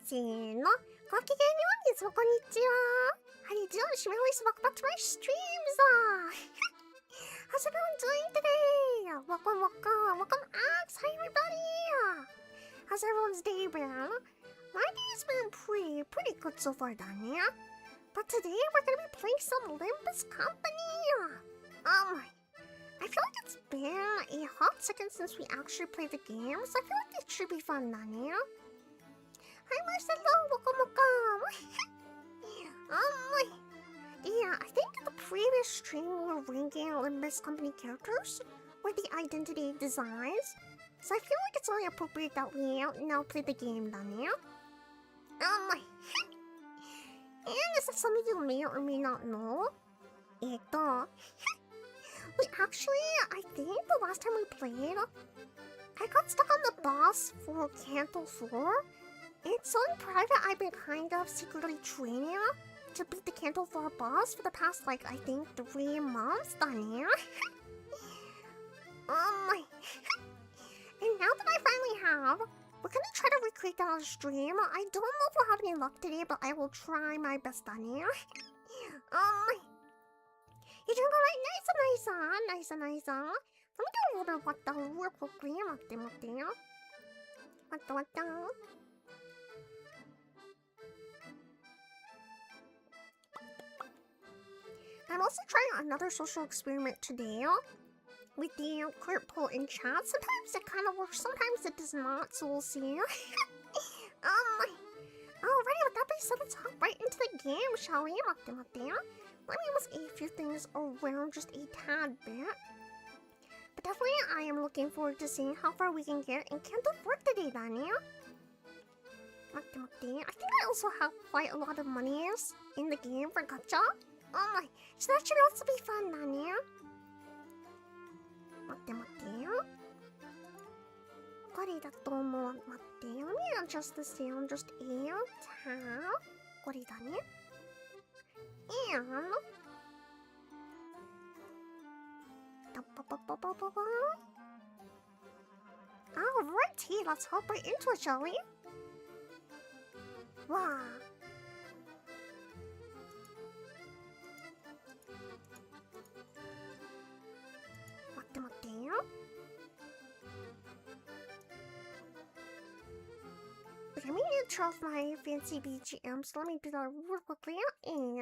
せーの、ごきげんようです。こんにちは。How you doing? Shima, welcome back to my streams. How's everyone doing today? Welcome, Axe. Hi, everybody. How's everyone's day been? My day's been pretty good so far, Dania. But today we're gonna be playing some Limbus Company. I feel like it's been a hot second since we actually played the game, so I feel like it should be fun, Dania. Hi, Marcelo. Welcome. Yeah, I think in the previous stream we were ranking Limbus Company characters with the identity designs, so I feel like it's only appropriate that we now play the game, Dania. And as some of you may or may not know, we actually, I think the last time we played, I got stuck on the boss for Canto 4. And so in private, I've been kind of secretly training to beat the Canto 4 boss for the past, like, I think 3 months, Dania. And now that I finally have, we're gonna try to recreate that on stream. I don't know if we'll have any luck today, but I will try my best, Dania. You're doing alright? Nice. Let me do a little bit of what the real quickly. What the? I'm also trying another social experiment today with the current poll in chat. Sometimes it kind of works, sometimes it does not, so we'll see. Alrighty, with that being said, let's hop right into the game, shall we? Let me move a few things around just a tad bit. But definitely, I am looking forward to seeing how far we can get in Canto 4 today, Dania. I think I also have quite a lot of monies in the game for gacha. So that should also be fun, Dania. Let me adjust the sound just a tad. And alrighty, let's hop right into it, shall we? Wow. Let me turn off my fancy BGM, so let me do that real quickly and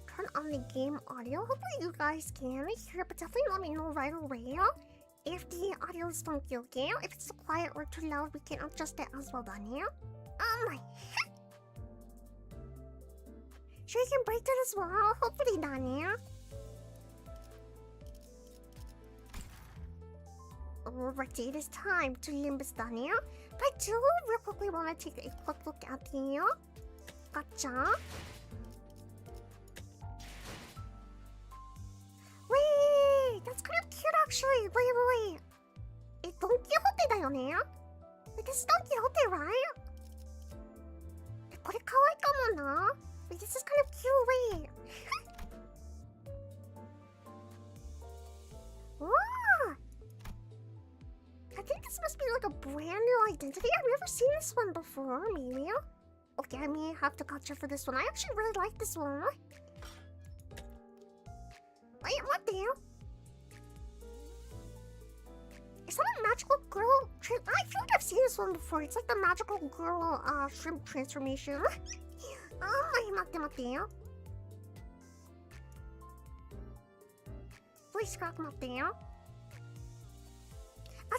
turn on the game audio. Hopefully you guys can hear it, but definitely let me know right away if the audio is funky, okay? If it's too quiet or too loud, we can adjust it as well, Dania. Sure you can break that as well, hopefully, Dania. Alrighty, it is time to Limbus, Dania. But I do real quickly want to take a quick look at the gacha. Wait, that's kind of cute actually. Wait. It's Don Quixote だよね? Wait, this is Don Quixote, right? これ可愛いかもな. Wait, this is kind of cute. Wait. Wow. I think this must be like a brand new identity. I've never seen this one before, maybe. Okay, I may have to gotcha for this one. I actually really like this one. Wait, what the hell? Is that a magical girl? I feel like I've seen this one before. It's like the magical girl shrimp transformation. Voice crack,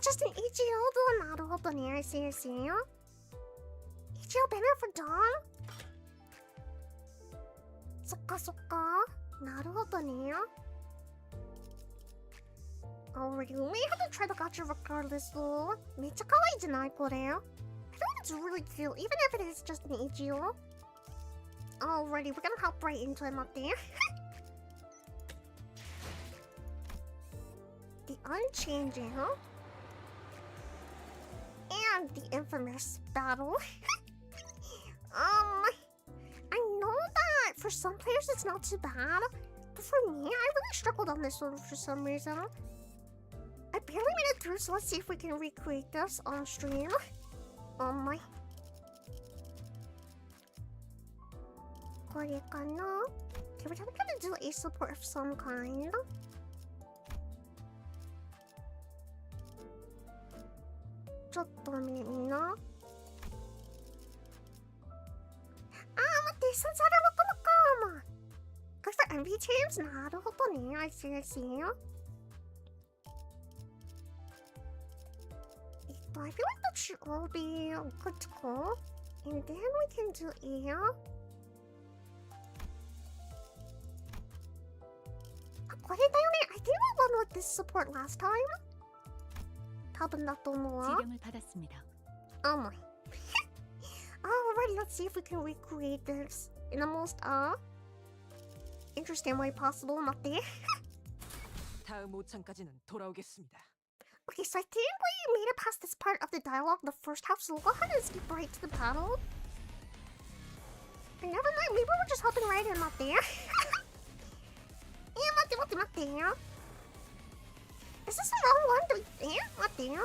just an EGO なるほどね。I see. EGO banner for Dawn? そっか。なるほどね。Alrighty, we may have to try the gacha regardless though. めっちゃ可愛いじゃないこれ? I feel like it's really cute, even if it is just an EGO. Alrighty, we're gonna hop right into it, 待って。The Unchanging, huh? And the infamous battle. I know that for some players it's not too bad, but for me, I really struggled on this one for some reason. I barely made it through, so let's see if we can recreate this on stream. Oh my. 거리까나? Okay, we're gonna do a support of some kind. 쫓도미나? 맞대, 선사를 먹고. Good for MV teams? 나도 I see. I feel like that should all be good to go. And then we can do air. I think we won with this support last time. 답은 나또 뭐야? 지령을 받았습니다. Oh my. Alrighty, let's see if we can recreate this in the most interesting way possible, 맞대? 다음 5창까지는 돌아오겠습니다. Okay, so I think we made it past this part of the dialogue, the first half, so we'll go ahead and skip right to the battle. And never mind, maybe we're just hopping right in, 맞대? 맞대. Is this the wrong one? 맞대?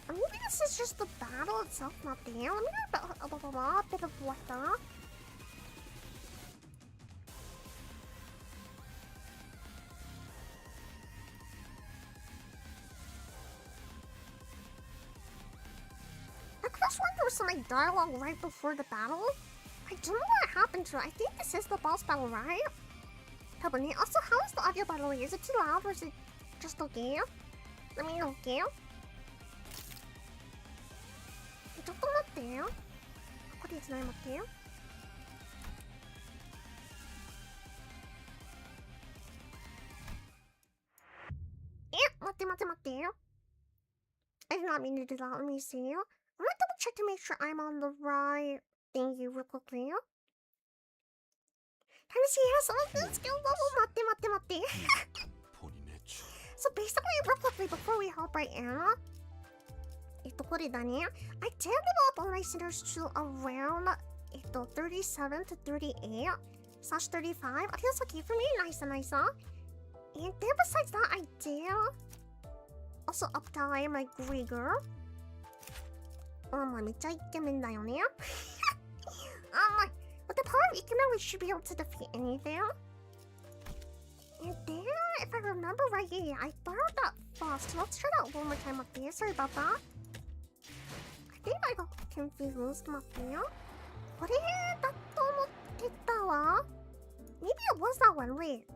Or maybe this is just the battle itself, 맞대? Let me know a bit of what the... I could have sworn there was some like dialogue right before the battle. I don't know what happened to it. I think this is the boss battle, right? Also, how is the audio, by the way? Is it too loud or is it just okay? Let me know, okay? 조금 어때요? 거리 지나면 어때요? 맞대요. I did not mean to do that. Let me see. I'm gonna double check to make sure I'm on the right thingy real quickly. Can you see? Yes, let's go. 맞대. So basically, real quickly before we hop right in, I did level up all my centers to around 37 to 38 / 35. I feel it's okay for me. Nice. And then besides that, I did also uptime my Grieger. 진짜 이기면다요. With the power of Ikemon, we should be able to defeat anything. And then, if I remember right, I borrowed that fast. Let's try that one more time up there. Sorry about that. I think I got confused up there. Maybe it was that one. Wait.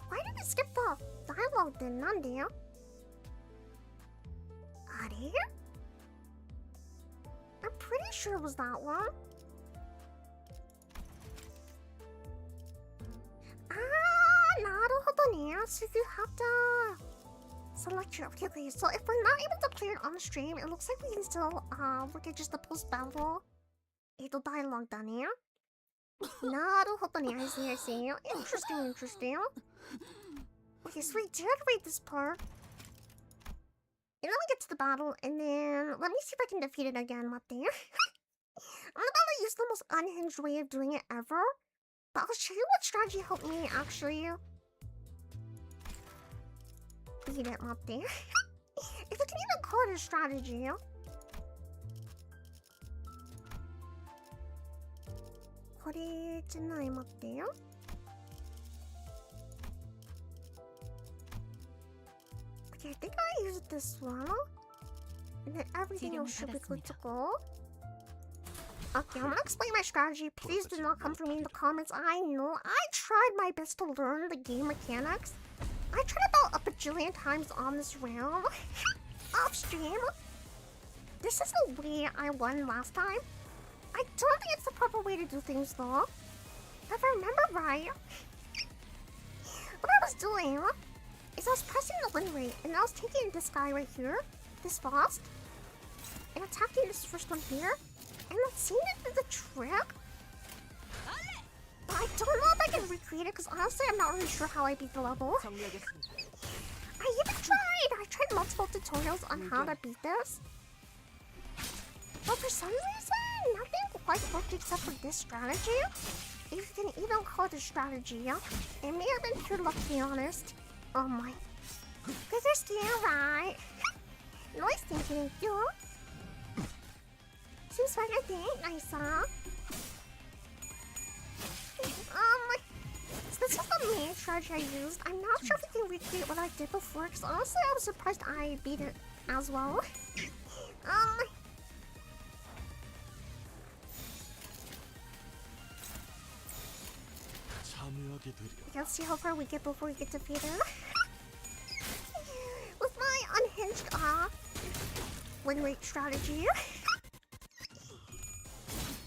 Why did we skip the dialogue then? 난데요? 아래? I'm pretty sure it was that one. 나도 so you have to select your... Okay, so if we're not able to clear it on the stream, it looks like we can still look at just the post-battle dialogue 다네요. 나도 I see. Interesting. Okay, so we did read this part. And then we get to the battle, and then let me see if I can defeat it again, 맞대요? I'm about to use the most unhinged way of doing it ever. But I'll show you what strategy helped me actually beat it, 맞대? If you can even call it a strategy. 거리지나요, 맞대요? Okay, I think I used this one. And then everything else should be good to go. Okay, I'm gonna explain my strategy. Please do not come for me in the comments. I know I tried my best to learn the game mechanics. I tried about a bajillion times on this realm. Off stream. This is the way I won last time. I don't think it's the proper way to do things though. If I remember right, what I was doing is I was pressing the win rate and I was taking this guy right here, this fast, and attacking this first one here. And let's see if it's a trick. But I don't know if I can recreate it because honestly I'm not really sure how I beat the level. I even tried! I tried multiple tutorials on how to beat this. But for some reason, nothing quite worked except for this strategy. If you can even call it a strategy. It may have been pure luck to be honest. Oh my. Because they're still right. Nice thinking, you. Seems fine, I think. Nice, huh? So this is the main strategy I used. I'm not sure if we can recreate what I did before, because honestly, I was surprised I beat it as well. Let's see how far we get before we get defeated. With my unhinged win rate strategy.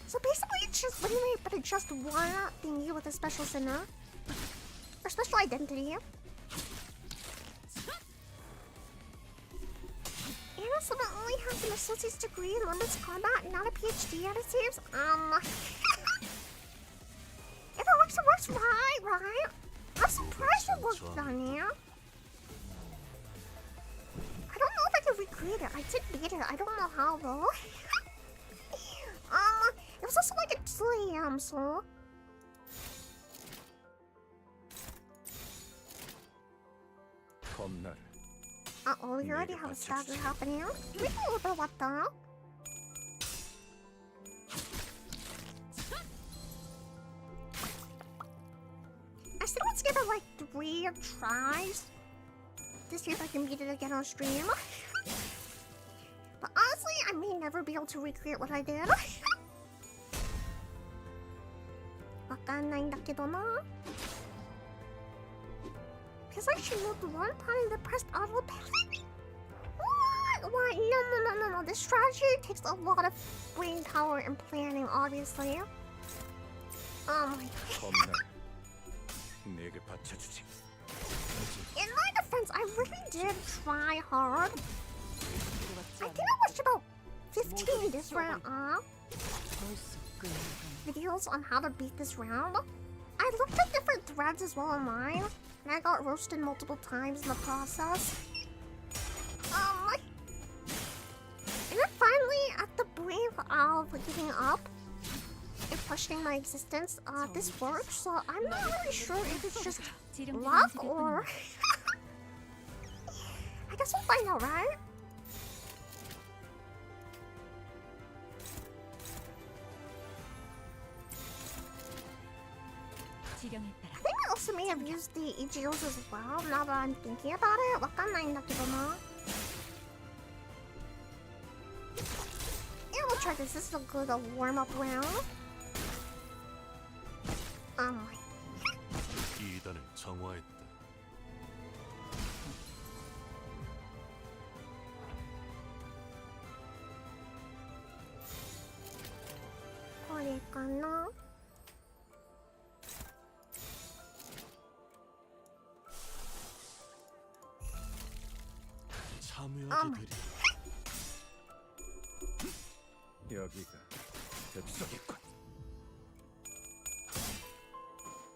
So basically it's just win rate, but it's just one thingy with a special sinner. Or special identity. Anna someone only has an associate's degree in Limbus Combat, not a PhD, and it seems, if it works, right? I'm surprised it worked on you. I don't know if I can recreate it. I did beat it. I don't know how though. It was also like at 2 AM, so. Uh-oh, we already have a stagger happening. We can look at what though. I think let's give it like 3 tries to see if I can beat it again on stream. But honestly, I may never be able to recreate what I did. わかんないんだけどな. Because I should look one time and pressed auto play. What? No. This strategy takes a lot of brain power and planning, obviously. Oh my god. In my defense, I really did try hard. I think I watched about 15 different videos on how to beat this round. I looked at different threads as well online, and I got roasted multiple times in the process. And then finally, at the brink of giving up and questioning my existence, this worked, so I'm not really sure if it's just luck or... I guess we'll find out, right? I think I also may have used the EGOs as well, now that I'm thinking about it. わかんないんだけどな. Yeah, we'll try this. This is a good warm-up round. Oh my. Oh my.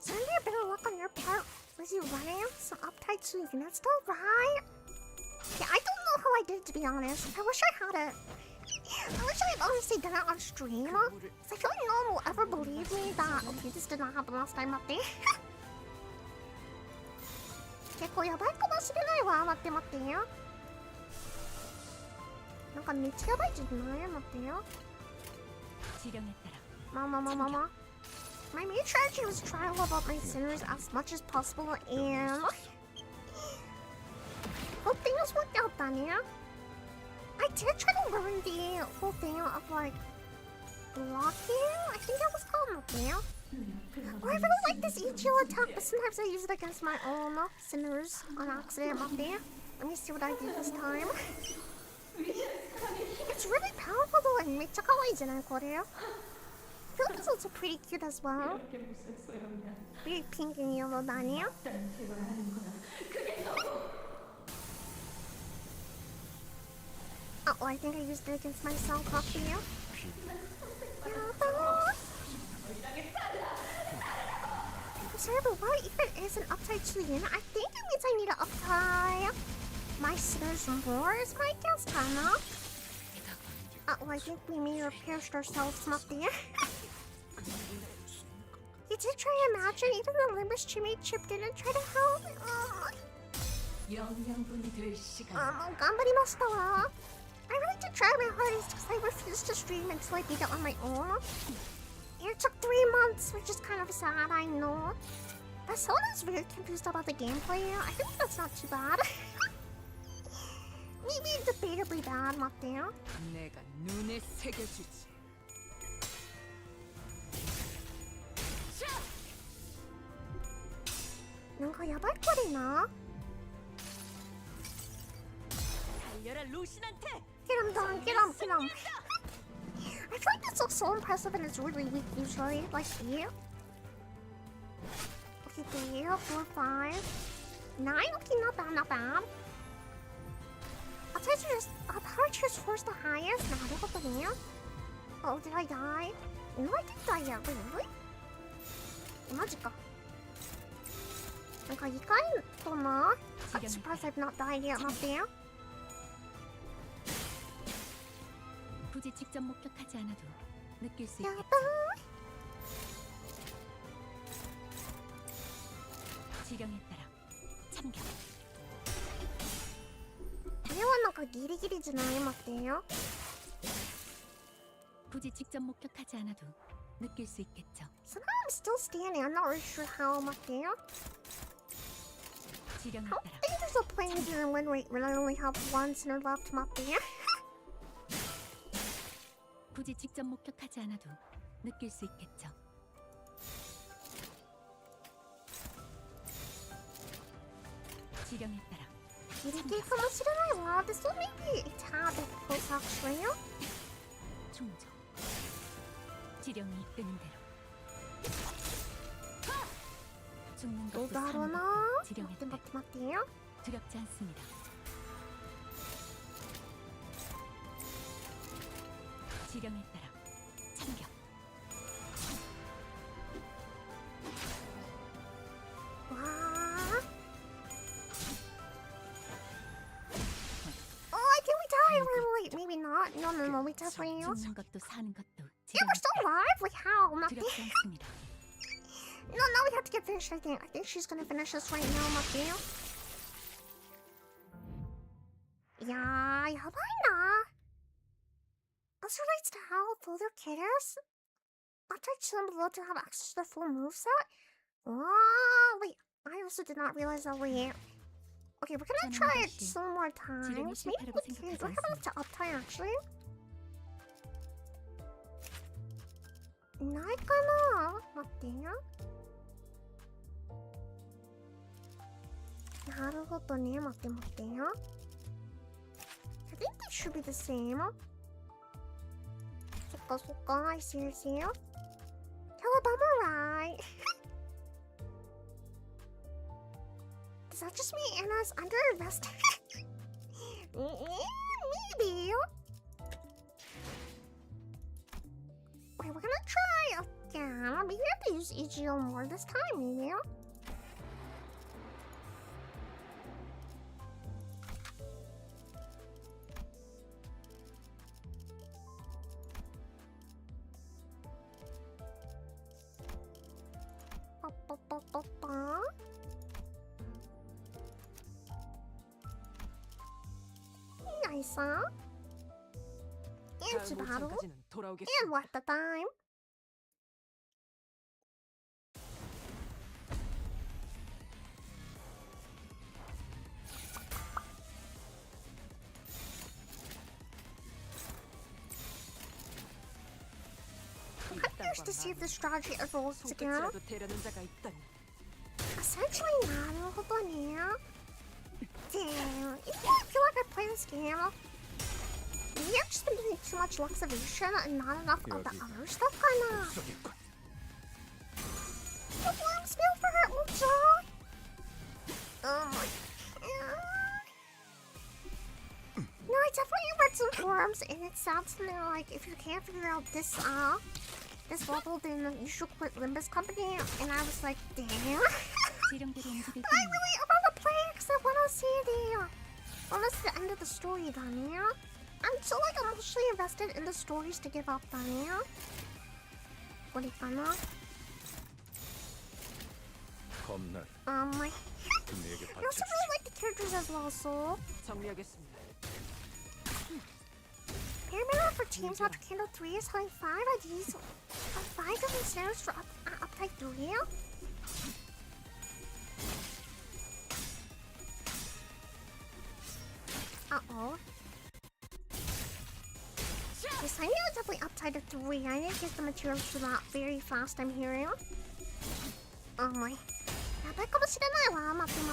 Certainly a bit of luck on your part. Was you running some uptight swing? That's still right. Yeah, I don't know how I did it, to be honest. I wish I had it. I wish I had honestly done it on stream. I feel like no one will ever believe me that. Okay, this did not happen last time, 待って。結構やばいかもしれないわ。待って待ってよ。なんかめっちゃやばいじゃない待ってよ。Mama. My main strategy was try to level up my sinners as much as possible and hope things worked out, Danya. I did try to learn the whole thing of like blocking. I think that was called Mateo. Or I really like this EGO attack, but sometimes I use it against my own sinners on accident. Mateo. Let me see what I did this time. It's really powerful though, and めっちゃ可愛いじゃないこれ. I feel like it's also pretty cute as well. Pretty pink and yellow, Dania. Oh, I think I used it against myself, copy you. I'm sorry, but what if it is an upside swing? I think it means I need to uptie my sinners more, is my guess, Hannah. Oh, I think we may have pierced ourselves, Muffy. You did try to imagine, even the Limbus Chipmate chipped in and tried to help. 頑張りましたわ. I really did try my hardest because I refused to stream until I beat it on my own. And it took 3 months, which is kind of sad, I know. But someone is very confused about the gameplay. I think that's not too bad. Maybe debatably bad, 맞대요? 내가 눈에 새겨주지. 뭔가 야발거리나? 달려라 루신한테. Get him done, get him, get him. I feel like this looks so impressive and it's really weak usually, like here. Okay, 3, 4, 5, 9. Okay, not bad, not bad. I'll probably choose first the highest. 나르거든요. Oh, did I die? No, I didn't die yet. Wait, really? 맞을까? 뭔가 이까인 또 뭐? I'm surprised I've not died yet, 맞대요? 굳이 직접 목격하지 않아도 느낄 수 야밤! 있겠죠. 지령에 따라 참견. 당연한 뭔가 기리기리지나요, 맞대요? 굳이 직접 목격하지 않아도 느낄 수 있겠죠. Somehow I'm still standing. I'm not really sure how, 맞대요? 지령에 How 따라 dangerous a playing here and win rate when I only have 1 center left, 맞대요? 굳이 직접 목격하지 않아도 느낄 수 있겠죠. 지령에 따라 기리기리 하면 싫어요. This one may be a tad bit close, actually. 충정. 지령이 이끄는 대로. 죽는 것도 사는 나로나? 것도 지령에 따라 맞대요? 두렵지 않습니다. 지령에 따라 참견. 와. Oh, I think we died. Wait, maybe not. No, we definitely. 죽는 것도 사는 것도 Yeah, we're still alive. Like how? Not 두렵지 않습니다. No, we have to get finished. I think she's gonna finish this right now, 맞대요? 야, 야바이나. As relates to how full their kit is, after I choose them below to have access to their full moveset. Oh, wait, I also did not realize that. Wait. Okay, we're gonna try it some more times. Maybe we can. We're having up to uptime actually. 나일까나? 맞대요? 나르고도니 맞대요? I think they should be the same. 속가, I see. Tell I'm alright. Does that just mean Anna's under-invested? Maybe. Okay, we're gonna try again. Maybe we have to use EGO more this time, maybe. Nice, huh? And 다음 battle. 모창까지는 And 돌아오겠습니다. what the time? I'm curious to see if this strategy ever works again. 손끝이라도 대려는 자가 있다니. Essentially, 나르거든요. Damn, even though I feel like I play this game, maybe I've just been doing too much luxivation and not enough of the other stuff, kinda. The warm smell for her, Ucha! Oh my god. No, I definitely read some forums, and it sounds something like if you can't figure out this level, then you should quit Limbus Company. And I was like, damn. 지령대로 움직일 I 뿐 really want to play it because I want to see the end of the story, Daniel. I'm so like emotionally invested in the stories to give up, Daniel. What do you find out? 겁날 I 내게 also really like the characters as well, so. 정리하겠습니다. Paramount for teams after Canto 3 is having 5 IDs. 5 different scenarios for Uptype 3. Uh-oh. Yes, I need to definitely Uptype to 3. I need to get the materials for that very fast, I'm hearing. Oh my. やばいかもしれないわ。待って。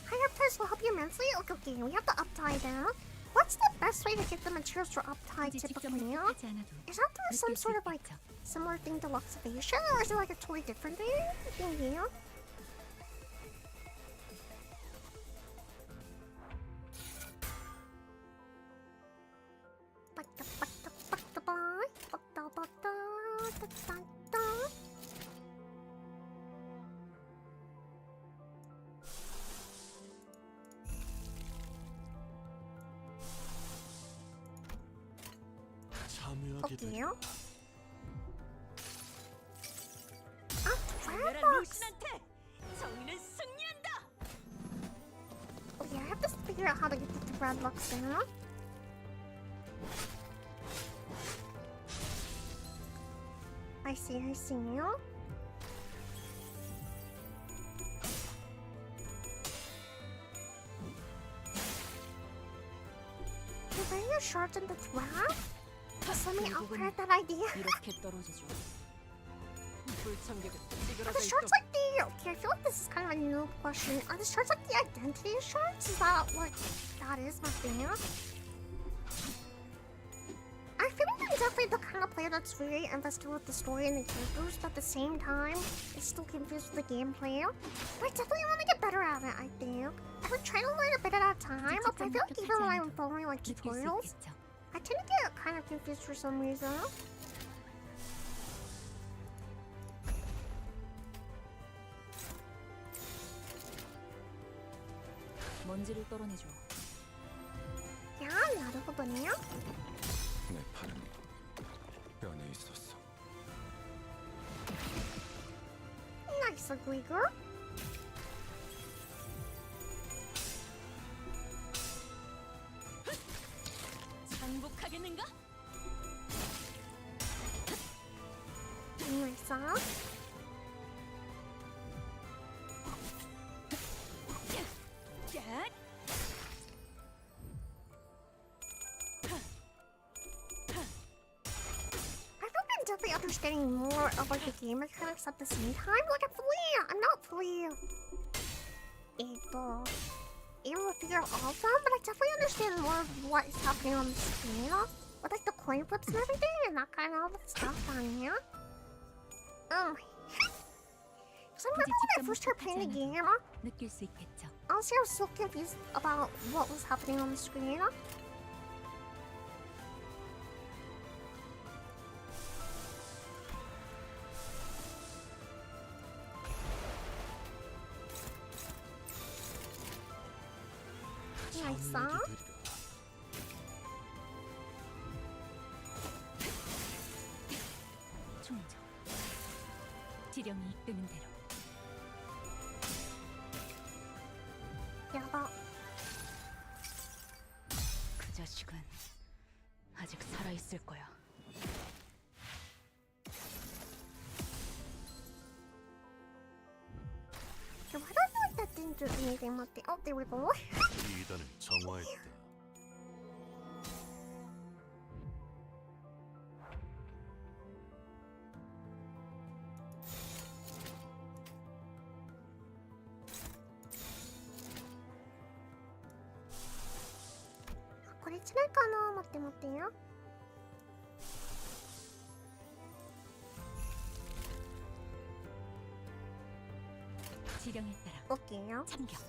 Higher upties will help you immensely? Okay, we have to uptie them. What's the best way to get the materials for uptie 굳이 직접 typically? 목격하지 않아도 Is that through some 느낄 수 sort of like 있겠죠. similar thing to Luxivation, or is it like a totally different thing here? 참여하게 Okay. 되리라. 달려라 Firefox! 루신한테! 정의는 승리한다! Okay, I have to figure out how to get the red lux now. I see. You're bringing your shards in the trap? Just let me upgrade that idea. 이렇게 떨어지죠. 불청객은 Are 찌그러져 the 있어. shards like the... Okay, I feel like this is kind of a noob question. Are the shards like the identity shards? Is that what that is, my thing? I feel like I'm definitely the kind of player that's very invested with the story and the characters, but at the same time, is still confused with the gameplay. But I definitely want to get better at it, I think. I've been trying to learn a bit at a time, but I feel like even when I'm following like 느낄 수 tutorials, 있겠죠. I tend to get kind of confused for some reason. 먼지를 떨어내줘. 야, 나르거든요? 내 팔은 뼈에 있었어. Nice, Grigor. 장복하겠는가? Nice. 야! I'm definitely understanding more of like the game mechanics at the same time. Like I'm not fully able to figure out all of them, but I definitely understand more of what is happening on the screen with like the coin flips and everything and that kind of stuff on here. Because I remember when I first started playing the game, 느낄 수 있겠죠. honestly I was so confused about what was happening on the screen. Nice. 참여하게 되리라. 충정. 지령이 이끄는 대로. 야다. 그 자식은 아직 살아있을 거야. Why don't I feel like that didn't do anything with the... Oh, there we go. 이단을 정화했다.これ違いかな？待ってよ。 지령에 따라 볼게요. 참격.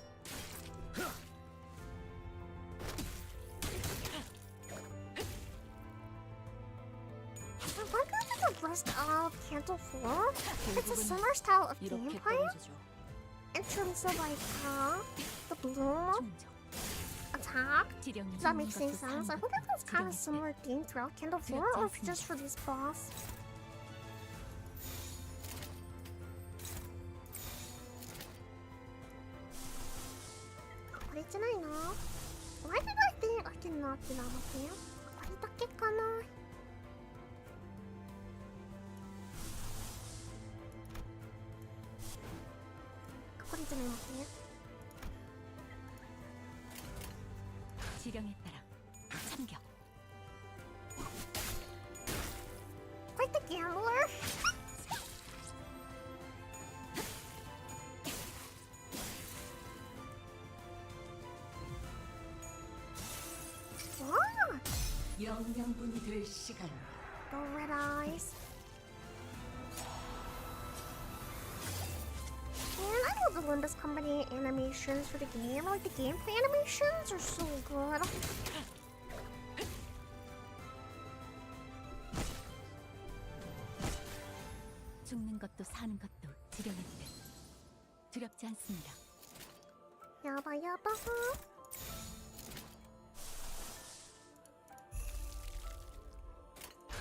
I wonder if the rest of Canto 4, it's a similar style of 이렇게 gameplay 떨어지죠. in terms of like the bloom 충정. attack. 지령이 Does that 주는 make any 것도 sense? I 사는 wonder if that's kind of 지령에 similar thing throughout Canto 4 or if it's just for this boss. Why did I think I can の秋なのでこれだけかな。これじゃないますね。 지령에 따라 참격. Quite the gambler. Wow, 영양분이 될 시간. the red eyes. Man, I love the Limbus Company animations for the game. Like the gameplay animations are so good. 죽는 것도 사는 것도 지령의 뜻. 두렵지 않습니다. Yabba yabba.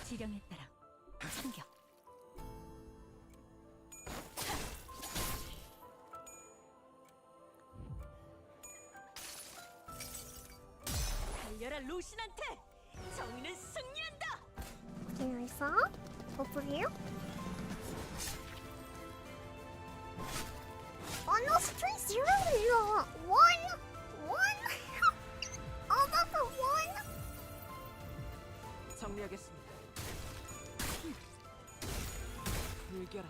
지령에 따라 참격. 달려라 루신한테! 정의는 승리한다! Okay, nice. Hopefully. Oh no, it's 3-0. 1. All that for 1. 정리하겠습니다. 불결한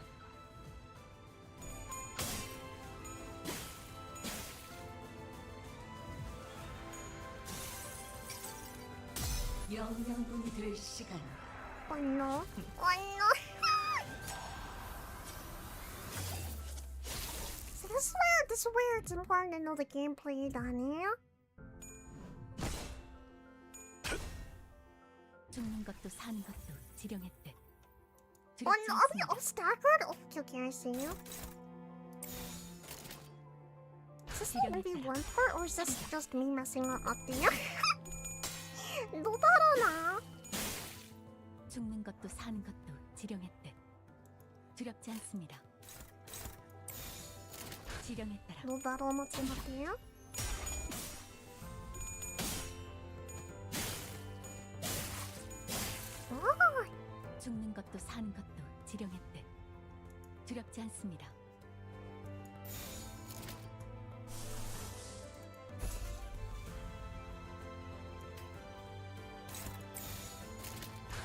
영양분이 될 시간. Oh no. So this is where it's important to know the gameplay, Daniel. 죽는 것도 사는 것도 지령의 뜻. Oh 두렵지 no, are we 않습니다. all staggered? Okay, I see you. Is this the maybe one part, or is this just me messing up there? 너 다르나? 죽는 것도 사는 것도 지령의 뜻. 두렵지 않습니다. 지령에 따라 너 다르 맞지 못해요? 죽는 것도 사는 것도 지령의 뜻. 두렵지 않습니다.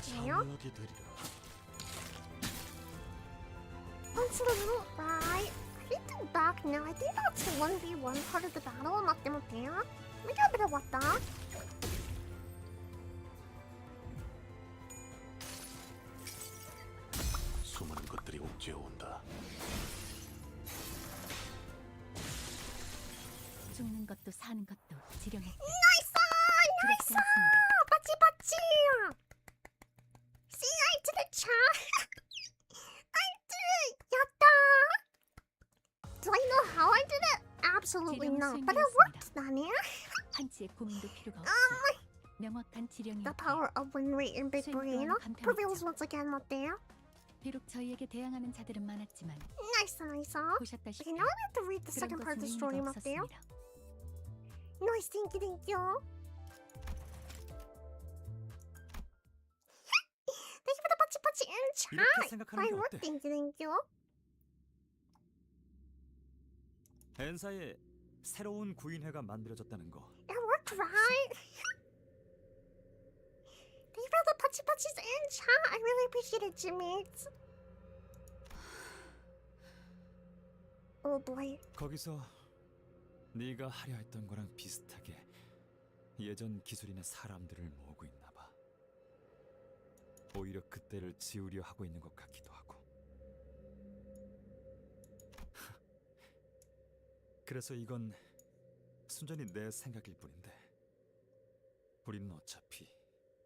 장하게 되리라. Once a little right. I think back now. I think that's the 1v1 part of the battle. 맞지 못해요? Maybe I better watch that. 수많은 것들이 옥죄어온다. 죽는 것도 사는 것도 지령의 뜻. Nice! 두렵지 않습니다. 바치! See, I did it, chat! I did it! 야tta! Do I know how I did it? Absolutely not. But it worked, Daniel. 한치의 고민도 필요가 없어. 명확한 지령이 The power of win rate in Big Brain prevails once again, 맞대요? 비록 저희에게 대항하는 자들은 많았지만 Nice. 보셨다시피 Okay, now I have to read the 그런 second part of the 것은 story, 의미가 맞대요? 없었습니다. Nice, thank you. Thank you for the pachi in chat. 이렇게 생각하는 게 Fine work, 어때? thank you. 엔사에 새로운 구인회가 만들어졌다는 거. It worked, right? Thank you for the pachis in chat. I really appreciate it, Chipmates. Oh boy. 거기서 네가 하려 했던 거랑 비슷하게 예전 기술인의 사람들을 모으고 있나 봐. 오히려 그때를 지우려 하고 있는 것 같기도 하고. 그래서 이건 순전히 내 생각일 뿐인데 우리는 어차피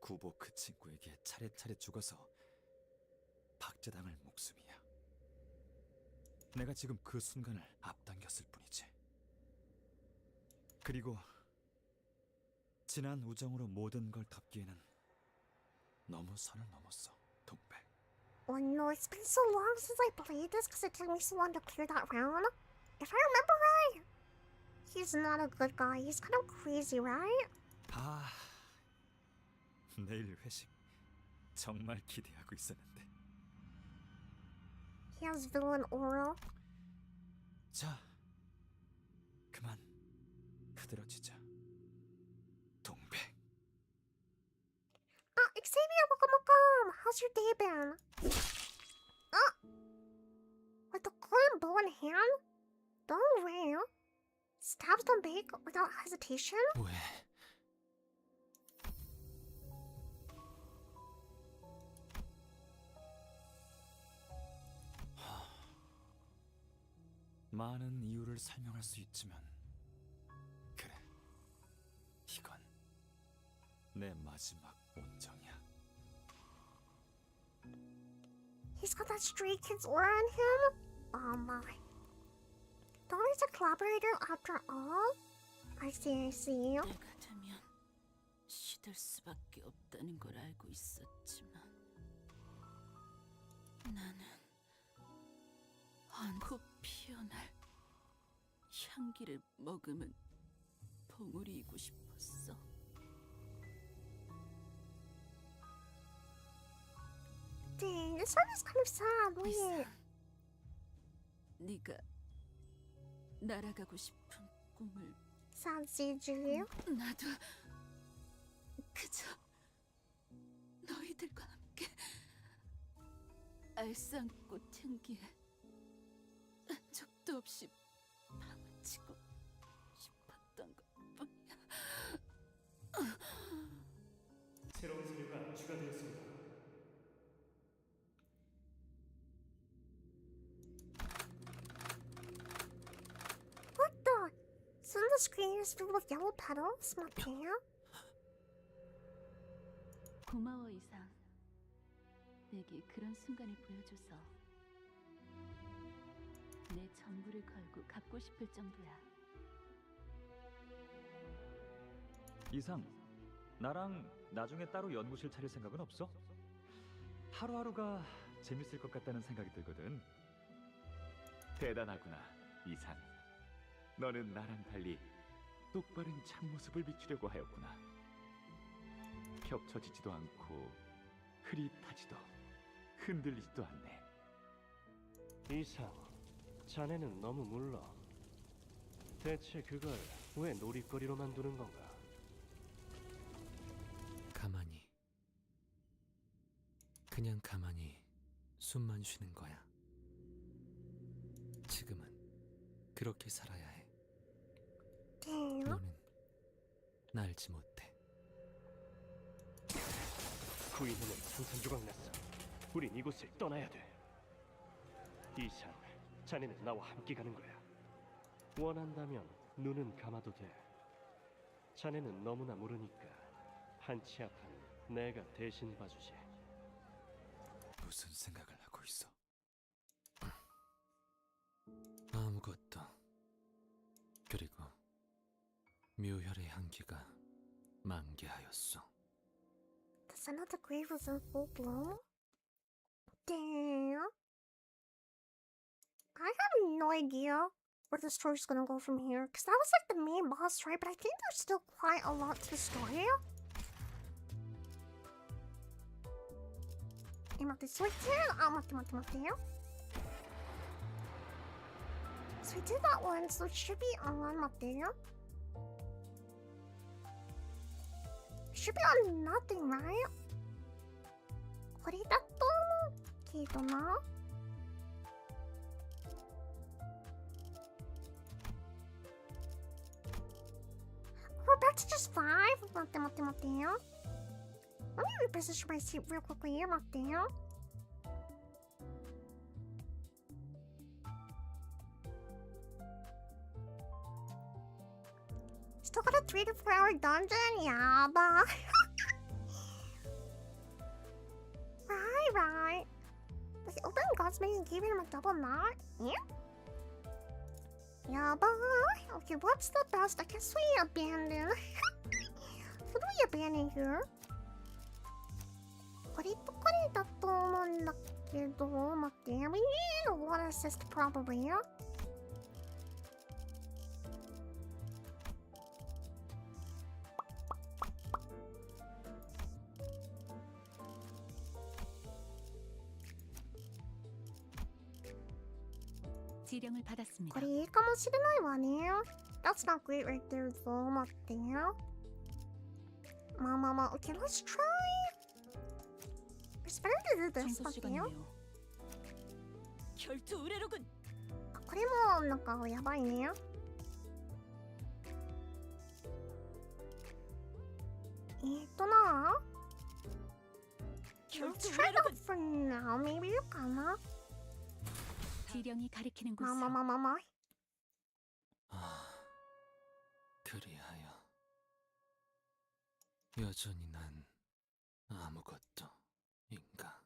구보 그 친구에게 차례차례 죽어서 박제당할 목숨이야. 내가 지금 그 순간을 앞당겼을 뿐이지. 그리고 지난 우정으로 모든 걸 덮기에는 너무 선을 넘었어, 동백. Oh no, it's been so long since I played this because it took me so long to clear that round. If I remember right, he's not a good guy. He's kind of crazy, right? 아, 내일 회식 정말 기대하고 있었는데. He has villain aura. 자, 그만 흐드러지자. 동백. Xavier, welcome. How's your day been? With the cold bow in hand? Don't worry. Stabs don't bake without hesitation? 왜? 많은 이유를 설명할 수 있지만 그래, 이건 내 마지막 온정이야. He's got that stray kid's aura on him? Oh my. Donnie's a collaborator after all? I see. 내가 되면 시들 수밖에 없다는 걸 알고 있었지만 나는 한곧 피어날 향기를 머금은 봉우리이고 싶었어. Dang, this song is kind of sad. Wait. 네가 날아가고 싶은 꿈을 Sad CG. 나도 그저 너희들과 함께 알싸ant꽃 향기에 적도 없이 파묻히고 싶었던 것뿐이야. 새로운 세계가 추가되었습니다. What the? Soon the screen is filled with yellow petals, Mateo. 고마워 이상. 내게 그런 순간을 보여줘서 내 전부를 걸고 갚고 싶을 정도야. 이상, 나랑 나중에 따로 연구실 차릴 생각은 없어? 하루하루가 재밌을 것 같다는 생각이 들거든. 대단하구나, 이상. 너는 나랑 달리 똑바른 참모습을 비추려고 하였구나. 겹쳐지지도 않고 흐릿하지도 흔들리지도 않네. 이상, 자네는 너무 물러. 대체 그걸 왜 놀이거리로만 두는 건가? 가만히, 그냥 가만히 숨만 쉬는 거야. 지금은 그렇게 살아야 해. Damn. 너는 나 알지 못해. 구인은 산산조각 났어. 우린 이곳을 떠나야 돼. 이상, 자네는 나와 함께 가는 거야. 원한다면 눈은 감아도 돼. 자네는 너무나 모르니까 한치 앞은 내가 대신 봐주지. 무슨 생각을 하고 있어? 아무것도. 그리고 묘혈의 향기가 만개하였어. The scent of the grave was in full bloom? Damn. I have no idea where the story's gonna go from here, because that was like the main boss, right? But I think there's still quite a lot to the story. So we did, so we did that one, so it should be on Mateo. Should be on nothing, right? これだとけどな。We're back to just 5. 待ってよ。Let me reposition my seat real quickly. 待ってよ。Still got a 3 to 4 hour dungeon? Yeah, but... Right. Was the open godsmaking and giving him a double knot? Yeah? Yeah, but... Okay, what's the best? I guess we abandon... Who do we abandon here? これとこれだと思うんだけど、待って。We need a water assist probably. 지령을 받았습니다. これいいかもしれないわね. That's not great right there though. 待ってよ. Okay, let's try. It's better to do this. 청소 待ってよ. 시간이네요. 결투 의뢰로군. これもなんかやばいね. Let's try that for now. Maybe you can. 지령이 가리키는 곳으로 마마마마마. 그리하여 여전히 난 아무것도 인가.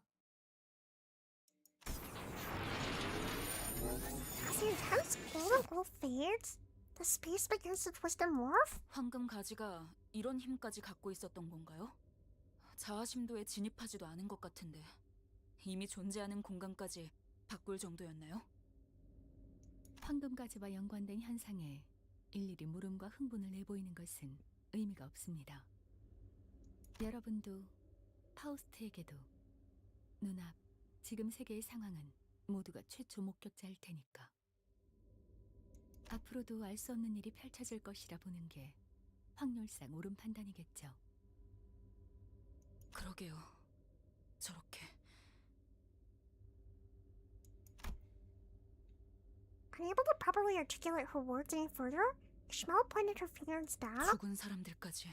As the intense golden glow fades, the space begins to twist and morph. 황금 가지가 이런 힘까지 갖고 있었던 건가요? 자아심도에 진입하지도 않은 것 같은데 이미 존재하는 공간까지 바꿀 정도였나요? 황금가지와 연관된 현상에 일일이 물음과 흥분을 내보이는 것은 의미가 없습니다. 여러분도 파우스트에게도 눈앞 지금 세계의 상황은 모두가 최초 목격자일 테니까. 앞으로도 알 수 없는 일이 펼쳐질 것이라 보는 게 확률상 옳은 판단이겠죠. 그러게요. 저렇게 Unable to properly articulate her words any further, Shima pointed her finger instead. 죽은 사람들까지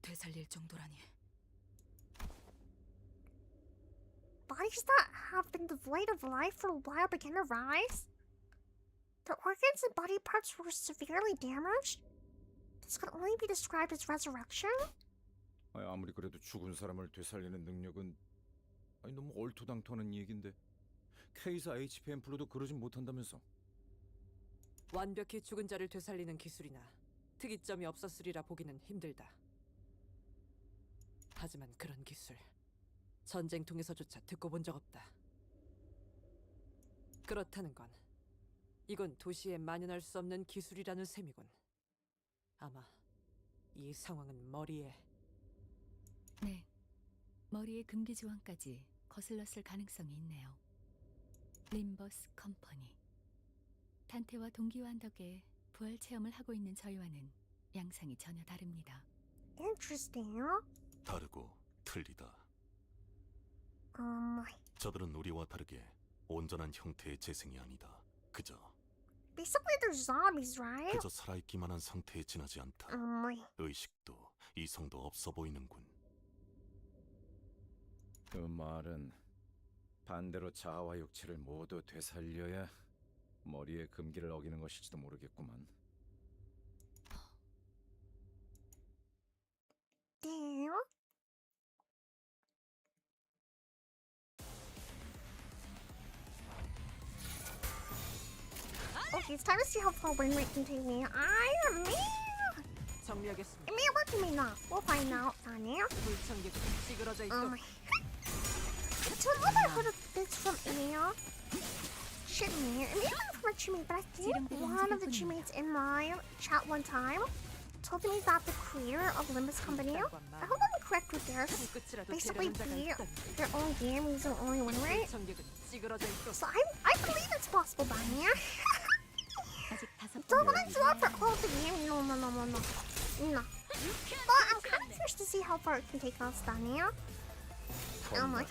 되살릴 정도라니. Bodies that have been devoid of life for a while began to rise. Their organs and body parts were severely damaged. This could only be described as resurrection. 아무리 그래도 죽은 사람을 되살리는 능력은 너무 얼토당토하는 얘긴데 K사 HP 앰플로도 그러진 못한다면서. 완벽히 죽은 자를 되살리는 기술이나 특이점이 없었으리라 보기는 힘들다. 하지만 그런 기술 전쟁통에서조차 듣고 본 적 없다. 그렇다는 건 이건 도시에 만연할 수 없는 기술이라는 셈이군. 아마 이 상황은 머리에... 네, 머리의 금기 조항까지 거슬렀을 가능성이 있네요. 림버스 컴퍼니. 단테와 동기화한 덕에 부활 체험을 하고 있는 저희와는 양상이 전혀 다릅니다. Interesting. 다르고 틀리다. Um, 저들은 우리와 다르게 온전한 형태의 재생이 아니다. 그저 basically they're zombies, right? 그저 살아있기만 한 상태에 지나지 않다. 의식도 이성도 없어 보이는군. 그 말은 반대로 자아와 육체를 모두 되살려야 머리의 금기를 어기는 것일지도 모르겠구만. Damn. Okay, it's time to see how far win rate can take me. 정리하겠습니다. It may work, it may not. We'll find out. 아니야? 불청객 찌그러져 있어. Oh my. It's a little bit of this from Aya. Chipmate. It may have been from a Chipmate, but I think one of the Chipmates in my chat one time told me that the creator of Limbus Company, I hope I'm correct with this, basically beat their own game using only win rate. 불청객은 찌그러져 있어. So I believe it's possible, Dania. 아직 5번 Don't want to do it for all the game. No. No. But I'm kind of curious to see how far it can take us, Dania. Oh my.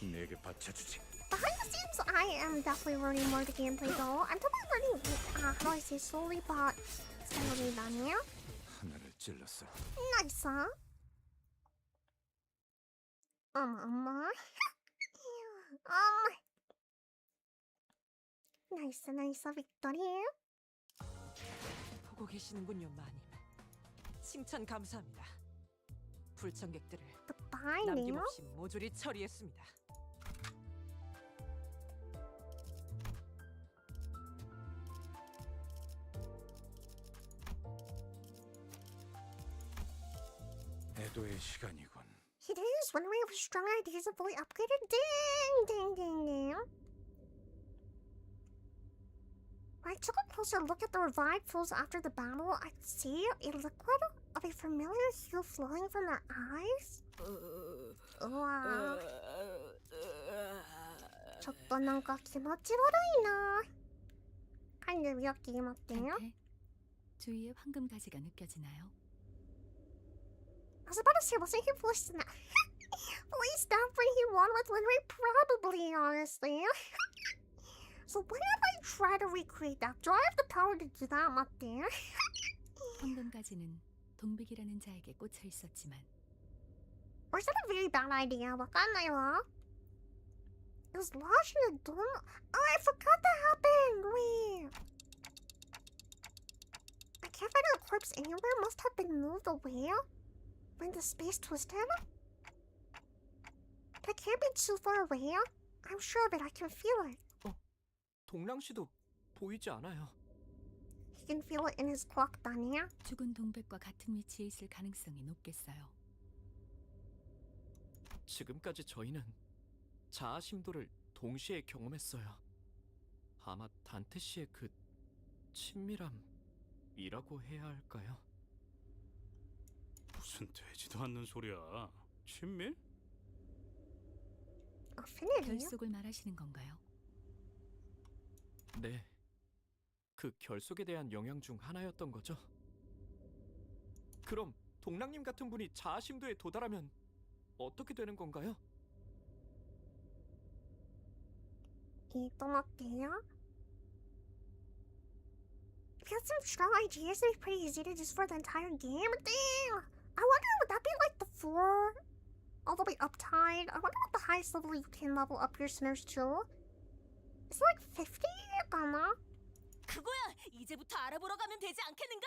내게 받쳐주지. Behind the scenes, I am definitely learning more of the gameplay though. I'm definitely learning, how do I say, slowly but steadily, Dania. 하늘을 찔렀어. Nice, huh? Nice, victory. 보고 계시는군요, 마님. 칭찬 감사합니다. 불청객들을 Goodbye, Neo. 남김없이 모조리 처리했습니다. 애도의 시간이군. It is when we have strong ideas and fully upgraded. Ding. When I took a closer look at the revived fools after the battle, I could see a liquid of a familiar hue flowing from their eyes. Wow. ちょっとなんか気持ち悪いな。kind of yucky 어때요? 강태, 주위에 황금 가지가 느껴지나요? I was about to say, wasn't he forced to Please stop when he won with Winry? Probably, honestly. So what if I try to recreate that? Do I have the power to do that, 맞대요? 황금 가지는 동빅이라는 자에게 꽂혀 있었지만 Or is that a very bad idea? 막았나요? It was lodged in the dome. Oh, I forgot that happened. Wait. I can't find a corpse anywhere. Must have been moved away when the space twisted. But it can't be too far away. I'm sure of it. I can feel it. 동랑 씨도 보이지 않아요. He can feel it in his clock, 다니야. 죽은 동백과 같은 위치에 있을 가능성이 높겠어요. 지금까지 저희는 자아 심도를 동시에 경험했어요. 아마 단테 씨의 그 친밀함이라고 해야 할까요? 무슨 되지도 않는 소리야. 친밀? Affinity? 결속을 말하시는 건가요? 네. 그 결속에 대한 영향 중 하나였던 거죠. 그럼 동랑님 같은 분이 자아 심도에 도달하면 어떻게 되는 건가요? 이동 어때요? If you had some strong ideas, it'd be pretty easy to just for the entire game. Dang! I wonder, would that be like the floor? All the way up tide? I wonder what the highest level you can level up your sinners to. Is it like 50? 아마? 그거야. 이제부터 알아보러 가면 되지 않겠는가?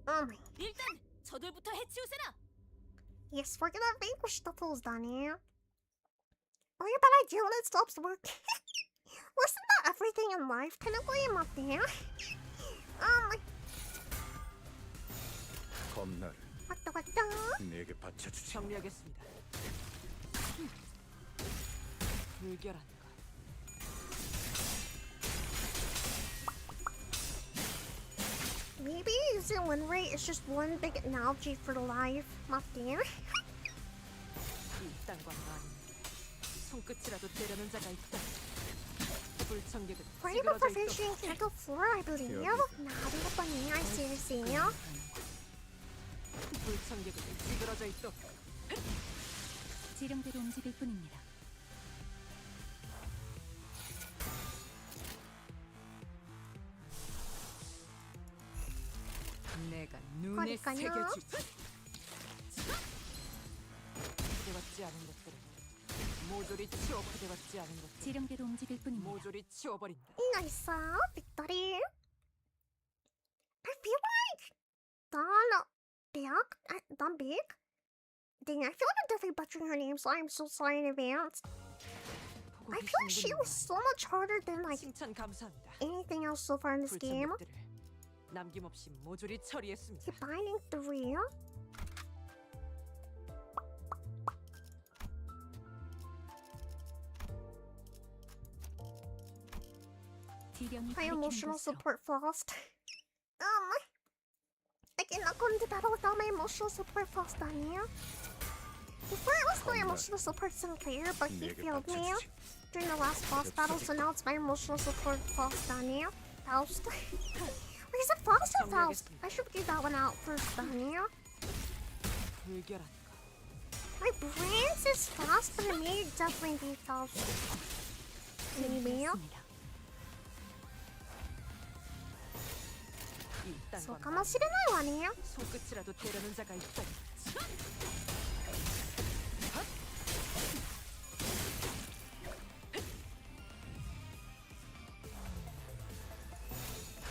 Oh my. 일단 저들부터 해치우세나. Yes, we're gonna vanquish the fools, Donnie. Only a bad idea when it stops working. Listen to everything in life. technically 맞대요. 겁날 왔다. 내게 바쳐주지. 정리하겠습니다. 불결한 것. Maybe using win rate is just one big analogy for life. 맞대요. 이딴과 아닌 손끝이라도 때려는 자가 있다. 불청객은 Ready 찌그러져 before 있어. finishing Canto 4, I believe. 나도 오빠니, I see you. 불청객은 찌그러져 있어. 지령대로 움직일 뿐입니다. 내가 눈에 그러니까요. 새겨주지. 그대받지 않은 것들은 모조리 치워. 그대받지 않은 것들 지령대로 움직일 뿐입니다. 모조리 치워버린다. Nice, victory. I feel like Don Big? Dang, I feel like I'm definitely butchering her name, so I'm so sorry in advance. I feel like she was so much harder than like 칭찬 감사합니다. anything else so far in this game. 불청객들을 남김없이 모조리 처리했습니다. Keep binding 3. 지령이 My 가리키는 emotional 곳으로 support fast. I cannot go into battle without my emotional support fast, Daniel. Before it was my emotional support Sinclair, but he 내게 failed me 바쳐주지. during the last boss battle, so now it's my emotional support fast, Daniel. Faust. Wait, is it Faust or Faust? I should give that one out first, Daniel. 불결한 것. My brain says Faust, but it may definitely be Faust. Maybe. 있습니다. 이딴 So, 건 가만 싫어요, 아니에요? 손끝이라도 때려는 자가 있다.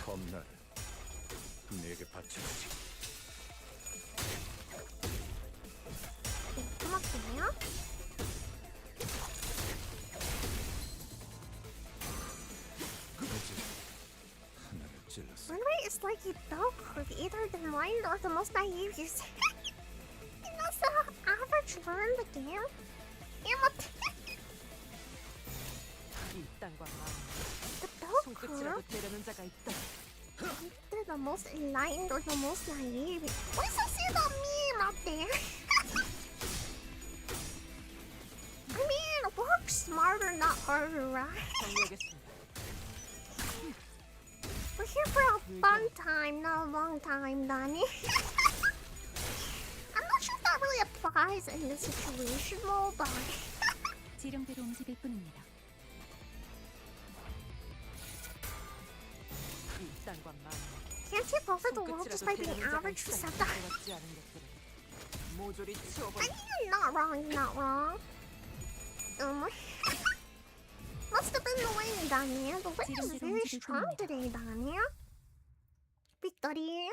겁날 내게 바쳐주지. 고맙군요. 그거지. 하나를 찔렀어. Win rate is like a bell curve, either the mind or the most naive use. And that's the average learn the game. 이딴 건 The bell 손끝이라도 curve, 때려는 자가 있다. either the most enlightened or the most naive. What does that say about me out there? I mean, it works. harder, right? 정리하겠습니다. We're here for a fun time, not a long time, Danny. I'm not sure if that really applies in this situation, though, but... 지령대로 움직일 뿐입니다. 일단과 만. Can't take over the world just by being average for Santa. 모조리 I 치워버려. mean, you're not wrong, you're not wrong. Must have been the wind, Daniel. The wind is very strong today, Daniel. Victory.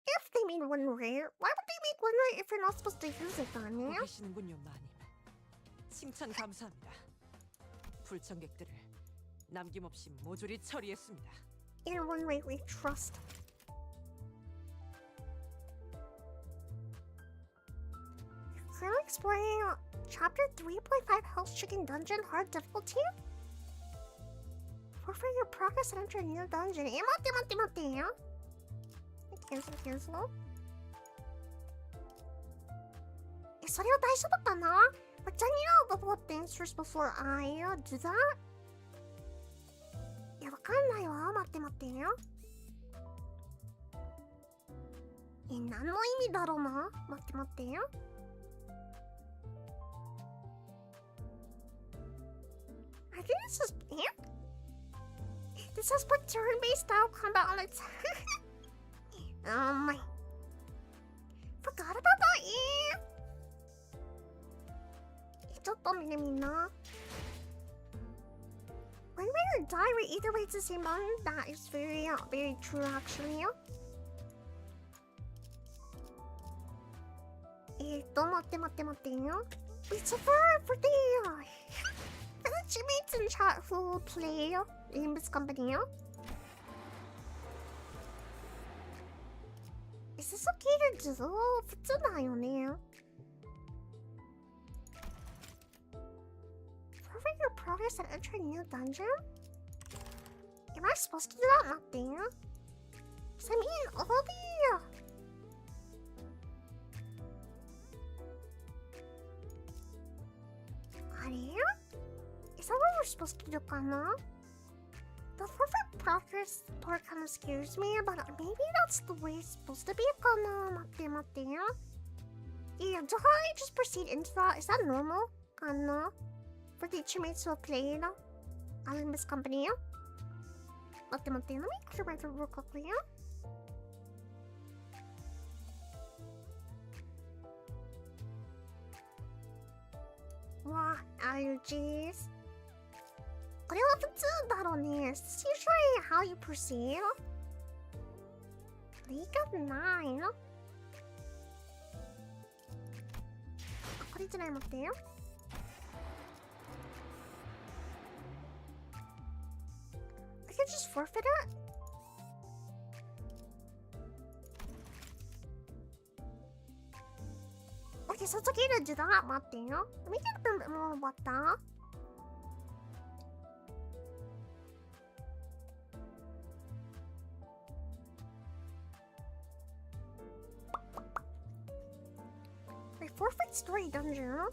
If they made one rare, why would they make one rare if you're not supposed to use it, Daniel? 계시는군요, 마님. 칭찬 감사합니다. 불청객들을 남김없이 모조리 처리했습니다. In one rare we trust. Currently exploring Chapter 3.5 Hell's Chicken Dungeon Hard Difficulty? Forfeit your progress and enter a new dungeon. Matty. Cancel. それは大丈夫かな? But then you know the answers before I do that? いや、わかんないわ。待ってよ。何の意味だろうな。待ってよ。I think this is... This has put turn-based style combat on its... Forgot about that, ちょっと見てみんな。When we die, we either way it's the same button. That is very true, actually. 待ってよ。It's for the Chipmates in chat who will play Limbus Company. Is this okay to do? 普通だよね。Forfeit your progress and enter a new dungeon? Am I supposed to do that? 待ってよ。Does that mean all the... Is that what we're supposed to do, Kana? The forfeit progress part kind of scares me, but maybe that's the way it's supposed to be, Kana. Matte. Yeah, do I just proceed into that? Is that normal, Kana? For the Chipmates who play Limbus Company? Matte. Let me clear my throat real quickly. Wow, allergies. これは普通だろうね。Is this usually how you proceed? League of 9? これじゃない、待ってよ。I could just forfeit it? Okay, so it's okay to do that, 待ってよ。Let me get a bit more about that. Forfeit story dungeon?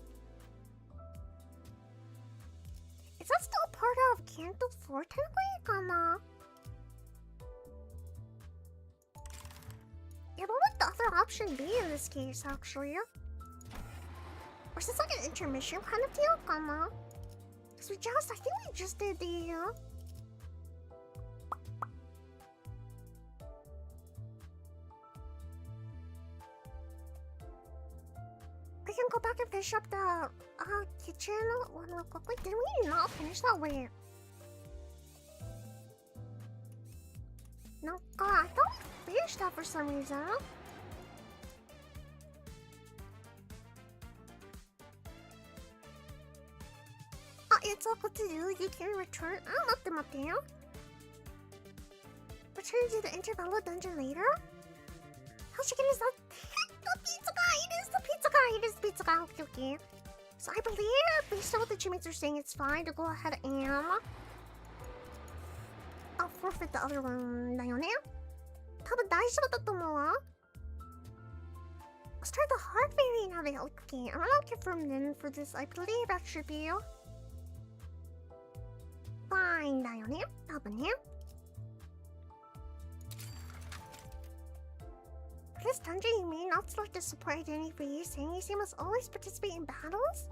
Is that still part of Canto 4 technically? Kana? Yeah, what would the other option be in this case, actually? Or is this like an intermission kind of deal? Kana? Because I think we just did the... We can go back and finish up the kitchen one real quickly. Did we not finish that way? No, God, I thought we finished that for some reason. It's all good to do. You can return. Matte. Return to the Intervallo dungeon later? How chicken is that? The pizza guy! It is the pizza guy! Okay. So I believe, based on what the Chipmates are saying, it's fine to go ahead and... I'll forfeit the other one だよね。多分大丈夫だと思うわ。Let's try the hard variant of it. Okay, I'm gonna confirm then for this. I believe that should be fine. 나연님, 나부님. For this dungeon, you may not select a support identity for you, saying you must always participate in battles?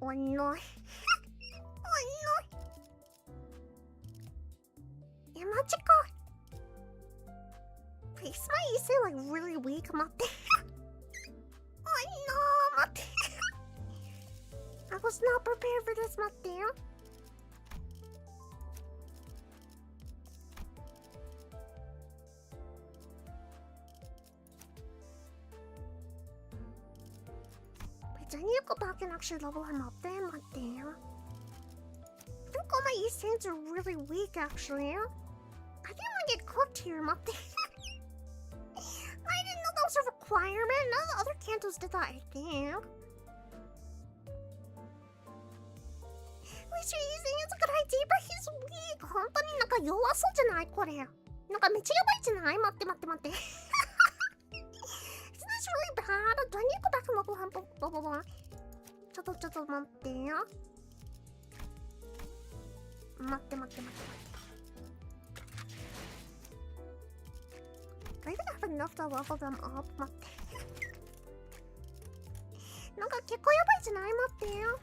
Oh no. Oh no. Magical. Wait, Smite, you say like really weak, Mate. Oh no, Mate. I was not prepared for this, Mate. Wait, I need to go back and actually level him up then, Mate. I think all my East Saints are really weak, actually. I think I'm gonna get cooked here, Mate. I didn't know that was a requirement. None of the other Cantos did that, I think. At least you're using it's a good idea, but he's weak. 本当になんか弱そうじゃないこれ。なんかめっちゃやばいじゃない待って待って待って。Isn't this really bad? Do I need to go back and level him? Blah, blah, blah. ちょっと待ってよ。待って。Do I even have enough to level them up? 待って。なんか結構やばいじゃない待ってよ。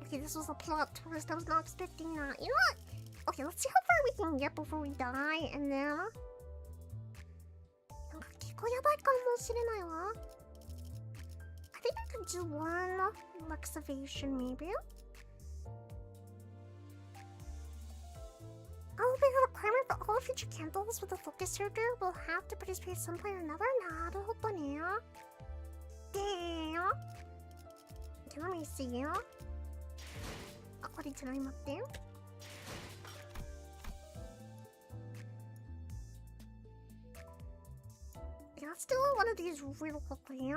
Okay, this was a plot twist. I was not expecting that. You know what? Okay, let's see how far we can get before we die, and then... なんか結構やばいかもしれないわ。I think I could do one excavation, maybe? Oh, the requirement for all future candles with a focus character will have to participate at some point or another. Damn. Okay, let me see. According to my map there. Okay, let's do one of these real quickly.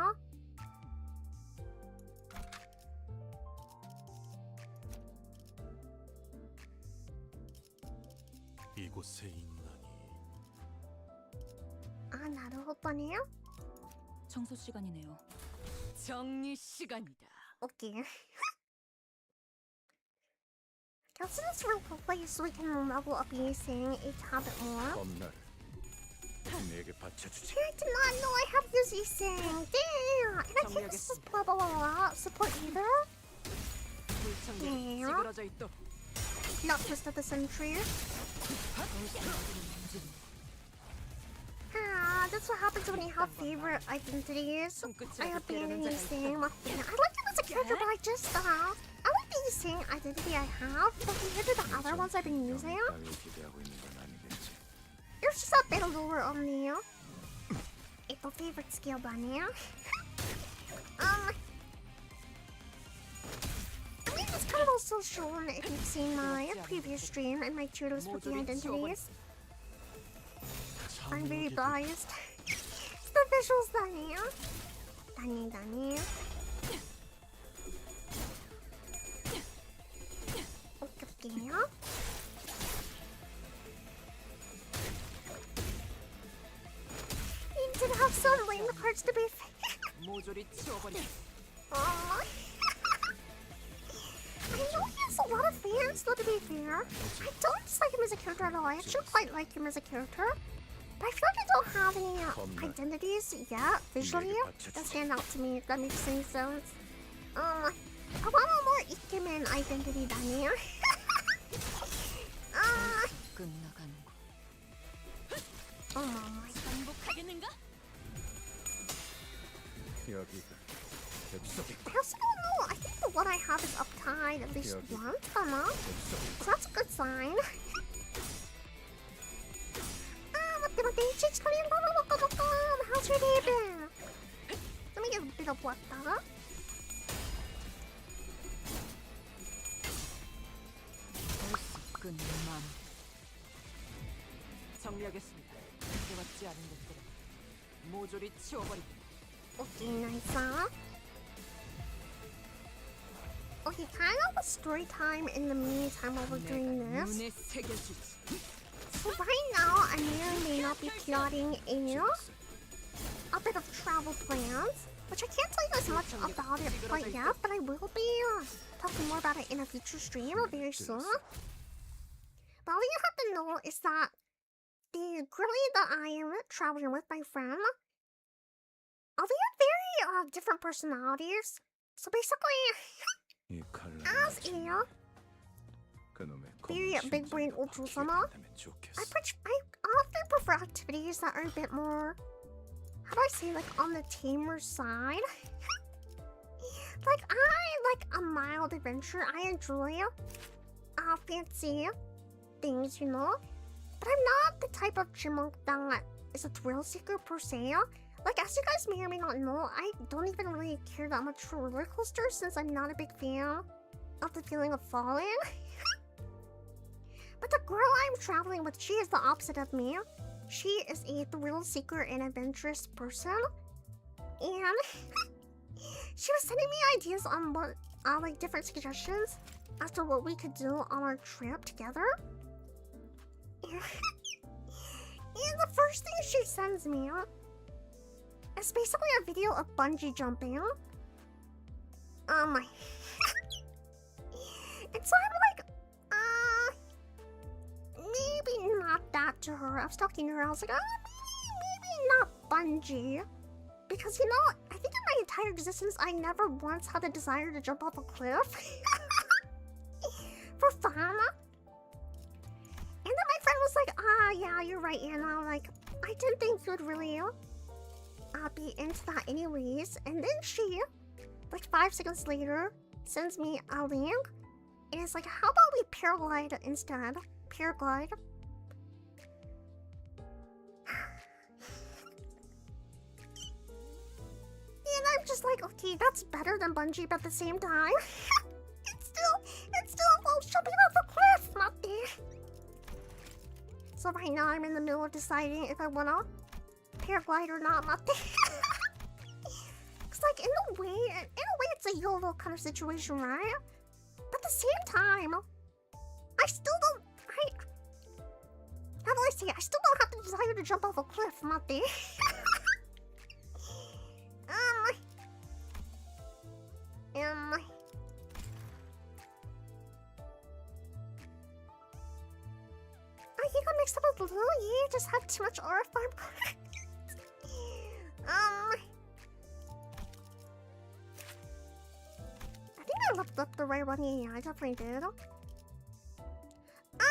이곳에 있나니. 아, 나루호빠네요? 청소 시간이네요. 정리 시간이다. Okay. Let's do this real quickly so we can level up using a tablet more. 검나를 내게 바쳐주지. I did not know I have to use Ising. Damn! And I can't just blah blah blah support either. Damn. 찌그러져 있도. Not twist of the century. That's what happens when you have favorite identities. I abandon Ising. I like him as a character, but I just I like the Ising identity I have, but compared to the other ones I've been using, there's just a bit lower on the April favorite skill bunny. I mean, it's kind of also shown if you've seen my previous stream and my tutorials with the identities. I'm very biased. It's the visuals, Danny. Okay. You did have some lame cards to be fair. I know he has a lot of fans, though, to be fair. I don't dislike him as a character at all. I actually quite like him as a character. But I feel like I don't have any identities yet, visually, that stand out to me, if that makes any sense. I want a more Ikemen identity than here. Oh my. I also don't know. I think the one I have is uptied at least once, so that's a good sign. How's your day been? Let me get a bit of what, 정리하겠습니다. 들어갔지 않은 것들은 모조리 치워버립니다. Okay, nice. Okay, kind of a story time in the meantime while we're doing this. So right now, I may or may not be plotting a bit of travel plans, which I can't tell you as much about it quite yet, but I will be talking more about it in a future stream very soon. But all you have to know is that the girlie that I am traveling with, my friend, they have very different personalities. So basically, as a very big brain ultrasama, I often prefer activities that are a bit more, how do I say, like on the tamer side. Like I like a mild adventure. I enjoy fancy things, you know. But I'm not the type of chipmunk that is a thrill seeker per se. Like, as you guys may or may not know, I don't even really care that much for roller coasters since I'm not a big fan of the feeling of falling. But the girl I'm traveling with, she is the opposite of me. She is a thrill seeker and adventurous person. And she was sending me ideas on what, like different suggestions as to what we could do on our trip together. And the first thing she sends me is basically a video of bungee jumping. And so I'm like, maybe not that to her. I was talking to her, I was like, maybe not bungee. Because, you know, I think in my entire existence, I never once had the desire to jump off a cliff. For fun. And then my friend was like, yeah, you're right, Anna. Like, I didn't think you would really be into that anyways. And then she, like 5 seconds later, sends me a link. And it's like, how about we paraglide instead? Paraglide. And I'm just like, okay, that's better than bungee, but at the same time, it still involves jumping off a cliff, Mate. So right now I'm in the middle of deciding if I wanna paraglide or not, Mate. Cause like in a way it's a YOLO kind of situation, right? But at the same time, I still don't, how do I say it? I still don't have the desire to jump off a cliff, Mate. I got mixed up with Lily. Just had too much aura farm. I think I looked up the right one. Yeah, I definitely did.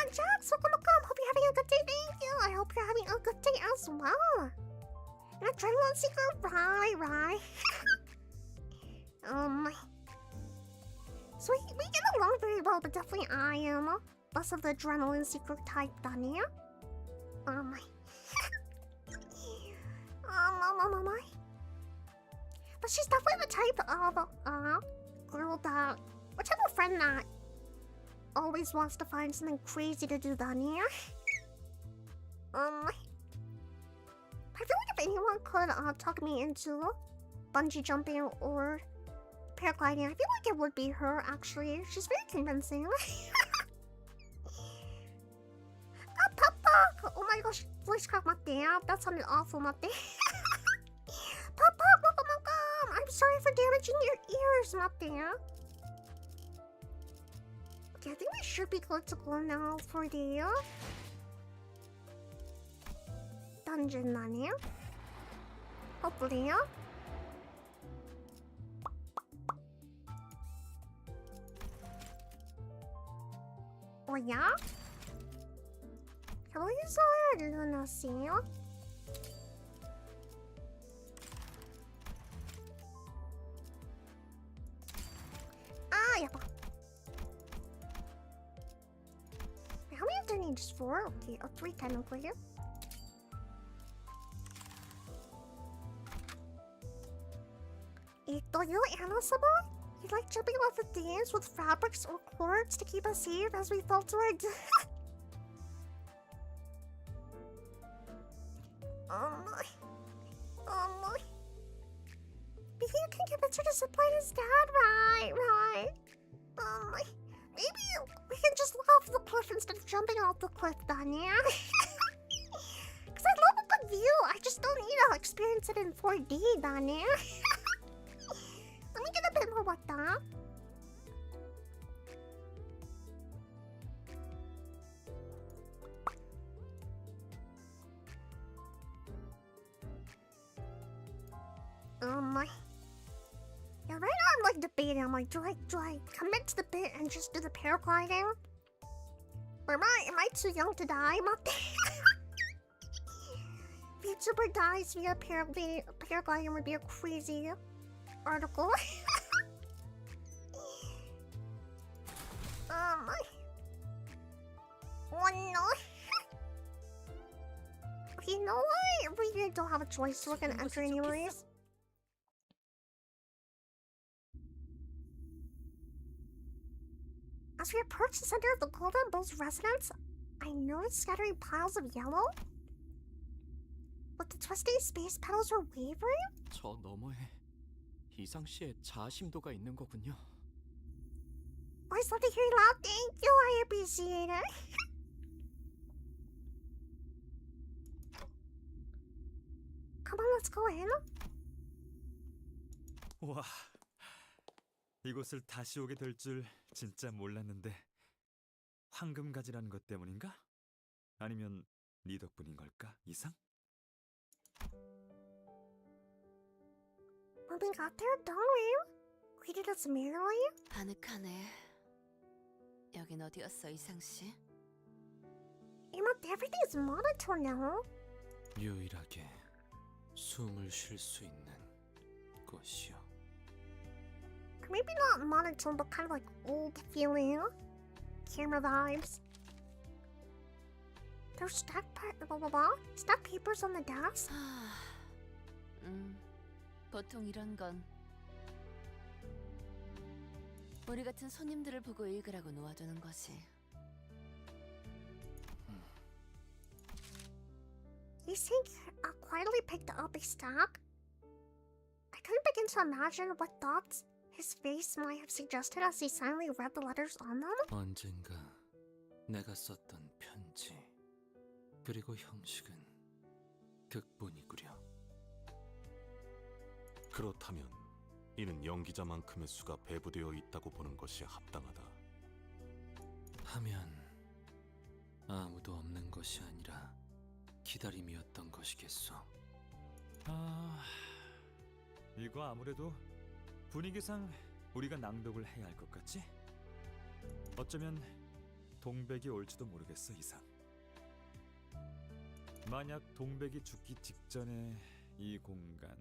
Jax, welcome. Hope you're having a good day. Thank you. I hope you're having a good day as well. An adrenaline seeker, right. So we get along very well, but definitely I am less of the adrenaline seeker type than you. But she's definitely the type of girl that, or type of friend that always wants to find something crazy to do than you. I feel like if anyone could talk me into bungee jumping or paragliding, I feel like it would be her, actually. She's very convincing. Papa! Oh my gosh, voice crack, Mate. That sounded awful, Mate. Papa, welcome. I'm sorry for damaging your ears, Mate. Okay, I think we should be good to go now for the dungeon, Nani. Hopefully, Oh yeah? 여기서 일어났어요? Yeah. How many do I need? Just 4? Okay, 3 technically. Itoyo Anna-sama? You like jumping off the dams with fabrics or cords to keep us safe as we fall to our death? Maybe you can convince her to supply his dad, right? Maybe we can just look off the cliff instead of jumping off the cliff then, yeah? view. I just don't need to experience it in 4D, 나는. Let me get a bit more what that. Yeah, right now I'm like debating. I'm like, do I commit to the bit and just do the paragliding? Or am I too young to die? VTuber dies via paragliding would be a crazy article. Oh no. Okay, you know what? We really don't have a choice, so we're gonna enter anyways. As we approach the center of the Golden Bull's residence, I noticed scattering piles of yellow. But the twisting space petals were wavering? 저 너머에 이상 씨의 자아심도가 있는 거군요. Always love to hear you loud. Thank you, I appreciate it. Come on, let's go in. 와, 이곳을 다시 오게 될 줄 진짜 몰랐는데 황금가지라는 것 때문인가? 아니면 네 덕분인 걸까, 이상? When we got there, Dongrim greeted us merrily. 아늑하네. 여긴 어디였어, 이상 씨? Everything is monotone now. 유일하게 숨을 쉴 수 있는 곳이요. Or maybe not monotone, but kind of like old feeling. Camera vibes. There's stacked papers on the desk. 보통 이런 건 우리 같은 손님들을 보고 읽으라고 놓아두는 거지. He quietly picked up a stack. I couldn't begin to imagine what thoughts his face might have suggested as he silently read the letters on them. 언젠가 내가 썼던 편지, 그리고 형식은 극본이구려. 그렇다면 이는 연기자만큼의 수가 배부되어 있다고 보는 것이 합당하다. 하면 아무도 없는 것이 아니라 기다림이었던 것이겠소. 아, 이거 아무래도 분위기상 우리가 낭독을 해야 할 것 같지? 어쩌면 동백이 올지도 모르겠어, 이상. 만약 동백이 죽기 직전에 이 공간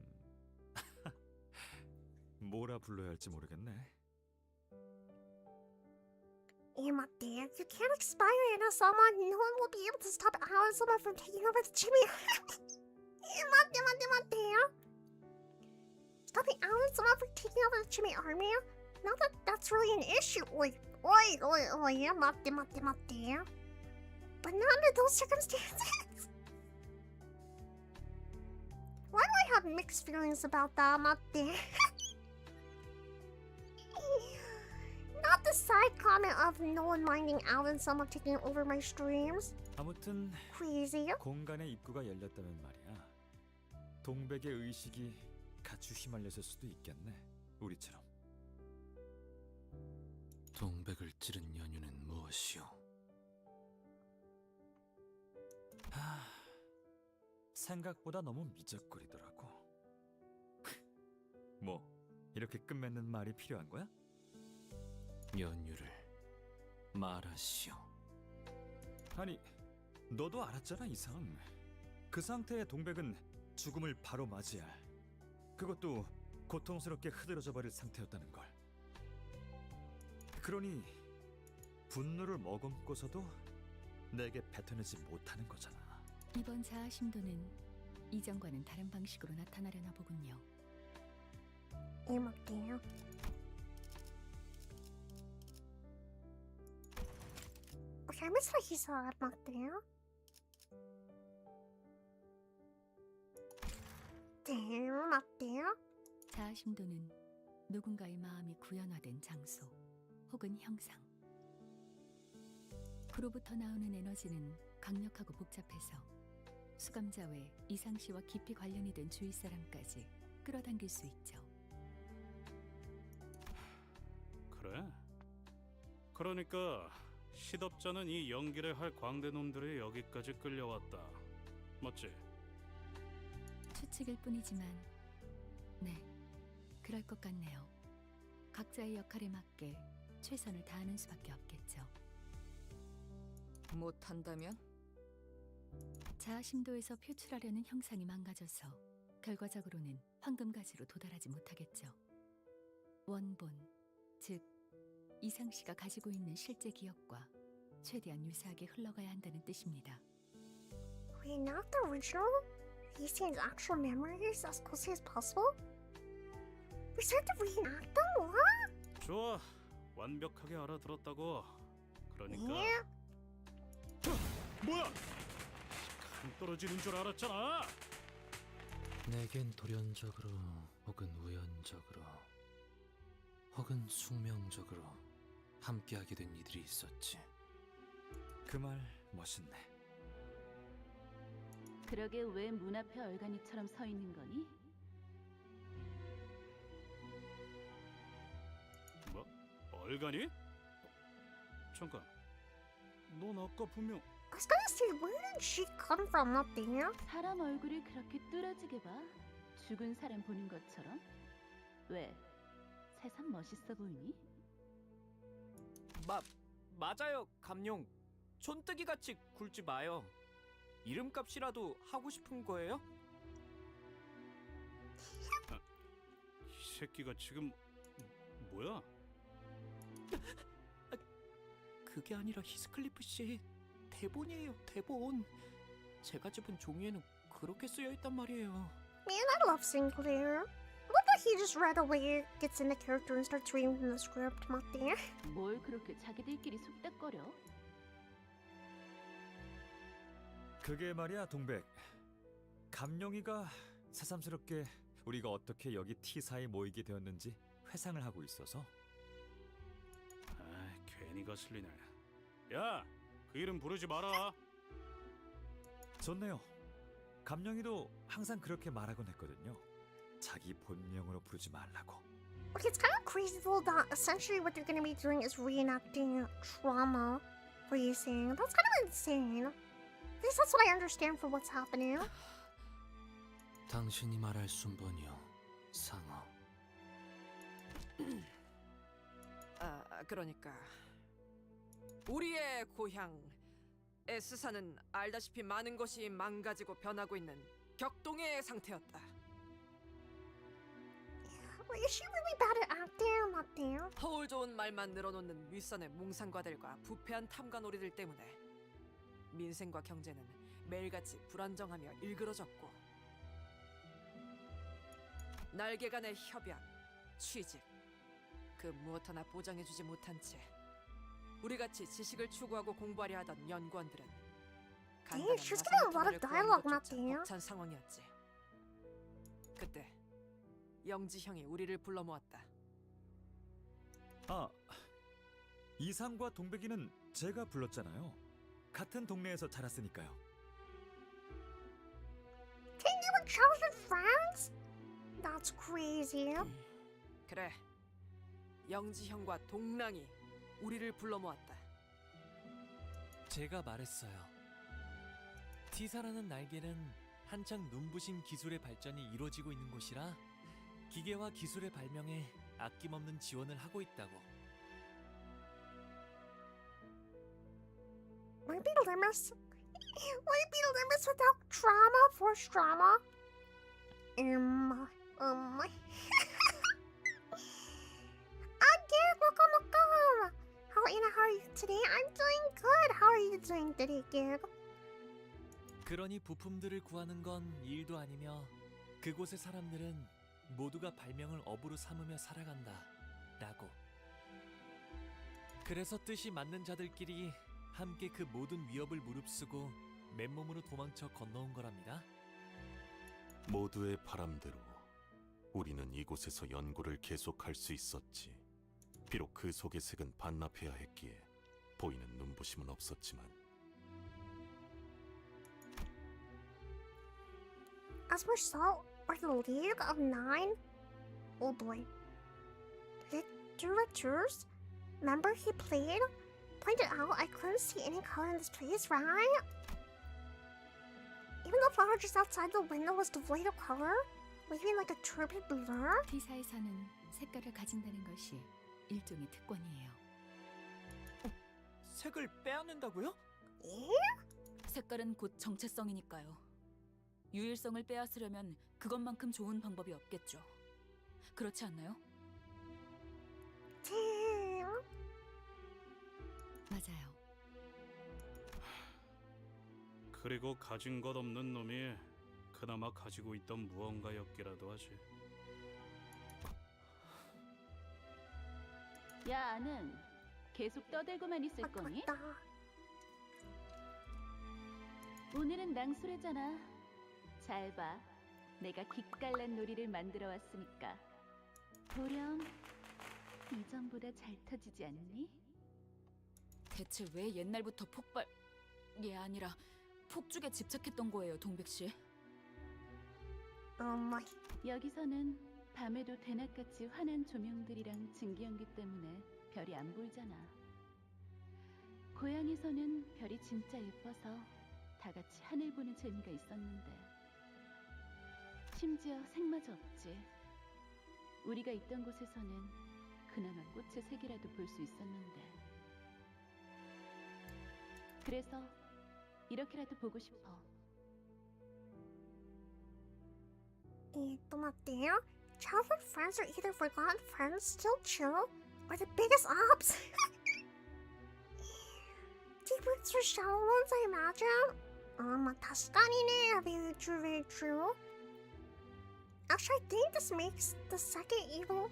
뭐라 불러야 할지 모르겠네. Emma, dear, you can't expire into someone. No one will be able to stop someone from taking over the Jimmy. Emma, dear. Stopping someone from taking over the Jimmy army? Not that that's really an issue. Oi, Emma, dear. But not under those circumstances. Why do I have mixed feelings about that, Emma, dear? Not the side comment of no one minding out and someone taking over my streams. 아무튼 Crazy. 공간의 입구가 열렸다면 말이야. 동백의 의식이 같이 휘말렸을 수도 있겠네. 우리처럼. 동백을 찌른 연유는 무엇이오? 생각보다 너무 미적거리더라고. 뭐 이렇게 끝맺는 말이 필요한 거야? 연유를 말하시오. 아니, 너도 알았잖아, 이상. 그 상태의 동백은 죽음을 바로 맞이할, 그것도 고통스럽게 흐드러져 버릴 상태였다는 걸. 그러니 분노를 머금고서도 내게 뱉어내지 못하는 거잖아. 이번 자아심도는 이전과는 다른 방식으로 나타나려나 보군요. Emma, dear. Okay, I miss what he said, Emma, dear. Emma, dear. 자아심도는 누군가의 마음이 구현화된 장소 혹은 형상. 그로부터 나오는 에너지는 강력하고 복잡해서 수감자 외 이상 씨와 깊이 관련이 된 주위 사람까지 끌어당길 수 있죠. 그래? 그러니까 시덥잖은 이 연기를 할 광대놈들이 여기까지 끌려왔다. 맞지? 추측일 뿐이지만 네, 그럴 것 같네요. 각자의 역할에 맞게 최선을 다하는 수밖에 없겠죠. 못한다면? 자아심도에서 표출하려는 형상이 망가져서 결과적으로는 황금가지로 도달하지 못하겠죠. 원본, 즉 이상 씨가 가지고 있는 실제 기억과 최대한 유사하게 흘러가야 한다는 뜻입니다. Wait, not the original? Restance actual memories as closely as possible? We start to reenact them? What? 좋아. 완벽하게 알아들었다고. 그러니까 Yeah. 뭐야? 간 떨어지는 줄 알았잖아. 내겐 돌연적으로 혹은 우연적으로 혹은 숙명적으로 함께하게 된 이들이 있었지. 그 말 멋있네. 그러게 왜 문 앞에 얼간이처럼 서 있는 거니? 뭐? 얼간이? 잠깐. 넌 아까 분명 I was gonna say, where did she come from up there? 사람 얼굴을 그렇게 뚫어지게 봐? 죽은 사람 보는 것처럼? 왜? 세상 멋있어 보이니? 맞아요, 감룡. 촌뜨기 같이 굴지 마요. 이름값이라도 하고 싶은 거예요? 이 새끼가 지금 뭐야? 그게 아니라 히스클리프 씨 대본이에요, 대본. 제가 집은 종이에는 그렇게 쓰여 있단 말이에요. Man, I love Sinclair. What that he just right away gets in the character and starts reading from the script, 맞대? 뭘 그렇게 자기들끼리 속닥거려? 그게 말이야, 동백. 감룡이가 새삼스럽게 우리가 어떻게 여기 T사에 모이게 되었는지 회상을 하고 있어서. 아, 괜히 거슬리네. 야, 그 이름 부르지 마라. 좋네요. 감룡이도 항상 그렇게 말하곤 했거든요. 자기 본명으로 부르지 말라고. Okay, it's kind of crazy though that essentially what they're gonna be doing is reenacting trauma for you saying. That's kind of insane. At least that's what I understand for what's happening. 당신이 말할 순번이요, 상어. 그러니까 우리의 고향 S사는 알다시피 많은 것이 망가지고 변하고 있는 격동의 상태였다. Like, is she really bad at acting? 맞대요? 허울 좋은 말만 늘어놓는 윗선의 몽상과들과 부패한 탐관오리들 때문에 민생과 경제는 매일같이 불안정하며 일그러졌고 날개 간의 협약, 취직 그 무엇 하나 보장해주지 못한 채 우리같이 지식을 추구하고 공부하려 하던 연구원들은 간단한 she's getting a lot of 마사노토를 구하는 dialogue, 것조차 맞대요? 벅찬 상황이었지. 그때 영지 형이 우리를 불러 모았다. 아, 이상과 동백이는 제가 불렀잖아요. 같은 동네에서 자랐으니까요. They were childhood friends? That's crazy. 그래, 영지 형과 동랑이 우리를 불러 모았다. 제가 말했어요. T사라는 날개는 한창 눈부신 기술의 발전이 이루어지고 있는 곳이라 기계와 기술의 발명에 아낌없는 지원을 하고 있다고. Maybe Limbus without trauma, forced trauma. welcome. How are you today? I'm doing good. How are you doing today, Gig? 그러니 부품들을 구하는 건 일도 아니며 그곳의 사람들은 모두가 발명을 업으로 삼으며 살아간다 라고. 그래서 뜻이 맞는 자들끼리 함께 그 모든 위협을 무릅쓰고 맨몸으로 도망쳐 건너온 거랍니다. 모두의 바람대로 우리는 이곳에서 연구를 계속할 수 있었지. 비록 그 속의 색은 반납해야 했기에 보이는 눈부심은 없었지만 as we saw, or the League of Nine. Oh boy. Literatures? Remember he pointed out I couldn't see any color in this place, right? Even the flower just outside the window was devoid of color, leaving like a turbid blur. T사에서는 색깔을 가진다는 것이 일종의 특권이에요. 색을 빼앗는다고요? 예? 색깔은 곧 정체성이니까요. 유일성을 빼앗으려면 그것만큼 좋은 방법이 없겠죠. 그렇지 않나요? 맞아요. 그리고 가진 것 없는 놈이 그나마 가지고 있던 무언가였기라도 하지. 야, 아는 계속 떠들고만 있을 거니? 맞다. 오늘은 낭수래잖아. 잘 봐. 내가 기깔난 놀이를 만들어 왔으니까. 보렴. 이전보다 잘 터지지 않니? 대체 왜 옛날부터 폭발이 아니라 폭죽에 집착했던 거예요, 동백 씨? 어머. 여기서는 밤에도 대낮같이 환한 조명들이랑 증기연기 때문에 별이 안 보이잖아. 고향에서는 별이 진짜 예뻐서 다 같이 하늘 보는 재미가 있었는데 심지어 색마저 없지. 우리가 있던 곳에서는 그나마 꽃의 색이라도 볼 수 있었는데 그래서 이렇게라도 보고 싶어. 또 어때요? Childhood friends are either forgotten friends, still chill, or the biggest ops. Deep roots or shallow ones, I imagine. 다 습관이네. Very true, very true. Actually, I think this makes the second evil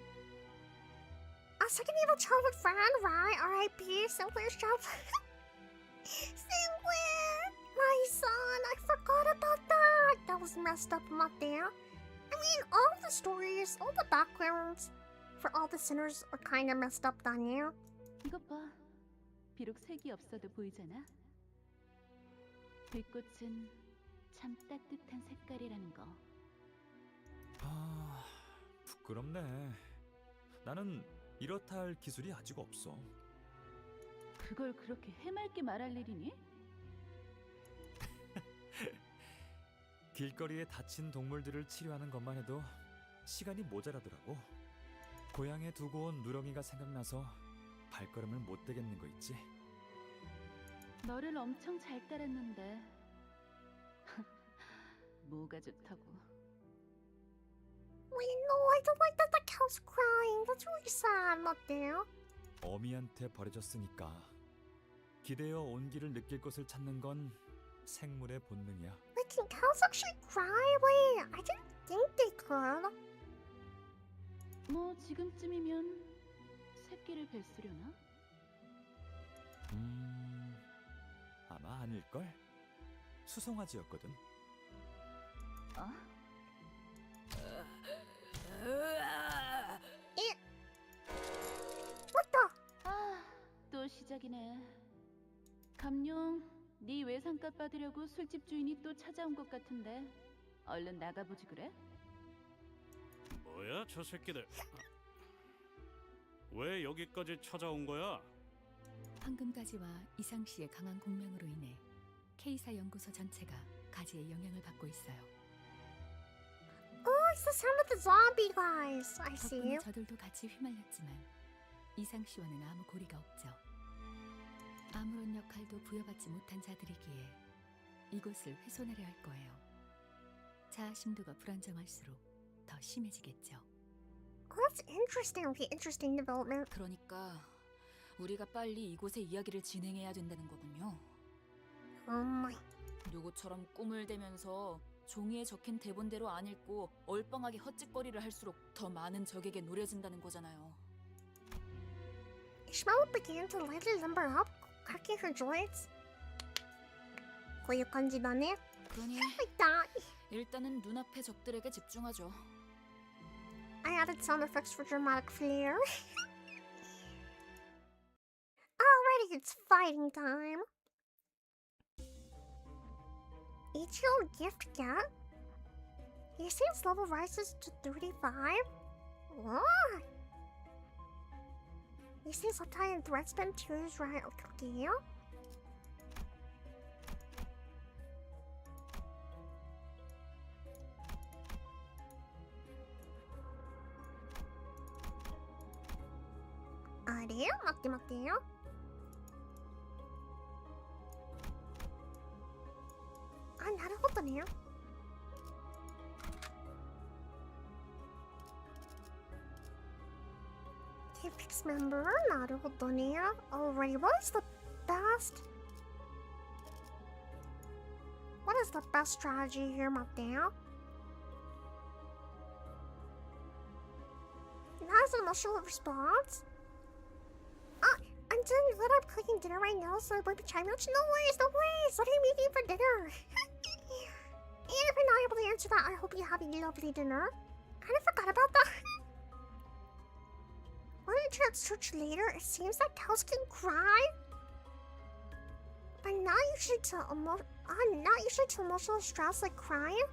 childhood friend, right? R.I.P. Sinclair's childhood. Sinclair! My son, I forgot about that. That was messed up, Mateo. I mean, all the stories, all the backgrounds for all the sinners are kind of messed up, Daniel. 이것 봐. 비록 색이 없어도 보이잖아. 불꽃은 참 따뜻한 색깔이라는 거. 아, 부끄럽네. 나는 이렇다 할 기술이 아직 없어. 그걸 그렇게 해맑게 말할 일이니? 길거리에 다친 동물들을 치료하는 것만 해도 시간이 모자라더라고. 고향에 두고 온 누렁이가 생각나서 발걸음을 못 대겠는 거 있지. 너를 엄청 잘 따랐는데 뭐가 좋다고. Wait, no, I don't like that the cow's crying. That's really sad, Mateo. 어미한테 버려졌으니까 기대어 온기를 느낄 곳을 찾는 건 생물의 본능이야. Wait, can cows actually cry? Wait, I didn't think they could. 뭐 지금쯤이면 새끼를 뱄으려나? 아마 아닐걸? 수송아지였거든. 어? What the? 아, 또 시작이네. 감룡, 네 외상값 받으려고 술집 주인이 또 찾아온 것 같은데 얼른 나가보지 그래? 뭐야 저 새끼들? 왜 여기까지 찾아온 거야? 황금가지와 이상 씨의 강한 공명으로 인해 K사 연구소 전체가 가지의 영향을 받고 있어요. Oh, it's the sound of the zombie guys. I see. 덕분에 저들도 같이 휘말렸지만 이상 씨와는 아무 고리가 없죠. 아무런 역할도 부여받지 못한 자들이기에 이곳을 훼손하려 할 거예요. 자아심도가 불안정할수록 더 심해지겠죠. Oh, that's interesting. Okay, interesting development. 그러니까 우리가 빨리 이곳의 이야기를 진행해야 된다는 거군요. Oh my. 누구처럼 꿈을 대면서 종이에 적힌 대본대로 안 읽고 얼빵하게 헛짓거리를 할수록 더 많은 적에게 노려진다는 거잖아요. Shima began to lightly limber up, cracking her joints. 고육한지 나네? 그러니 Like that. 일단은 눈앞의 적들에게 집중하죠. I added sound effects for dramatic flair. Alrighty, it's fighting time. Ichio gift get? He sees level rises to 35? What? He sees uptime and threat spam tiers right, okay. 아래요? 맞대요? 아, 나름대로네요. K-Pix member, 나름대로네요. Alright, what is the best? What is the best strategy here, 맞대요? That's an emotional response. I'm doing good. I'm cooking dinner right now, so I might be chiming out. No worries, no worries. What are you making for dinner? And if you're not able to answer that, I hope you have a lovely dinner. Kind of forgot about that. When I try to search later, it seems that cows can cry, but not usually to emotional stress like crying,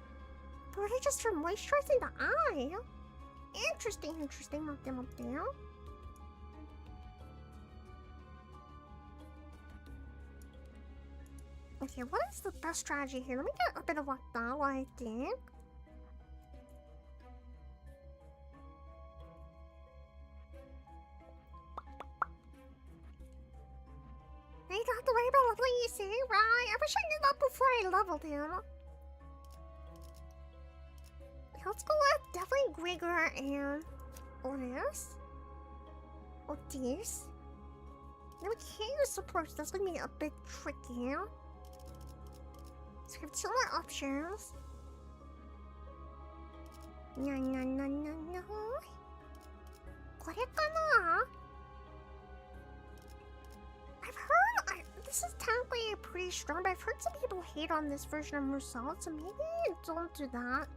but really just for moisturizing the eye. Interesting. 맞대요. Okay, what is the best strategy here? Let me get a bit of what I think. I don't have to worry about leveling, you see, right? I wish I knew that before I leveled him. Let's go with definitely Gregor and Otis. Now we can't use supports, that's gonna be a bit tricky. So we have two more options. No. これかな? I've heard this is technically pretty strong, but I've heard some people hate on this version of Musou, so maybe don't do that.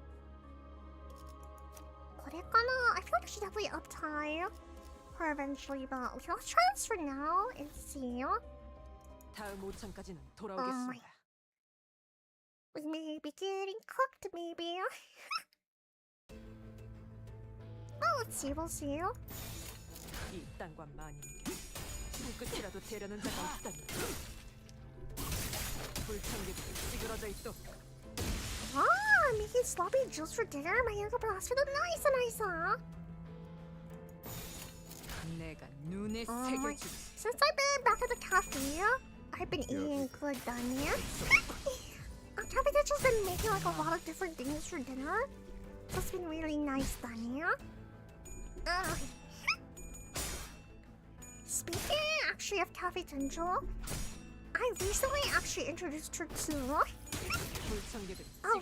これかな? I feel like I should definitely uptime her eventually, but okay, let's try this for now and see. 다음 5창까지는 돌아오겠습니다. We may be getting cooked, maybe. Oh, we'll see. 이 땅과 만인에게 손끝이라도 대려는 자가 없다니. 불청객들이 찌그러져 있도. Ah, making sloppy juice for dinner. My younger blaster, nice. 내가 눈에 새겨주지. Since I've been back at the cafe, I've been eating good, Danya. Cafe has been making like a lot of different things for dinner, so it's been really nice, Danya. Speaking actually of Cafe Tenjo, I recently actually introduced her to a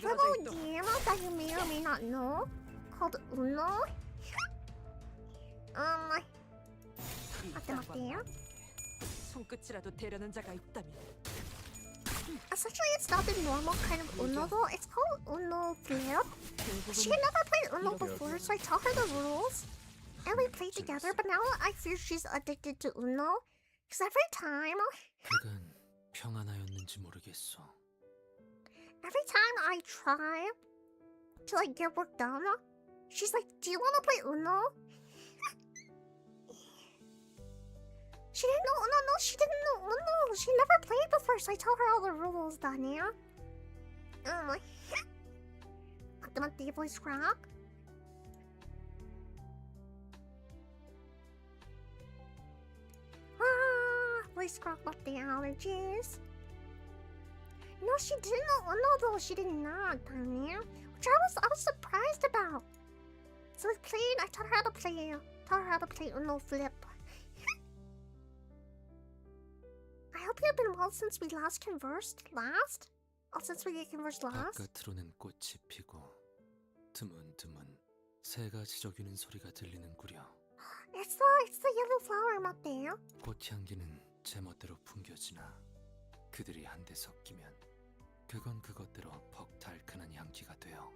little game that you may or may not know called Uno. 맞대요. 손끝이라도 대려는 자가 있다면. Essentially, it's not the normal kind of Uno though. It's called Uno Flip. She had never played Uno before, so I taught her the rules. And we played together, but now I fear she's addicted to Uno. Because every time I try to like get work done, she's like, do you want to play Uno? She didn't know Uno, no, she didn't know Uno. She never played before, so I taught her all the rules, Danya. 맞대, voice crack. Voice crack about the allergies. No, she didn't know Uno though. She did not, Danya. Which I was surprised about. So we played. I taught her how to play Uno Flip. I hope you've been well since we last conversed. Since we conversed last. 바깥으로는 꽃이 피고 드문드문 새가 지저귀는 소리가 들리는구려. It's the yellow flower, 맞대요? 꽃향기는 제멋대로 풍겨지나 그들이 한데 섞이면 그건 그것대로 퍽 달큰한 향기가 돼요.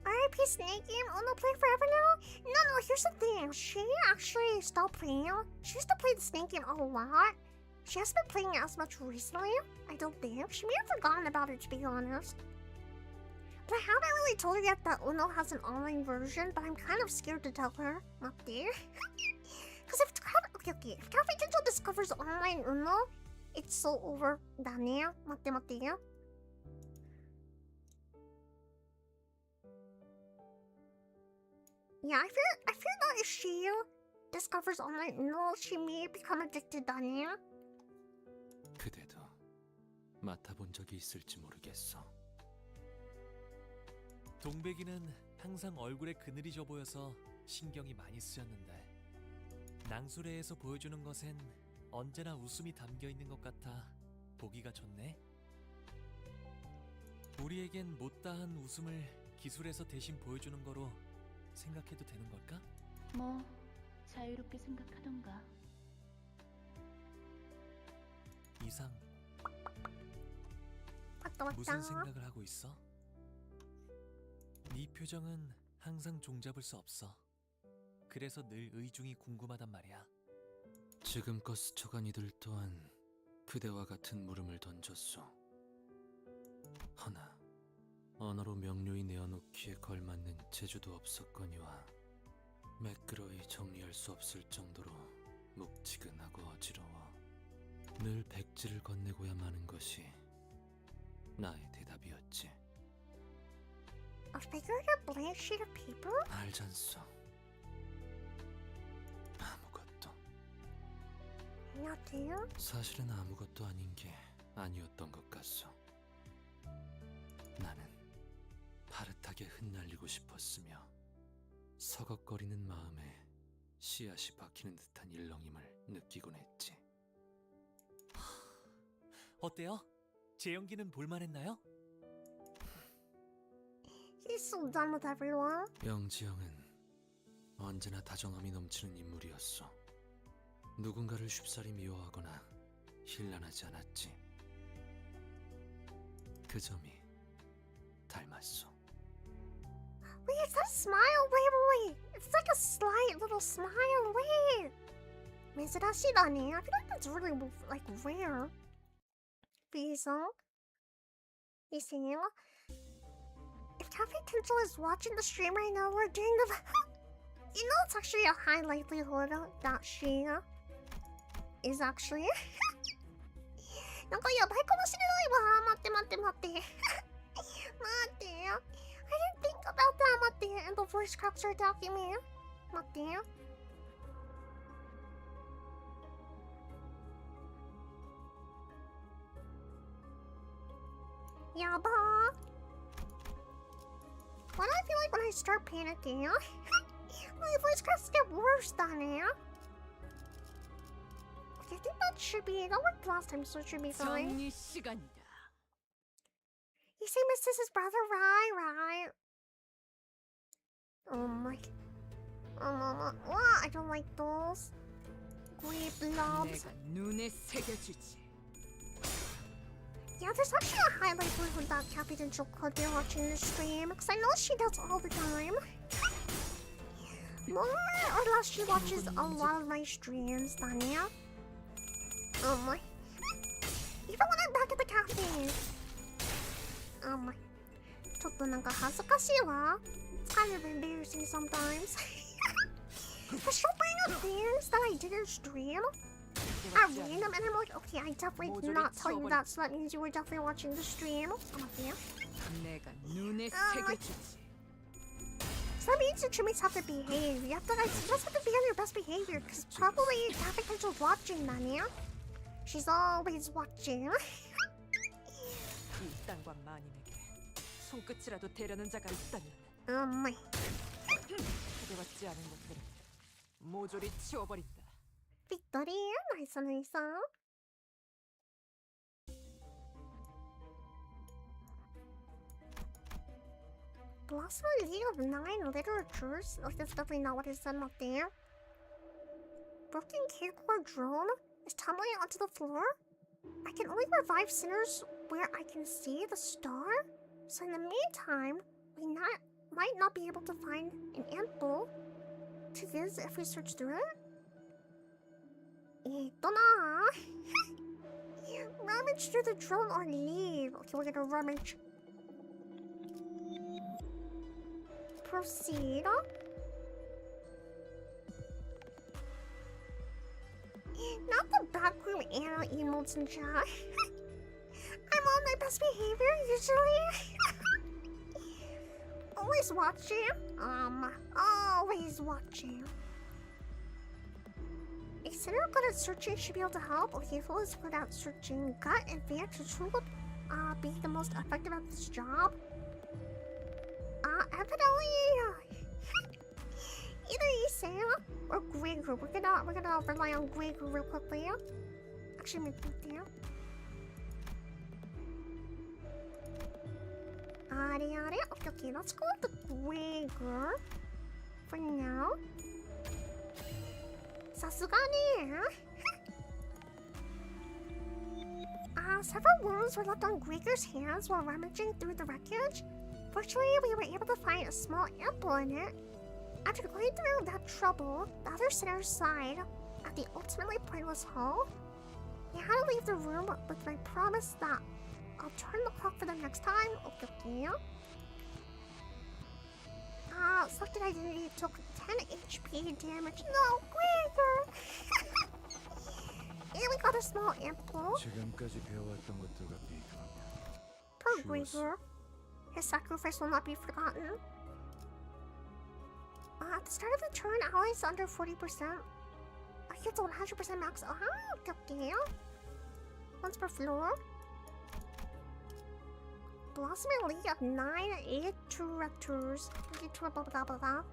RIP Snake Game, Uno play forever now? No, here's the thing. She actually stopped playing. She used to play the Snake Game a lot. She hasn't been playing it as much recently, I don't think. She may have forgotten about it, to be honest. But I haven't really told her yet that Uno has an online version, but I'm kind of scared to tell her. 맞대? Because if if Cafe Kencho discovers online Uno, it's so over. 나네요. 맞대요. Yeah, I fear that if she discovers online Uno, she may become addicted. 나네요. 그대도 맡아본 적이 있을지 모르겠어. 동백이는 항상 얼굴에 그늘이 져 보여서 신경이 많이 쓰였는데 낭수레에서 보여주는 것엔 언제나 웃음이 담겨 있는 것 같아 보기가 좋네. 우리에겐 못다한 웃음을 기술에서 대신 보여주는 거로 생각해도 되는 걸까? 뭐 자유롭게 생각하던가. 이상 왔다. 무슨 생각을 하고 있어? 네 표정은 항상 종잡을 수 없어. 그래서 늘 의중이 궁금하단 말이야. 지금껏 스쳐간 이들 또한 그대와 같은 물음을 던졌소. 허나 언어로 명료히 내어놓기에 걸맞는 재주도 없었거니와 매끄러이 정리할 수 없을 정도로 묵지근하고 어지러워 늘 백지를 건네고야 마는 것이 나의 대답이었지. A figure on a blank sheet of paper? 알잖소. 아무것도. 나도요? 사실은 아무것도 아닌 게 아니었던 것 같소. 나는 파릇하게 흩날리고 싶었으며 서걱거리는 마음에 씨앗이 박히는 듯한 일렁임을 느끼곤 했지. 어때요? 제 연기는 볼만했나요? He's so done with everyone. 영지영은 언제나 다정함이 넘치는 인물이었어. 누군가를 쉽사리 미워하거나 힐난하지 않았지. 그 점이 닮았어. Wait, is that a smile? Wait. It's like a slight little smile. Wait.珍しいだね. I feel like that's really like rare. 비성? 이승일? If Cafe Kencho is watching the stream right now, we're doing the... You know, it's actually a high likelihood that she is actually... なんかやばいかもしれないわ。待って。待ってよ。I didn't think about that. 待って。And the voice cracks are attacking me. 待ってよ。やばー。Why do I feel like when I start panicking, my voice cracks get worse than it? Okay, I think that worked last time, so it should be fine. 정리 시간이다. You say misses his brother, right? Oh my. I don't like those. Great blobs. 내가 눈에 새겨주지. Yeah, there's actually a high likelihood that Cappy Dental could be watching the stream, because I know she does all the time. More or less, she watches a lot of my streams, Tanya. Oh my. Even when I'm back at the cafe. Oh my. ちょっとなんか恥ずかしいわ. It's kind of embarrassing sometimes. But she'll bring up things that I didn't stream at random, and I'm like, okay, I definitely did not tell you that, so that means you were definitely watching the stream. 내가 눈에 새겨주지. So that means the Chipmates have to behave. You just have to be on your best behavior, because probably Cafe Kencho's watching, Nania. She's always watching. 이 땅과 마님에게 손끝이라도 대려는 자가 있다면 Oh my. 가져왔지 않은 것들은 모조리 치워버린다. Victory, nice. Blossom League of 9 Literatures? Oh, that's definitely not what it said up there. Broken K-Core drone is tumbling onto the floor? I can only revive sinners where I can see the star? So in the meantime, we might not be able to find an ample to this if we search through it? Rummage through the drone or leave. Okay, we're gonna rummage. proceed. Not the backroom Anna emotes and chat. I'm on my best behavior usually. Always watching. Always watching. A center good at searching should be able to help. A handful is good at searching. Gut and fan to truly be the most effective at this job. Evidently, either Sam or Gregor. We're gonna rely on Gregor real quickly. Actually, make it there. Okay, let's go with the Gregor for now. Sasugane. Several wounds were left on Gregor's hands while rummaging through the wreckage. Fortunately, we were able to find a small ample in it. After going through that trouble, the other sinners sighed at the ultimately pointless haul. They had to leave the room with my promise that I'll turn the clock for them next time. Okay. Sucked that I didn't took 10 HP damage. No, Gregor! And we got a small ample. 지금까지 배워왔던 것들과 비교하면 Poor Gregor. His sacrifice will not be forgotten. At the start of the turn, allies under 40%. I hit 100% max. Okay. Once per floor. Blossoming League of 9 8 directors. Blah blah blah blah.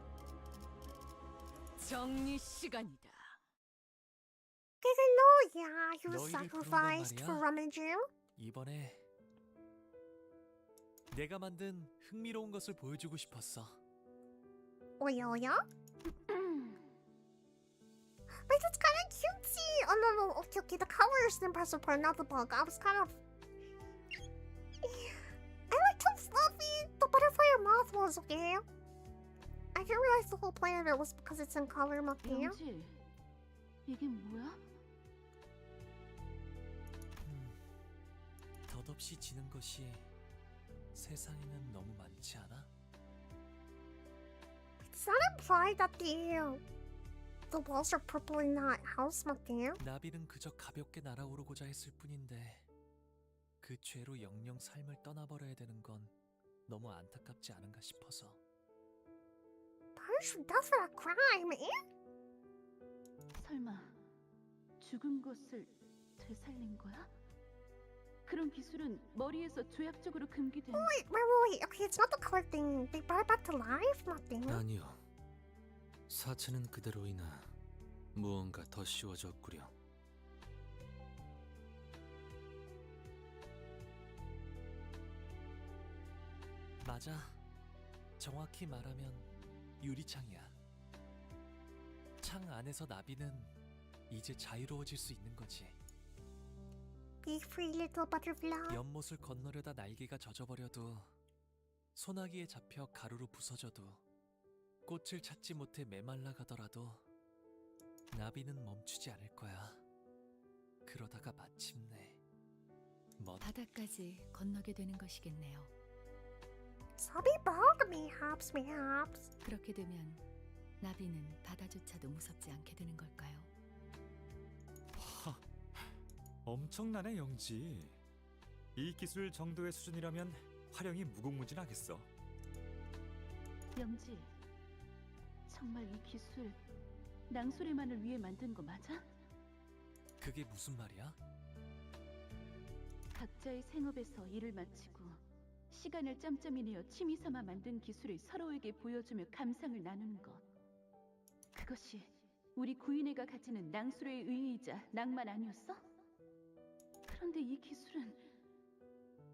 정리 시간이다. No, yeah, he was 너희를 sacrificed 부른 건 for 말이야. rummaging. 이번에 내가 만든 흥미로운 것을 보여주고 싶었어. Oya? Wait, that's kind of cutesy. Oh no, okay. The color is the impressive part, not the bug. I was kind of. I liked how fluffy the butterfly mouth was. Okay. I didn't realize the whole point of it was because it's in color. Okay. 영지, 이게 뭐야? 덧없이 지는 것이 세상에는 너무 많지 않아? Does that imply that the walls are purple in that house? Okay. 나비는 그저 가볍게 날아오르고자 했을 뿐인데 그 죄로 영영 삶을 떠나버려야 되는 건 너무 안타깝지 않은가 싶어서. Punish for death for a crime, 설마 죽은 것을 되살린 거야? 그런 기술은 머리에서 조약적으로 금기된. Wait. Okay, it's not the color thing. They brought it back to life? Nothing. 아니요. 사체는 그대로이나 무언가 더 씌워졌구려. 맞아. 정확히 말하면 유리창이야. 창 안에서 나비는 이제 자유로워질 수 있는 거지. Be free, little butterfly. 연못을 건너려다 날개가 젖어버려도 소나기에 잡혀 가루로 부서져도 꽃을 찾지 못해 메말라 가더라도 나비는 멈추지 않을 거야. 그러다가 마침내 바다까지 건너게 되는 것이겠네요. Sobby bug, mayhaps. 그렇게 되면 나비는 바다조차도 무섭지 않게 되는 걸까요? 엄청나네 영지. 이 기술 정도의 수준이라면 활용이 무궁무진하겠어. 영지, 정말 이 기술 낭소래만을 위해 만든 거 맞아? 그게 무슨 말이야? 각자의 생업에서 일을 마치고 시간을 짬짬이 내어 취미 삼아 만든 기술을 서로에게 보여주며 감상을 나누는 것. 그것이 우리 구인회가 가지는 낭수로의 의의이자 낭만 아니었어? 그런데 이 기술은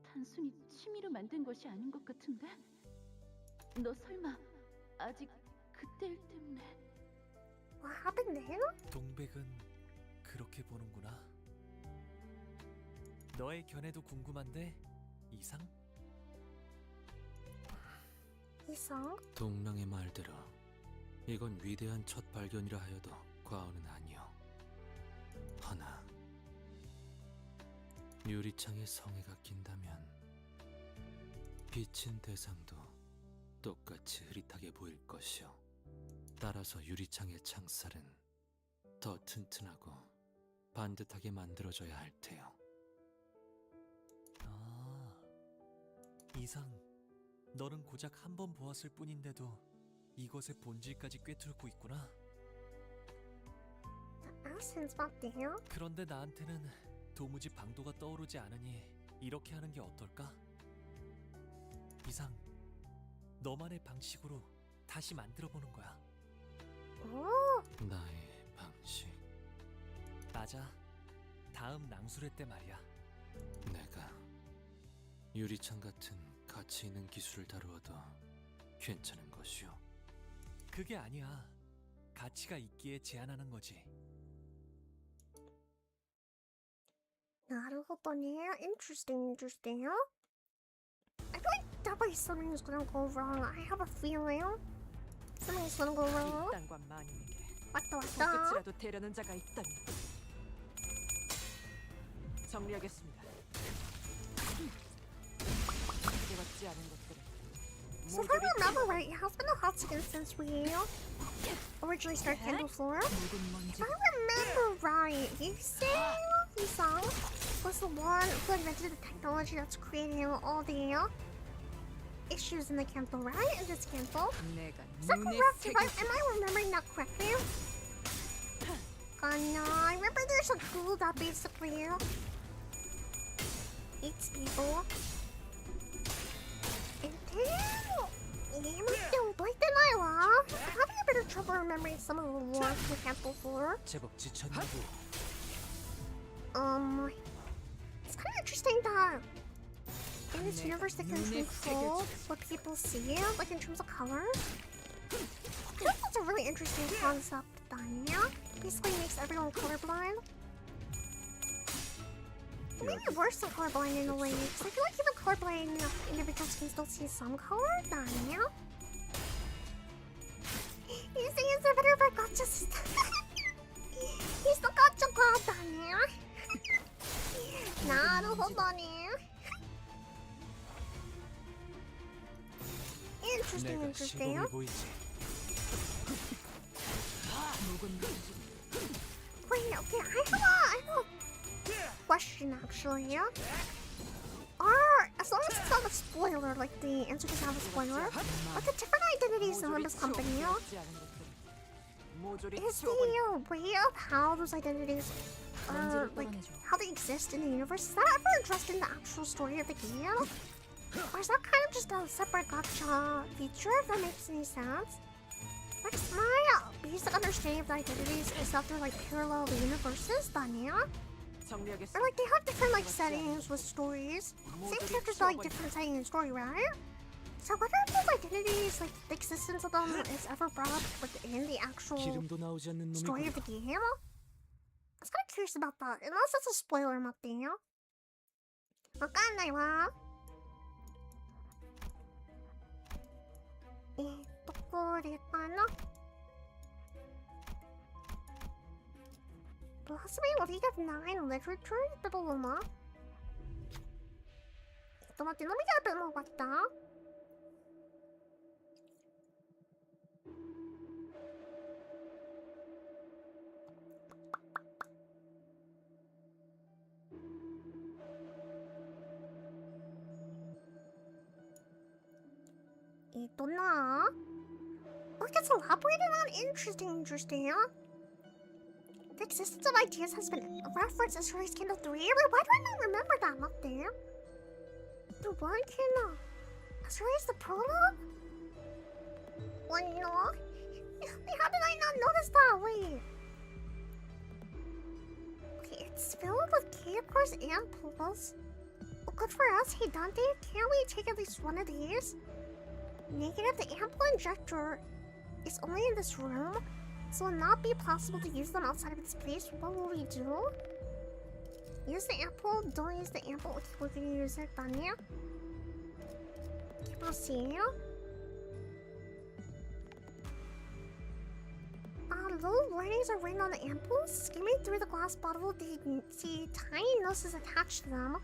단순히 취미로 만든 것이 아닌 것 같은데? 너 설마 아직 그때 일 때문에? What happened there? 동백은 그렇게 보는구나. 너의 견해도 궁금한데 이상? 이상? 동랑의 말대로 이건 위대한 첫 발견이라 하여도 과언은 아니오. 허나 유리창에 성에가 낀다면 비친 대상도 똑같이 흐릿하게 보일 것이요. 따라서 유리창의 창살은 더 튼튼하고 반듯하게 만들어져야 할 테요. 아, 이상, 너는 고작 한 번 보았을 뿐인데도 이것의 본질까지 꿰뚫고 있구나. Essence 맞대요? 그런데 나한테는 도무지 방도가 떠오르지 않으니 이렇게 하는 게 어떨까? 이상, 너만의 방식으로 다시 만들어보는 거야. 오, 나의 방식. 맞아. 다음 낭수회 때 말이야. 내가 유리창 같은 가치 있는 기술을 다루어도 괜찮은 것이오. 그게 아니야. 가치가 있기에 제안하는 거지. なるほどね. Interesting. I feel like definitely something's gonna go wrong. I have a feeling something's gonna go wrong. 이딴과 마님에게 왔다. 손끝이라도 대려는 자가 있다면 정리하겠습니다. 해봤지 않은 것들은 So if I remember right, it has been a hot second since we originally started Canto Floor. If I remember right, Yusang was the one who invented the technology that's creating all the issues in the Canto, right? In this Canto. Is that correct? Am I remembering that correctly? No, I remember there's a ghoul that basically eats people. And then, I'm having a bit of trouble remembering some of the lore from the Canto Floor. 제법 지쳤냐고. It's kind of interesting that in this universe they can control what people see, like in terms of color. I feel like that's a really interesting concept, yeah? Basically makes everyone colorblind. Maybe worse than colorblind in a way, because I feel like even colorblind individuals can still see some color, yeah? You see, it's a better for gotcha system. He's the gotcha god, yeah? なるほどね. Interesting. Wait, okay, I have a question actually. As long as it's not a spoiler, like the answer doesn't have a spoiler, are the different identities in Limbus Company, is the way of how those identities are, like, how they exist in the universe, is that ever addressed in the actual story of the game? Or is that kind of just a separate gotcha feature, if that makes any sense? Like, my basic understanding of the identities is that they're like parallel universes, yeah? Or like they have different like settings with stories. Same characters but like different setting and story, right? So whether if those identities, like the existence of them is ever brought up within the actual story of the game? I was kind of curious about that, unless that's a spoiler, 맞대요. わかんないわ。これかな。Blossoming League of Nine Literature? ってどうな？待って、飲みたいも分かった？な。What gets elaborated on? Interesting. The existence of ideas has been referenced as Race Kindle 3. Why do I not remember that? Not there. The one can as raised the prologue? What no? How did I not notice that? Wait. Okay, it's filled with K-Cores and Pools. Well, good for us. Hey Dante, can't we take at least one of these? Negative, the ample injector is only in this room, so it will not be possible to use them outside of its place. What will we do? Use the ample, don't use the ample. Okay, we're gonna use it, Danya. Keep on seeing. Little warnings are written on the ampoules. Skimming through the glass bottle, they see tiny noses attached to them.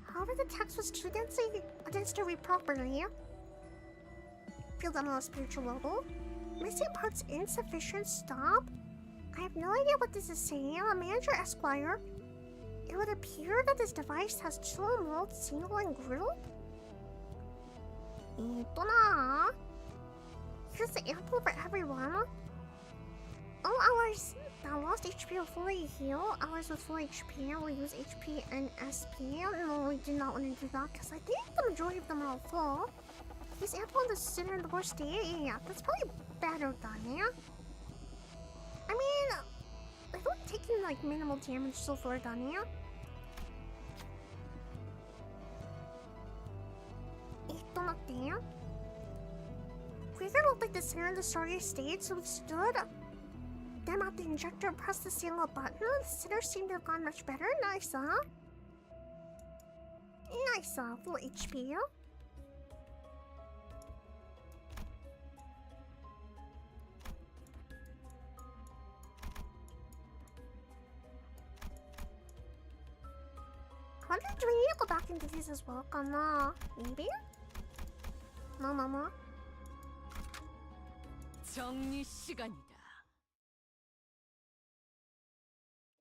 However, the text was too dense to read properly. feel that on a spiritual level. Missing parts insufficient. Stop. I have no idea what this is saying. Manager Esquire. It would appear that this device has two modes, single and group. Here's the ample for everyone. All ours that lost HP will fully heal. Ours with full HP will use HP and SP. No, we do not want to do that because I think the majority of them are all full. Use ample in the center and the worst state. Yeah, that's probably better than, yeah? I mean, I don't taking like minimal damage so far done, yeah? Krieger looked like the center of the starry stage, so we stood them at the injector and pressed the single button. The center seemed to have gone much better. Nice, huh? Nice, full HP. I wonder, do we need to go back into these as well? Maybe? No. 정리 시간이다.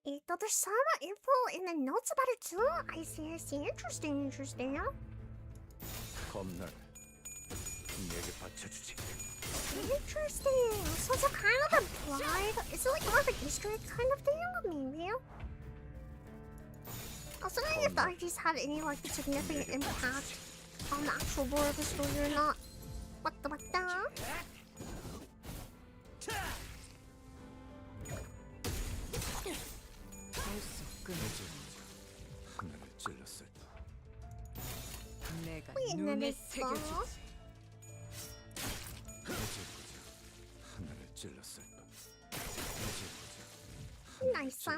There's some info in the notes about it too. I see. Interesting. 겁날 내게 받쳐주지. Interesting. So it's a kind of implied. Is it like more of an Easter egg kind of thing? Maybe. I was wondering if the RGs had any like significant impact on the actual lore of the story or not. What the? 하늘을 찔렀을 때 내가 Wait, 눈에 Nene, 새겨주지. 하늘을 찔렀을 때 Nice.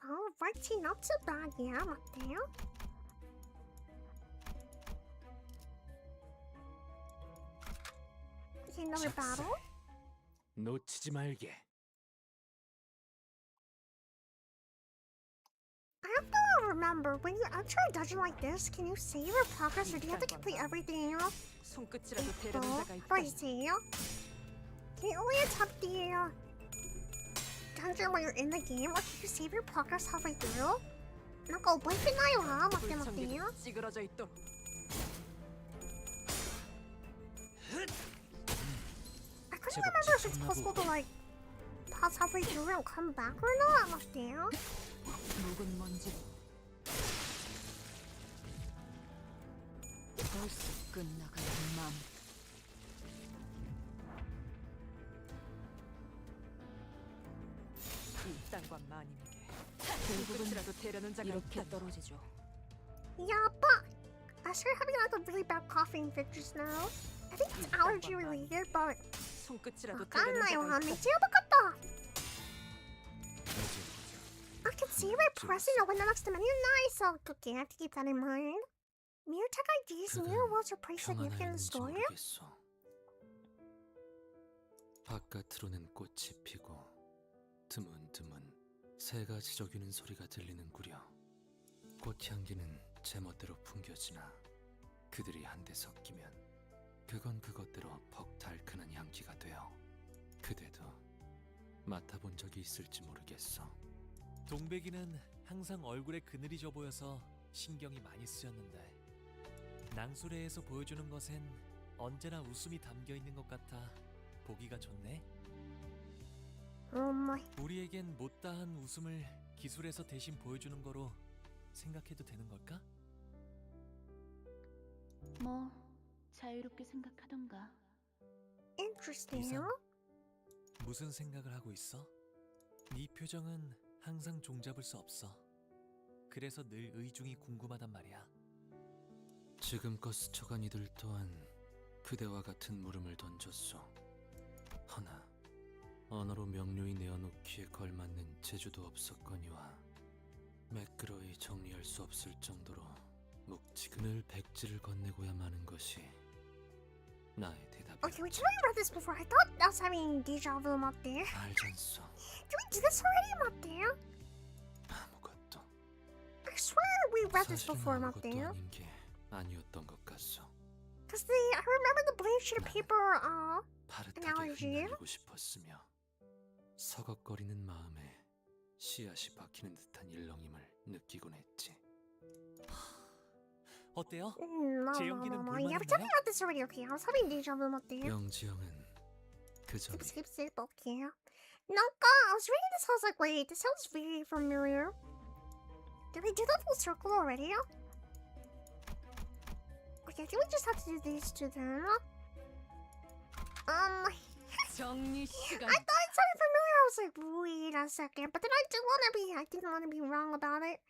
Alrighty, not too bad. Yeah, I'm up there. Okay, another battle. 놓치지 말게. I have to remember, when you enter a dungeon like this, can you save your progress or do you have to complete everything? 손끝이라도 대려는 자가 있다. How do you say? Can you only attempt the dungeon when you're in the game, or can you save your progress halfway through? 뭔가 오버했나요, 하? 맞대요. 찌그러져 있도록. I couldn't remember if it's possible to like pause halfway through and come back or not. 맞대요. 묵은 먼지. 벌써 끝나가는 맘. 이 땅과 만인에게 결국은 손끝이라도 대려는 자가 이렇게 있다. 떨어지죠. Yeah, but I started having like a really bad coughing fit just now. I think it's allergy related, but 손끝이라도 대려는 나요, 자가 한 있다. 미치가 바꿨다. I can see by pressing open the next menu. Nice. Okay, I have to keep that in mind. Mirror tech IDs, mirror worlds are pretty significant in the story. 모르겠어. 바깥으로는 꽃이 피고 드문드문 새가 지저귀는 소리가 들리는구려. 꽃향기는 제멋대로 풍겨지나 그들이 한데 섞이면 그건 그것대로 퍽 달큰한 향기가 되어 그대도 맡아본 적이 있을지 모르겠어. 동백이는 항상 얼굴에 그늘이 져 보여서 신경이 많이 쓰였는데 낭수레에서 보여주는 것엔 언제나 웃음이 담겨 있는 것 같아 보기가 좋네. 우리에겐 못다한 웃음을 기술에서 대신 보여주는 거로 생각해도 되는 걸까? 뭐 자유롭게 생각하던가. Interesting. 이상, 무슨 생각을 하고 있어? 네 표정은 항상 종잡을 수 없어. 그래서 늘 의중이 궁금하단 말이야. 지금껏 스쳐간 이들 또한 그대와 같은 물음을 던졌소. 허나 언어로 명료히 내어놓기에 걸맞는 재주도 없었거니와 매끄러이 정리할 수 없을 정도로 묵직한 늘 백지를 건네고야 마는 것이 나의 대답이었지. Okay, we totally read this before. I thought I was having deja vu up there. 알잖소. Did we do this already up there? 아무것도. I swear we read this 사실은 before, 아무것도 맞대요? 아닌 게 아니었던 것 같소. Cause I remember the blank sheet of paper, 파릇하게 analogy. 흩날리고 싶었으며 서걱거리는 마음에 씨앗이 박히는 듯한 일렁임을 느끼곤 했지. 어때요? No, 제 no, 연기는 no, no. Yeah, we're 볼만했나요? talking about this already, okay? I was having deja vu, 맞대요? 영지영은 그 전에 Skip, okay. Nonka, I was reading this, I was like, wait, this sounds very familiar. Did we do the full circle already? Okay, I think we just have to do these two then. 정리 I 시간. thought it sounded familiar. I was like, wait a second. But then I didn't want to be wrong about it.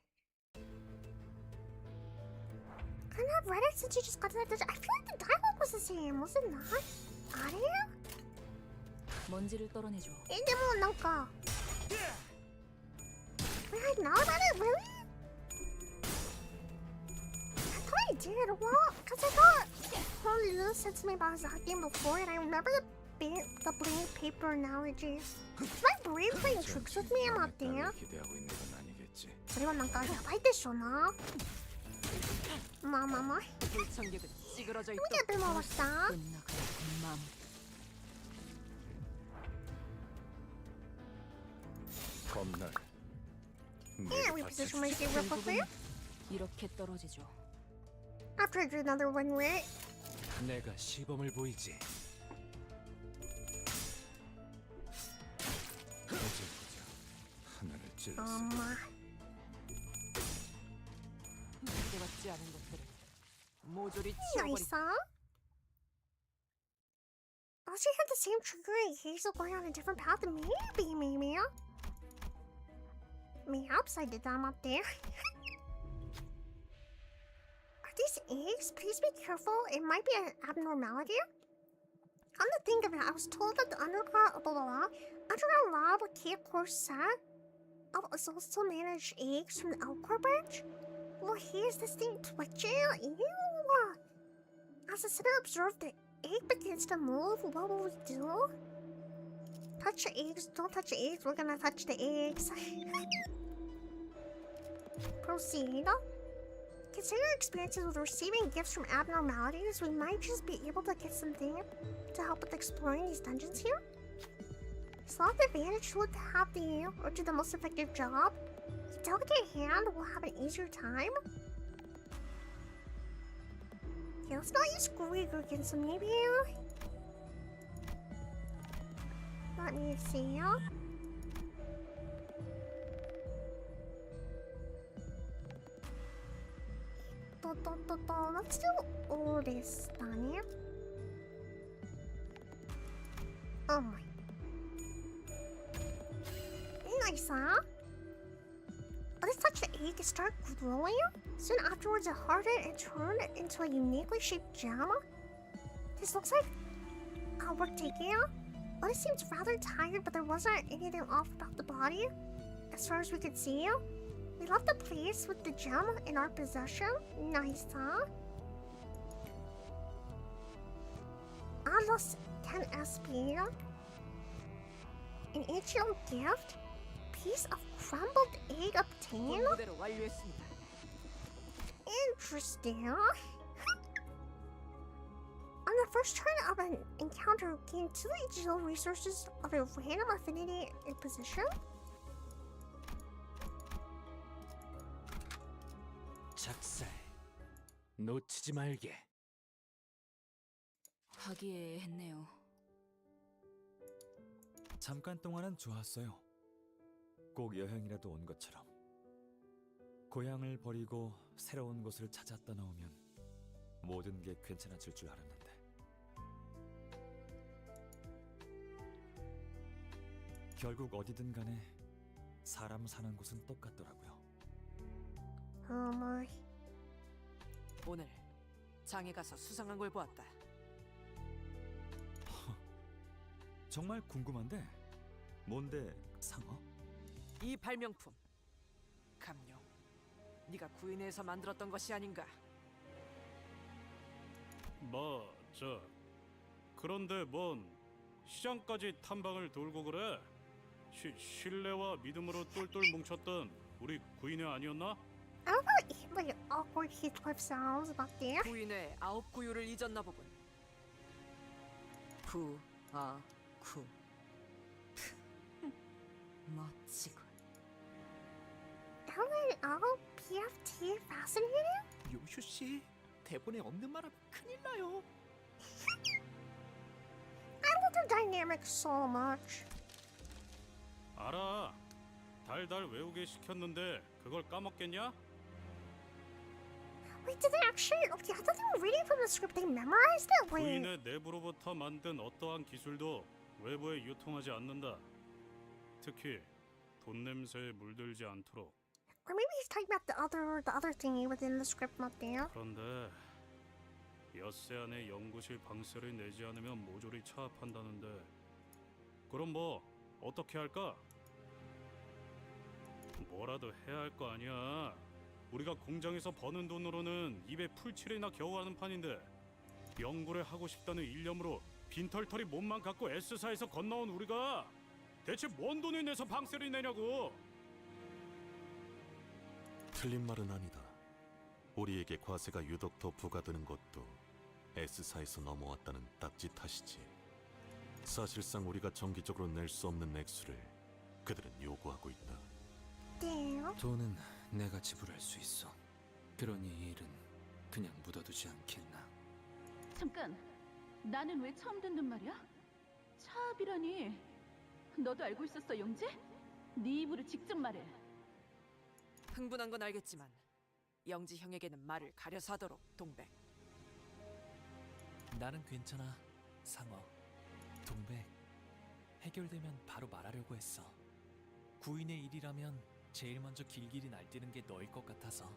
I've not read it since you just got to that. I feel like the dialogue was the same, was it not? 아래요? 먼지를 떨어내줘. 근데 뭐 뭔가. Wait, I know about it, really? I thought I did. What? Because I thought Honolulu said something about that game before, and I remember the blank paper analogy. Is my brain playing tricks with me? I'm not there. 기대하고 있는 건 아니겠지. それはなんかやばいでしょな。まあまあまあ。 불청객은 찌그러져 있다. 우리가 또 먹었다. 검날. Yeah, reposition my save real quickly. 이렇게 떨어지죠. After I do another one way. 내가 시범을 보이지. 보자. 하나를 찔렀어. 엄마. 기대받지 않은 것들을 모조리 Nice, 치워버리자. huh? Oh, she had the same trigger and Hazel going on a different path than maybe. Perhaps I did them up there. Are these eggs? Please be careful. It might be an abnormality. Come to think of it, I was told that the underground lab with Kate Corset was also managed eggs from the Elcor branch. Well, here's this thing twitching. Ew. As the center observed, the egg begins to move. What will we do? Touch the eggs. Don't touch the eggs. We're gonna touch the eggs. Proceed. Consider your experiences with receiving gifts from abnormalities. We might just be able to get something to help with exploring these dungeons here. Select the advantage would have or do the most effective job. The delicate hand will have an easier time. Okay, let's not use Grigor again, so maybe... Let me see. Let's do all this down here. Oh my. Nice, huh? Let's touch the egg and start growing. Soon afterwards, it hardened and turned into a uniquely shaped gem. This looks like work taking. Otis seems rather tired, but there wasn't anything off about the body, as far as we could see. We left the place with the gem in our possession. Nice, huh? I lost 10 SP. An ancient gift? Piece of crumbled egg obtained? 본부대로 완료했습니다. Interesting. On the first turn of an encounter, gain 2 digital resources of a random affinity and position. 작살 놓치지 말게. 화기애애했네요. 잠깐 동안은 좋았어요. 꼭 여행이라도 온 것처럼. 고향을 버리고 새로운 곳을 찾아 떠나오면 모든 게 괜찮아질 줄 알았는데. 결국 어디든 간에 사람 사는 곳은 똑같더라고요. Oh my. 오늘 장에 가서 수상한 걸 보았다. 정말 궁금한데 뭔데 상어? 이 발명품 감룡 네가 구인해서 만들었던 것이 아닌가? 그런데 뭔 시장까지 탐방을 돌고 그래? 신뢰와 믿음으로 똘똘 뭉쳤던 우리 구인회 아니었나? I don't know, like awkward Heathcliff sounds 맞대요? 부인의 9구유를 잊었나 보군. 구, 아, 구. 멋지군. LLO, PFT, fascinating? 요슈 씨, 대본에 없는 말하면 큰일 나요. I love their dynamics so much. 알아. 달달 외우게 시켰는데 그걸 까먹겠냐? Wait, did they actually? Okay, I thought they were reading from the script. They memorized it. Wait. 부인의 내부로부터 만든 어떠한 기술도 외부에 유통하지 않는다. 특히 돈 냄새에 물들지 않도록. Or maybe he's talking about the other thingy within the script 맞대요? 그런데 엿새 안에 연구실 방세를 내지 않으면 모조리 차압한다는데 그럼 뭐 어떻게 할까? 뭐라도 해야 할 거 아니야. 우리가 공장에서 버는 돈으로는 입에 풀칠이나 겨우 하는 판인데 연구를 하고 싶다는 일념으로 빈털터리 몸만 갖고 S사에서 건너온 우리가 대체 뭔 돈을 내서 방세를 내냐고. 틀린 말은 아니다. 우리에게 과세가 유독 더 부과되는 것도 S사에서 넘어왔다는 딱지 탓이지. 사실상 우리가 정기적으로 낼 수 없는 액수를 그들은 요구하고 있다. 네요. 돈은 내가 지불할 수 있어. 그러니 이 일은 그냥 묻어두지 않겠나. 잠깐, 나는 왜 처음 듣는 말이야? 차압이라니. 너도 알고 있었어, 영재? 네 입으로 직접 말해. 흥분한 건 알겠지만 영지 형에게는 말을 가려서 하도록, 동백. 나는 괜찮아, 상어. 동백, 해결되면 바로 말하려고 했어. 구인의 일이라면 제일 먼저 길길이 날뛰는 게 너일 것 같아서.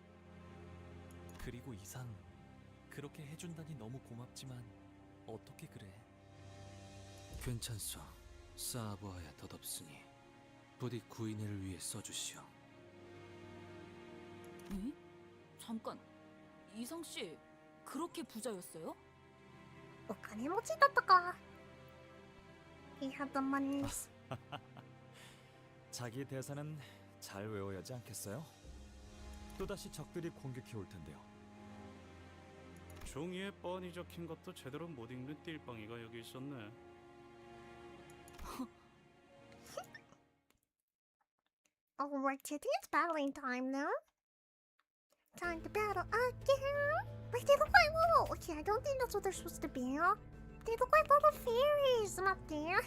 그리고 이상, 그렇게 해준다니 너무 고맙지만 어떻게 그래? 괜찮소. 쌓아보아야 덧없으니 부디 구인회를 위해 써주시오. 에? 잠깐, 이상 씨 그렇게 bu자였어요? お金持ちだったか. He had the money. 자기 대사는 잘 외워야 하지 않겠어요? 또다시 적들이 공격해 올 텐데요. 종이에 뻔히 적힌 것도 제대로 못 읽는 띨빵이가 여기 있었네. Alright, I think it's battling time now. Time to battle again. Wait, they look like little. Okay, I don't think that's what they're supposed to be. They look like little fairies, not there.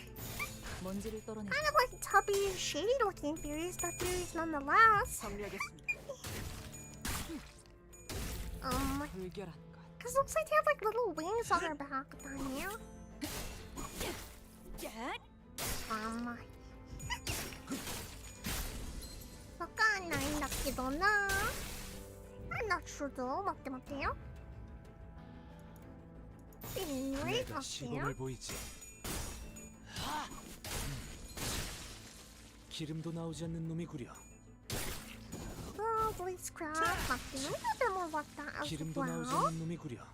먼지를 떨어내. Kind of like tubby, shady-looking fairies, but fairies nonetheless. 정리하겠습니다. 불결한 것. Cause it looks like they have like little wings on their back. 약간 나이나기도 나. I'm not sure though. 맞대요? Anyway, 내가 시범을 보이지. 기름도 나오지 않는 놈이구려. Blitzcraft 맞대요? 뭐 왔다. 기름도 나오지 않는 놈이구려.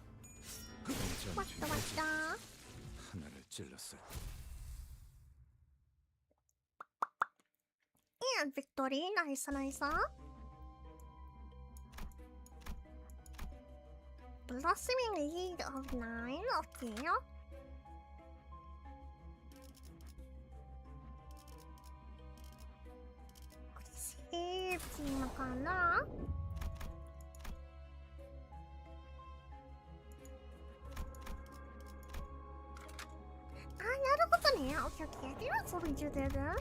왔다. 하나를 찔렀을 And victory, nice. Blossoming lead of 9, okay. Save makana. 나르고도네. Okay. I think that's what we do there then.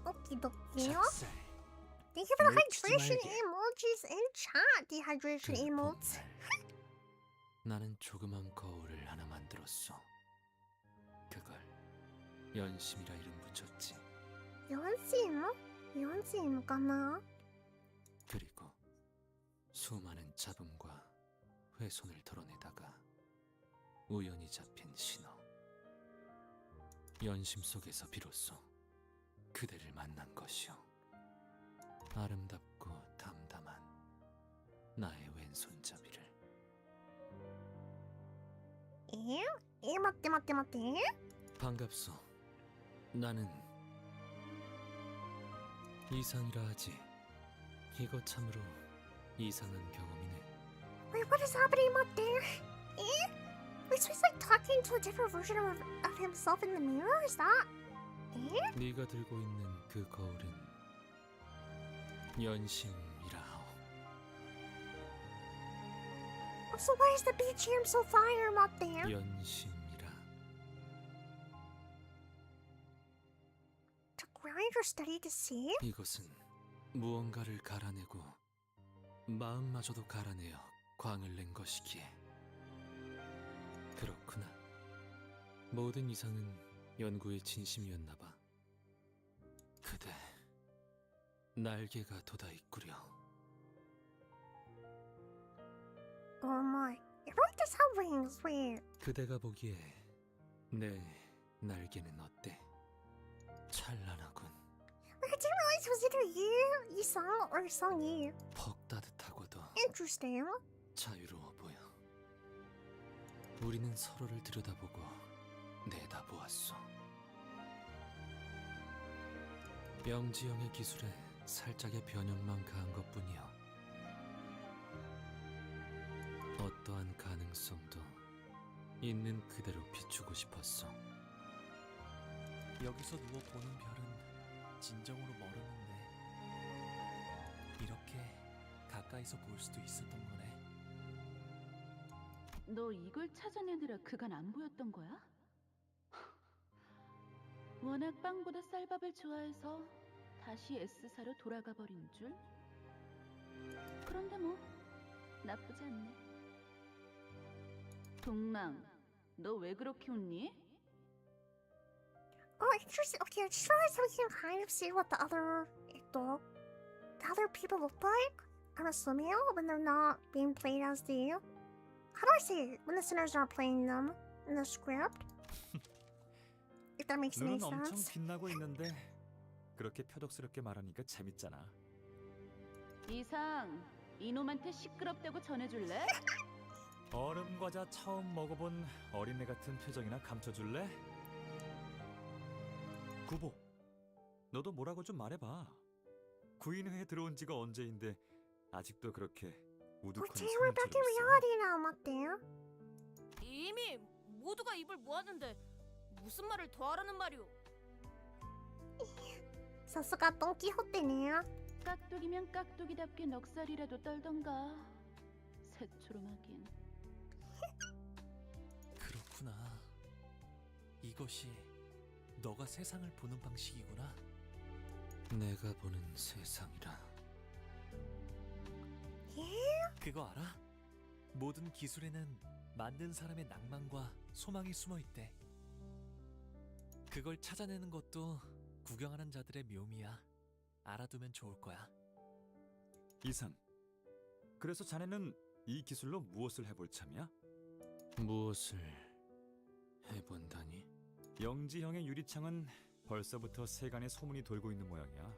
Okie-dokie. Thank you for the hydration emojis in chat. Dehydration emotes. 나는 조그만 거울을 하나 만들었어. 그걸 연심이라 이름 붙였지. 연심かな? 그리고 수많은 잡음과 훼손을 덜어내다가 우연히 잡힌 신호. 연심 속에서 비로소 그대를 만난 것이오. 아름답고 담담한 나의 왼손잡이를. 맞대. 반갑소. 나는 이상이라 하지. 이거 참으로 이상한 경험이네. Wait, what is happening up there? Eh? Wait, so he's like talking to a different version of himself in the mirror? Is that? Eh? 네가 들고 있는 그 거울은 연심이라 하오. So why is the BGM so fire up there? 연심이라. To grind or study to see? 이것은 무언가를 갈아내고 마음마저도 갈아내어 광을 낸 것이기에. 그렇구나. 모든 이상은 연구의 진심이었나 봐. 그대 날개가 돋아있구려. Oh my. It really does have wings. Wait. 그대가 보기에 내 날개는 어때? 찬란하군. I didn't realize it was either you, Isang, or Sung-yi. 퍽 따뜻하고도 Interesting. 자유로워 보여. 우리는 서로를 들여다보고 내다보았소. 명지형의 기술에 살짝의 변형만 가한 것뿐이요. 어떠한 가능성도 있는 그대로 비추고 싶었어. 여기서 누워 보는 별은 진정으로 멀었는데 이렇게 가까이서 볼 수도 있었던 거네. 너 이걸 찾아내느라 그간 안 보였던 거야? 워낙 빵보다 쌀밥을 좋아해서 다시 S사로 돌아가 버린 줄? 그런데 뭐 나쁘지 않네. 동랑, 너 왜 그렇게 웃니? Oh, interesting. Okay, I just realized we can kind of see what the other people look like. I'm assuming when they're not being played as the. How do I say it? When the sinners aren't playing them in the script? If that makes any 눈은 엄청 sense. 빛나고 있는데 그렇게 표독스럽게 말하니까 재밌잖아. 이상, 이놈한테 시끄럽다고 전해줄래? 얼음 과자 처음 먹어본 어린애 같은 표정이나 감춰줄래? 구보, 너도 뭐라고 좀 말해봐. 구인회에 들어온 지가 언제인데 아직도 그렇게 우두커니 Okay, we're back in 소년처럼 있어? reality now, 맞대요. 이미 모두가 입을 모았는데 무슨 말을 더 하라는 말이오? 사스가 똥끼호떼네요. 깍두기면 깍두기답게 넉살이라도 떨던가. 새초롬 하긴. 그렇구나. 이것이 너가 세상을 보는 방식이구나. 내가 보는 세상이라. 그거 알아? 모든 기술에는 만든 사람의 낭만과 소망이 숨어 있대. 그걸 찾아내는 것도 구경하는 자들의 묘미야. 알아두면 좋을 거야. 이상, 그래서 자네는 이 기술로 무엇을 해볼 참이야? 무엇을 해본다니? 영지형의 유리창은 벌써부터 세간에 소문이 돌고 있는 모양이야.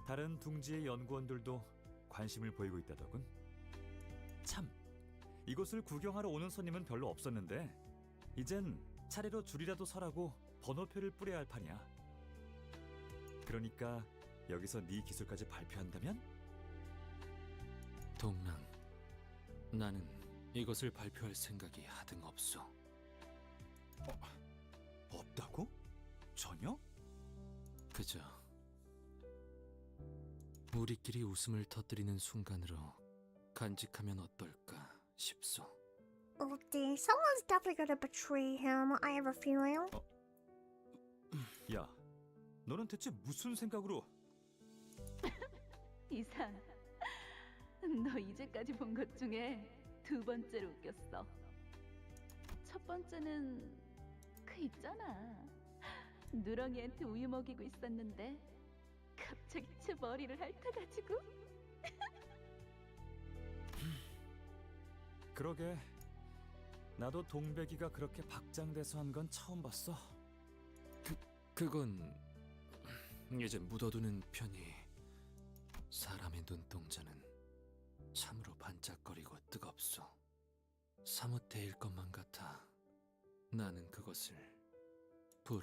다른 둥지의 연구원들도 관심을 보이고 있다더군. 참, 이곳을 구경하러 오는 손님은 별로 없었는데 이젠 차례로 줄이라도 서라고 번호표를 뿌려야 할 판이야. 그러니까 여기서 네 기술까지 발표한다면? 동랑, 나는 이것을 발표할 생각이 하등 없어. 없다고? 전혀? 그저 우리끼리 웃음을 터뜨리는 순간으로 간직하면 어떨까 싶소. Oh, dang. Someone's definitely gonna betray him. I have a feeling. 야, 너는 대체 무슨 생각으로? 이상, 너 이제까지 본 것 중에 두 번째로 웃겼어. 첫 번째는 그 있잖아. 누렁이한테 우유 먹이고 있었는데 갑자기 제 머리를 핥아가지고. 그러게, 나도 동백이가 그렇게 박장대소 한 건 처음 봤어. 그건 이제 묻어두는 편이. 사람의 눈동자는 참으로 반짝거리고 뜨겁소. 사뭇 데일 것만 같아. 나는 그것을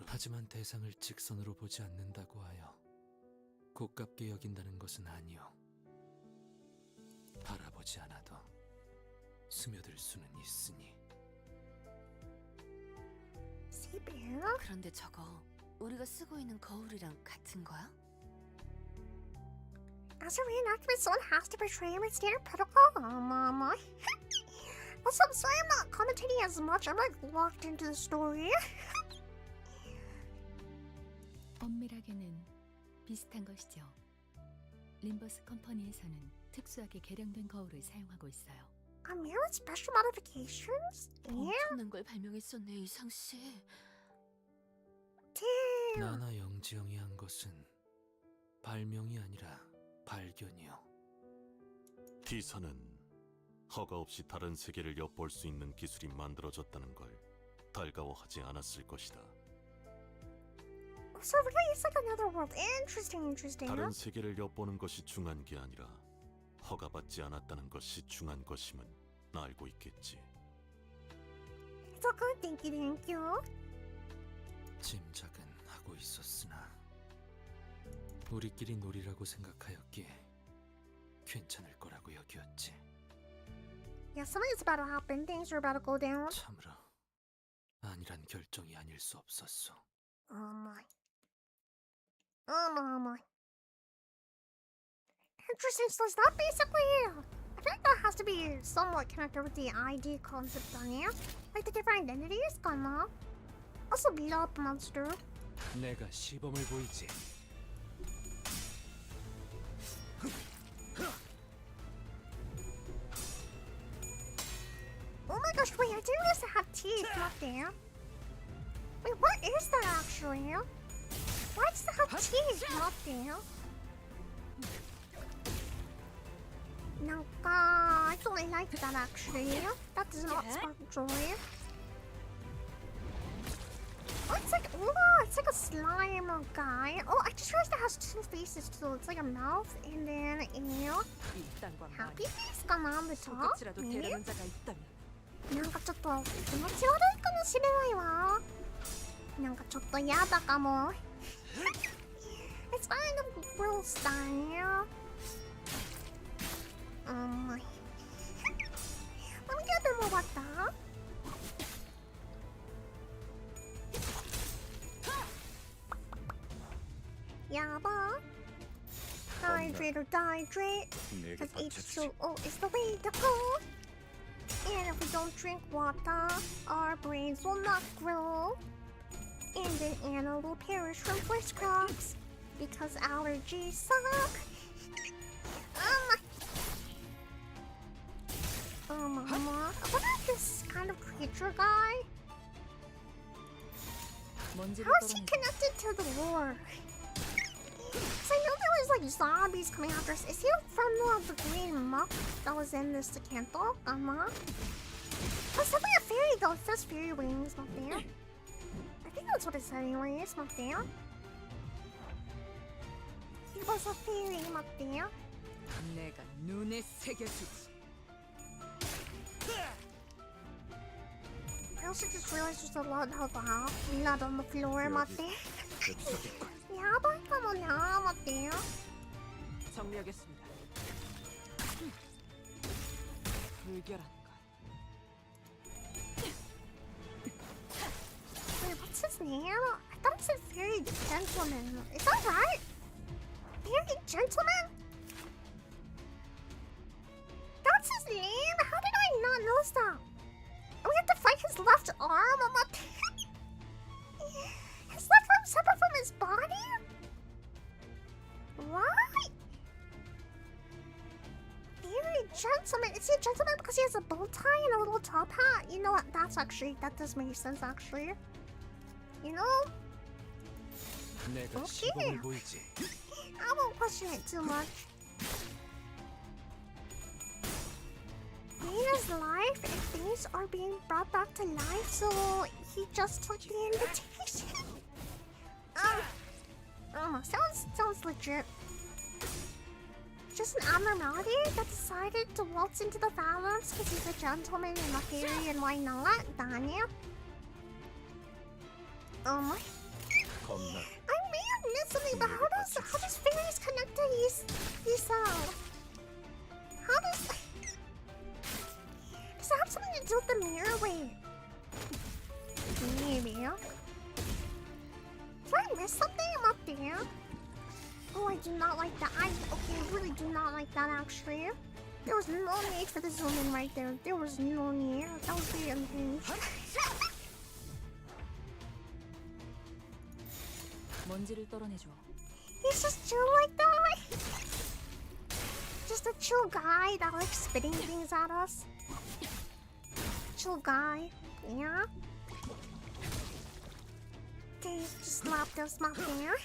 하지만 대상을 직선으로 보지 않는다고 하여 고깝게 여긴다는 것은 아니오. 바라보지 않아도 스며들 수는 있으니. 그런데 저거 우리가 쓰고 있는 거울이랑 같은 거야? As a reenactment, someone has to portray my standard protocol. Also, I'm sorry I'm not commentating as much. I'm like locked into the story. 엄밀하게는 비슷한 것이죠. 림버스 컴퍼니에서는 특수하게 개량된 거울을 사용하고 있어요. A mirror with special modifications? Yeah. 엄청난 걸 발명했었네, 이상 씨. Damn. 나나 영지영이 한 것은 발명이 아니라 발견이요. D사는 허가 없이 다른 세계를 엿볼 수 있는 기술이 만들어졌다는 걸 달가워하지 않았을 것이다. So really, it's like another world. Interesting. 다른 세계를 엿보는 것이 중요한 게 아니라 허가받지 않았다는 것이 중요한 것임은 알고 있겠지. It's all good. Thank you. 짐작은 하고 있었으나 우리끼리 놀이라고 생각하였기에 괜찮을 거라고 여겼지. Yeah, something's about to happen. Things are about to go down. 참으로 아니란 결정이 아닐 수 없었소. Oh my. Interesting. So is that basically? I think that has to be somewhat connected with the ID concept, 아니야? Like the different identities, 가나? Also, beat up monster. 내가 시범을 보이지. Oh my gosh! Wait, I didn't realize it had teeth. Not there. Wait, what is that actually? Why does it have teeth? Not there. I don't really like that actually. That does not spark joy. Oh, it's like a slime guy. Oh, I just realized it has two faces too. It's like a mouth and then a happy face on the top. Maybe? なんかちょっと気持ち悪いかもしれないわ。なんかちょっとやだかも。It's kind of gross style. Let me get a bit more about that. Yaba. Hydrate or dihydrate. Because H2O is the way to go. And if we don't drink water, our brains will not grow. And then Anna will perish from voice cracks. Because allergies suck. Mama. I wonder if this kind of creature guy, how is he connected to the war? Because I know there was like zombies coming after us. Is he from the green muck that was in this Canto? Oh, it's definitely a fairy though. It says fairy wings, not there. I think that's what it said anyways, not there. He was a fairy, not there. 내가 눈에 새겨주지. I also just realized there's a lot of blood on the floor, not there. 야발 까먹냐, 맞대요? 정리하겠습니다. 불결한 것. Wait, what's his name? I thought it said Fairy Gentleman. Is that right? Fairy Gentleman? That's his name? How did I not notice that? We have to fight his left arm? I'm not... His left arm separate from his body? What? Very gentleman. Is he a gentleman because he has a bow tie and a little top hat? You know what? That does make sense actually. You know? 내가 Okay. 시범을 보이지. I won't question it too much. Dana's life and things are being brought back to life, so he just took the invitation. Sounds legit. Just an abnormality that decided to waltz into the phalanx because he's a gentleman and a fairy, and why not? Danya? I may have missed something, but how does fairies connect do not like that. I really do not like that actually. There was no need for the zoom in right there. There was no need. That was very unhinged. 먼지를 떨어내줘. He's just chill like that. Just a chill guy that likes spitting things at us. Chill guy. Yeah. Okay, just slap this mop there.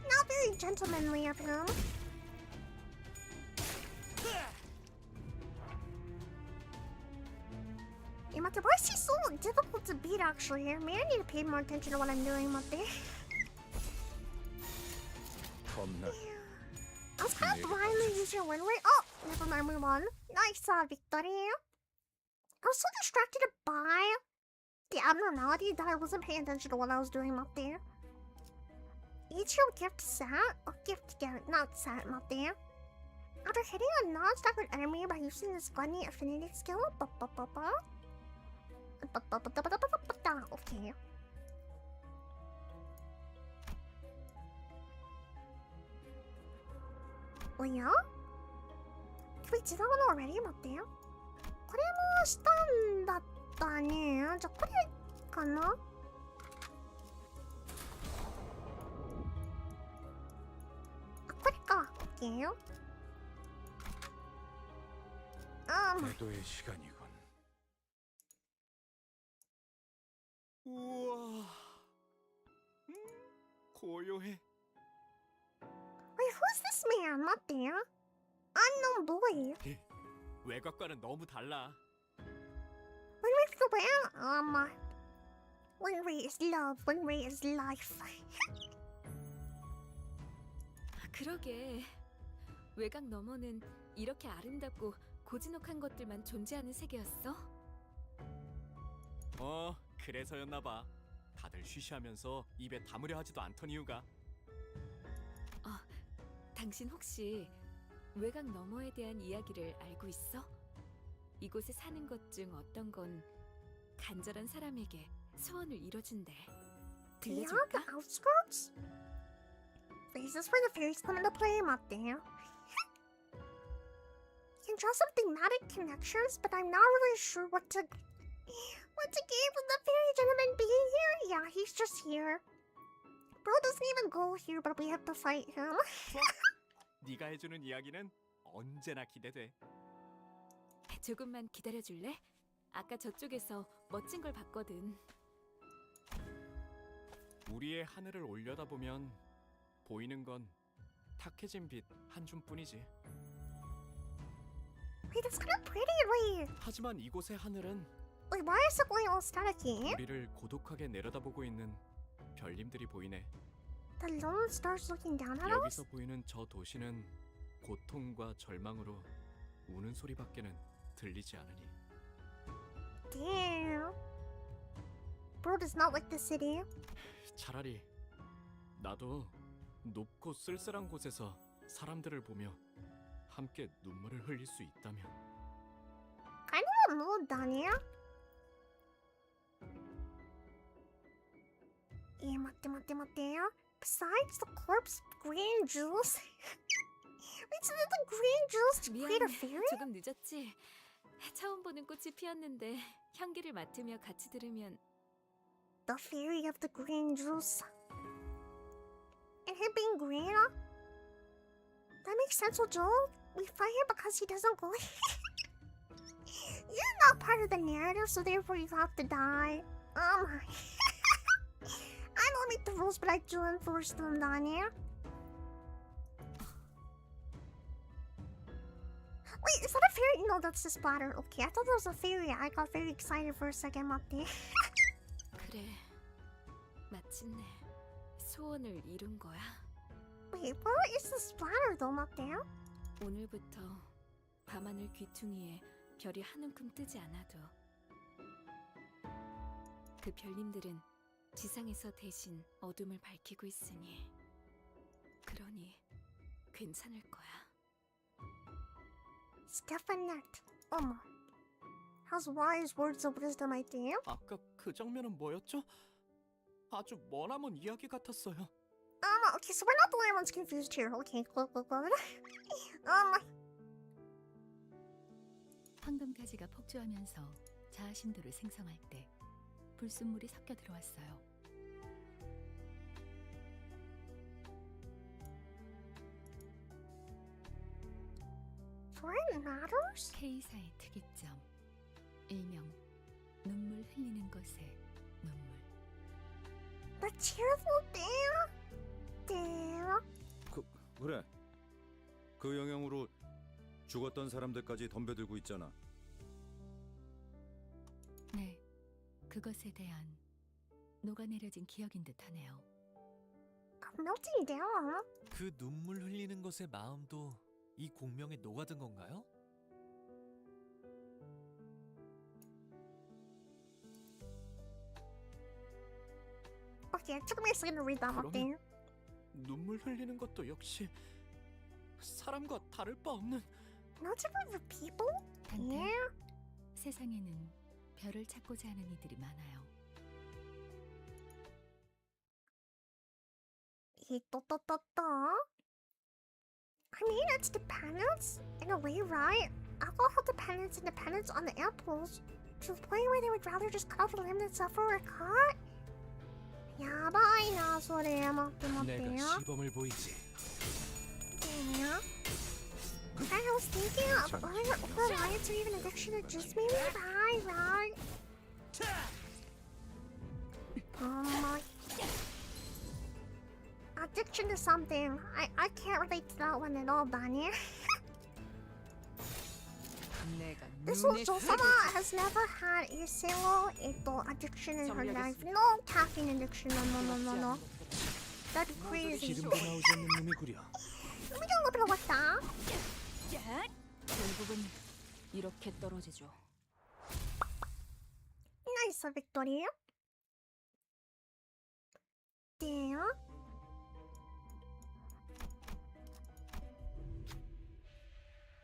Not very gentlemanly of him. Yeah, Mate, why is he so difficult to beat actually here? Maybe I need to pay more attention to what I'm doing, Mate. I was kind of blindly using your win rate. Oh, never mind, move on. Nice victory. I was so distracted by the abnormality that I wasn't paying attention to what I was doing up there. Each gift set, or gift not set, up there. After hitting a non-staggered enemy by using this funny affinity skill, okay. Oh yeah? We did that one already, up there. これもしたんだったね。じゃあこれかな? 오케이. 배도의 시간이군. 우와, 고요해. Wait, who's this man? Not there. Unknown boy. 외곽과는 너무 달라. When we feel well, one way is love, one way is life. 그러게. 외곽 너머는 이렇게 아름답고 고즈넉한 것들만 존재하는 세계였어? 그래서였나 봐. 다들 쉬쉬하면서 입에 담으려 하지도 않던 이유가. 당신 혹시 외곽 너머에 대한 이야기를 알고 있어? 이곳에 사는 것 중 어떤 건 간절한 사람에게 소원을 이뤄준대. Yeah, 들려줄까? the outskirts? Is this where the fairies come into play? Up there. You can draw some thematic connections, but I'm not really sure what to gain from the fairy gentleman being here. Yeah, he's just here. Bro doesn't even go here, but we have to fight him. 네가 해주는 이야기는 언제나 기대돼. 조금만 기다려줄래? 아까 저쪽에서 멋진 걸 봤거든. 우리의 하늘을 올려다보면 보이는 건 탁해진 빛 한 줌뿐이지. Wait, that's kind of pretty, wait. 하지만 이곳의 하늘은 Wait, why is it going all staticky? 우리를 고독하게 내려다보고 있는 별님들이 보이네. The lone stars looking down at us? 여기서 보이는 저 도시는 고통과 절망으로 우는 소리밖에는 들리지 않으니. Damn. Bro does not like the city. 차라리 나도 높고 쓸쓸한 곳에서 사람들을 보며 함께 눈물을 흘릴 수 있다면. Kind of a mood, Daniel. Yeah, 맞대. Besides the corpse green jewels. Wait, so did the green jewels to create a fairy? 조금 늦었지? 처음 보는 꽃이 피었는데 향기를 맡으며 같이 들으면 The fairy of the green jewels. And him being green? That makes sense, Joel. We fight him because he doesn't go. You're not part of the narrative, so therefore you have to die. I don't make the rules, but I do enforce them, Danya. Wait, is that a fairy? No, that's the splatter. Okay, I thought that was a fairy. I got very excited for a second, Mate. 그래, 마침내 소원을 이룬 거야. Wait, what is the splatter though, Mate? 오늘부터 밤하늘 귀퉁이에 별이 한 움큼 뜨지 않아도 그 별님들은 지상에서 대신 어둠을 밝히고 있으니 그러니 괜찮을 거야. Stefanet. How's wise words of wisdom, I think? 아까 그 장면은 뭐였죠? 아주 머나먼 이야기 같았어요. Okay, so we're not the only ones confused here. Okay, good. 황금가지가 폭주하면서 자아심도를 생성할 때 불순물이 섞여 들어왔어요. Foreign matters? K사의 특이점, 일명 눈물 흘리는 것의 눈물. The tearful there? There? 그래. 그 영향으로 죽었던 사람들까지 덤벼들고 있잖아. 네, 그것에 대한 녹아내려진 기억인 듯하네요. Melting down? 그 눈물 흘리는 것의 마음도 이 공명에 녹아든 건가요? Okay, it took me a second to read that one thing. 눈물 흘리는 것도 역시 사람과 다를 바 없는 No different for people? Yeah. 세상에는 별을 찾고자 하는 이들이 많아요. I mean, it's dependence in a way, right? Alcohol dependence and dependence on the apples to the point where they would rather just cut off a limb than suffer a cut. 야바이나 소리야 먹기 내가 어때요? 시범을 보이지. Yeah. I was thinking of other reliance or even addiction to just maybe right. My addiction to something. I can't relate to that one at all, Daniel. This was Josama has never had a single addiction in her life. No caffeine addiction. No. That'd be crazy. 기름도 나오지 않는 놈이구려. Let me do a little bit of like that. 결국은 이렇게 떨어지죠. Nice, Victoria. There.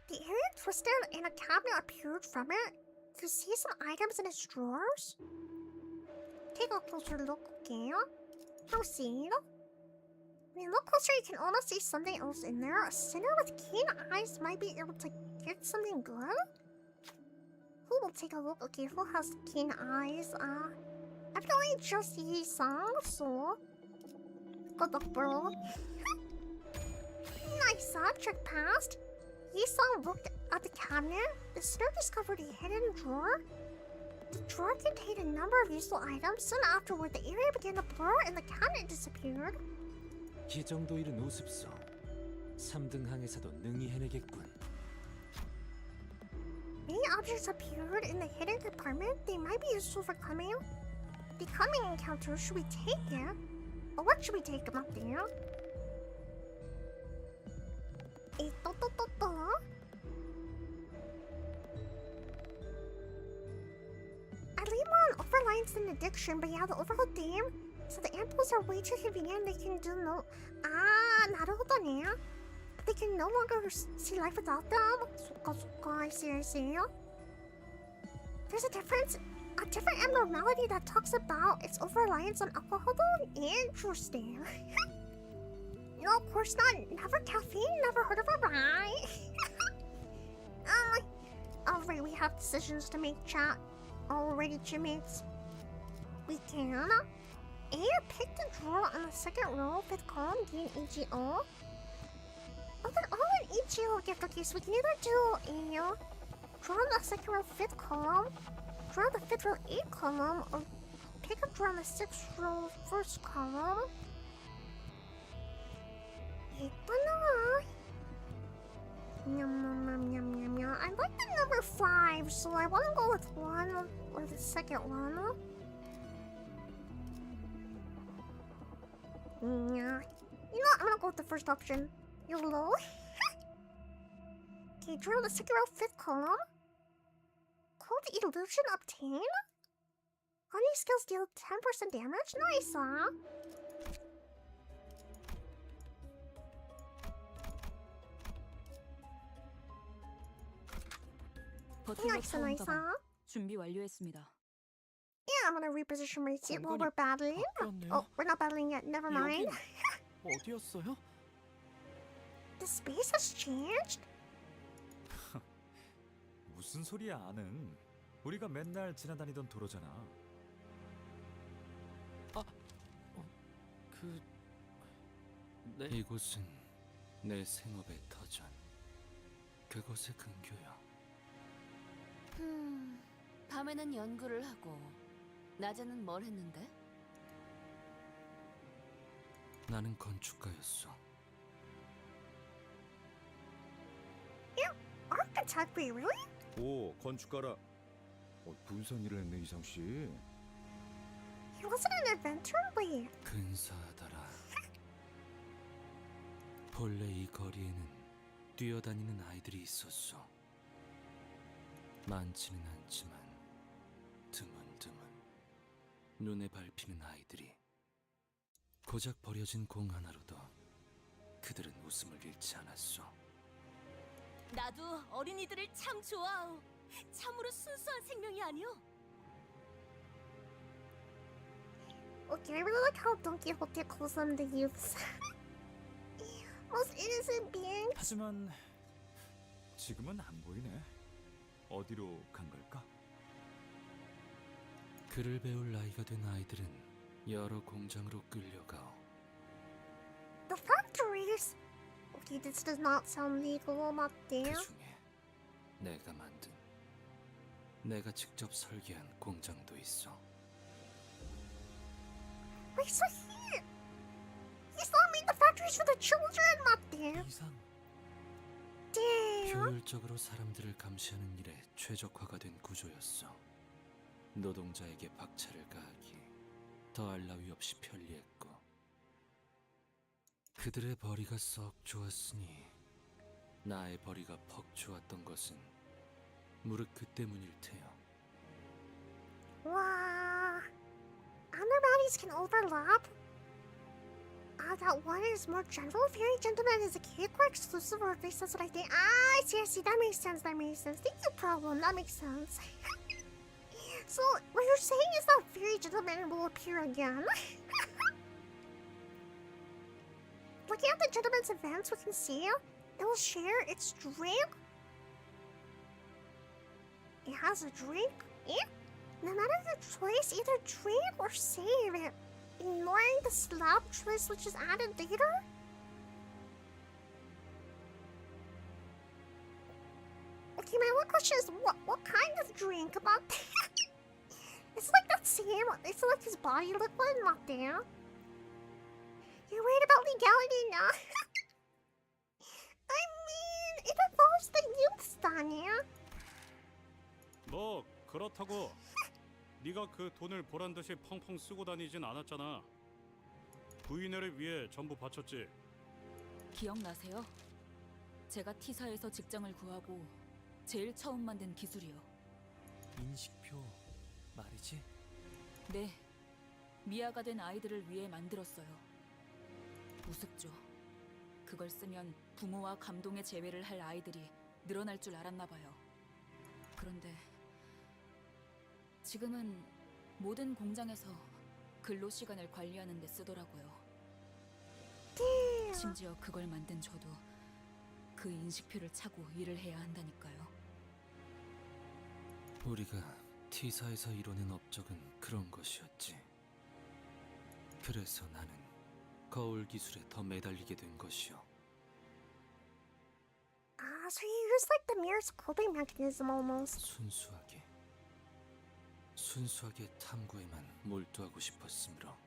The area twisted and a cabinet appeared from it. You see some items in its drawers? Take a closer look, okay? Proceed. When you look closer, you can almost see something else in there. A sinner with keen eyes might be able to get something good? Who will take a look? Okay, who has keen eyes? Definitely just Yi-sang, so... Good luck, bro. Nice, check past. Yi-sang looked at the cabinet. The sinner discovered a hidden drawer. The drawer contained a number of useful items. Soon afterward, the area began to blur and the cabinet disappeared. 이 정도 일은 우습소. 3등항에서도 능히 해내겠군. Many objects appeared in the hidden compartment. They might be useful for coming. The coming encounter, should we take it? Or what should we take them up there? I leave more on overlines than addiction, but yeah, the overall theme. So the ampoules are way too convenient. They can do no. 나루호도네. They can no longer see life without them. I see. There's a different abnormality that talks about its over-reliance on alcohol. Interesting. No, of course not. Never caffeine. Never heard of it, right? Alright, we have decisions to make, chat. Alrighty, Chipmates. We can. A, pick the drawer on the second row, fifth column, gain EGO. Oh, they're all in EGO gift. Okay, so we can either do a drawer on the second row, fifth column, drawer on the fifth row, eighth column, or pick a drawer on the sixth row, first column. I like the number 5, so I want to go with 1 or the second one. Yeah. You know what? I'm gonna go with the first option. YOLO. Okay, draw the second row, fifth column. Cold illusion obtain. Honey skills deal 10% damage. Nice, Nice. 준비 완료했습니다. Yeah, I'm gonna reposition my seat while we're battling. Oh, we're not battling yet. Never mind. 어디였어요? The space has changed? 무슨 소리야 아는? 우리가 맨날 지나다니던 도로잖아. 네. 이곳은 내 생업의 터전. 그곳의 근교야. 밤에는 연구를 하고 낮에는 뭘 했는데? 나는 건축가였어. Architect, really? 오, 건축가라. 분선 일을 했네 이상 씨. He wasn't an inventor, wait. 근사하더라. 본래 이 거리에는 뛰어다니는 아이들이 있었어. 많지는 않지만 드문드문 눈에 밟히는 아이들이. 고작 버려진 공 하나로도 그들은 웃음을 잃지 않았어. 나도 어린이들을 참 좋아하오. 참으로 순수한 생명이 아니오. Okay, I really like how Don Quixote calls them the youths. Most innocent beings. 하지만 지금은 안 보이네. 어디로 간 걸까? 글을 배울 나이가 된 아이들은 여러 공장으로 끌려가오. The factories. Okay, this does not sound legal, not there. 그 중에 내가 만든, 내가 직접 설계한 공장도 있어. Wait, so he's not made the factories for the children, not there. Damn. 효율적으로 사람들을 감시하는 일에 최적화가 된 구조였어. 노동자에게 박차를 가하기 더할 나위 없이 편리했고, 그들의 벌이가 썩 좋았으니 나의 벌이가 퍽 좋았던 것은 무릇 그 때문일 테요. Wow. Other bodies can overlap. That one is more general. Fairy Gentleman is a K-Core exclusive, or at least that's what I think. I see. That makes sense. Thank you, problem. That makes sense. So, what you're saying is that Fairy Gentleman will appear again? Looking at the Gentleman's events, we can see it will share its drink. It has a drink. Yeah. No matter the choice, either drink or save it, ignoring the slab choice which is added later. Okay, my one question is what kind of drink about that? It's like that same, it's like his body liquid, not there. You're worried about legality now? I mean, it involves the youths, Danya. 뭐 그렇다고 네가 그 돈을 보란 듯이 펑펑 쓰고 다니진 않았잖아. 부인회를 위해 전부 바쳤지. 기억나세요? 제가 T사에서 직장을 구하고 제일 처음 만든 기술이요. 인식표 말이지? 네, 미아가 된 아이들을 위해 만들었어요. 우습죠. 그걸 쓰면 부모와 감동의 재회를 할 아이들이 늘어날 줄 알았나 봐요. 그런데 지금은 모든 공장에서 근로 시간을 관리하는 데 쓰더라고요. 심지어 그걸 만든 저도 그 인식표를 차고 일을 해야 한다니까요. 우리가 T사에서 이뤄낸 업적은 그런 것이었지. 그래서 나는 거울 기술에 더 매달리게 된 것이요. So you use like the mirror's coping mechanism almost. 순수하게 탐구에만 몰두하고 싶었으므로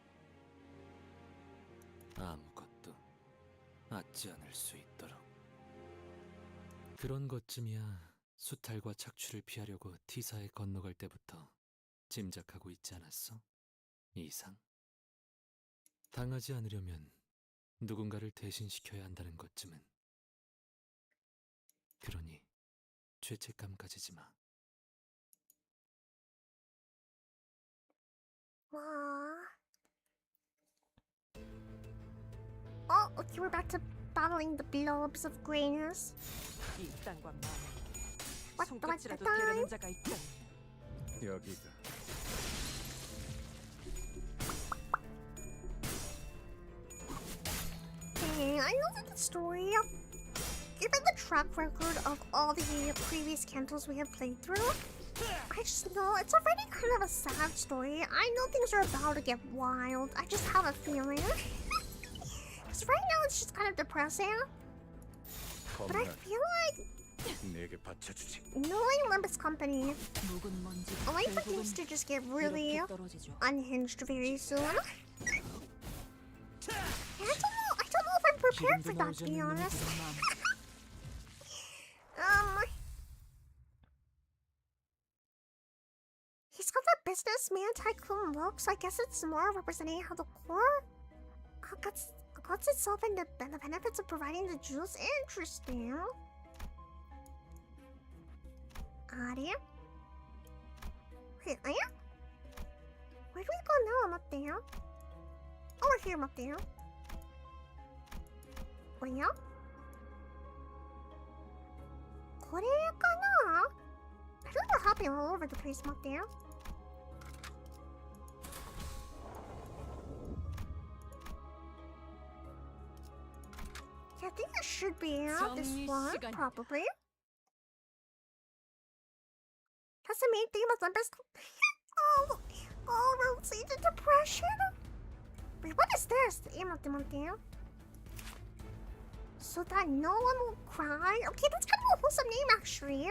아무것도 얻지 않을 수 있도록. 그런 것쯤이야 수탈과 착취를 피하려고 T사에 건너갈 때부터 짐작하고 있지 않았어? 이상? 당하지 않으려면 누군가를 대신시켜야 한다는 것쯤은. 그러니 죄책감 가지지 마. Oh, okay, we're back to battling the blobs of grayness. 이딴과 말. What 손끝이라도 the 대려는 자가 있다. 여기가 okay. I know that the story, given the track record of all the previous Cantos we have played through, I just know it's already kind of a sad story. I know things are about to get wild. I just have a feeling. Because right now it's just kind of depressing. But I feel like knowing Limbus Company, I'm waiting for things to just get really unhinged very soon. I don't know if I'm prepared for that, to be honest. He's got the businessman tycoon look, so I guess it's more representing how the core cuts itself in the benefits of providing the juice. Interesting. Aria? Wait, Aya? Where do we go now? I'm up there. Oh, we're here, I'm up there. Wait, Korea-kana? I feel like we're hopping all over the place, I'm up there. Yeah, I think I should be out this one, probably. That's the main thing with Limbus. Oh, roads lead to depression. Wait, what is this? So that no one will cry? Okay, that's kind of a wholesome name, actually.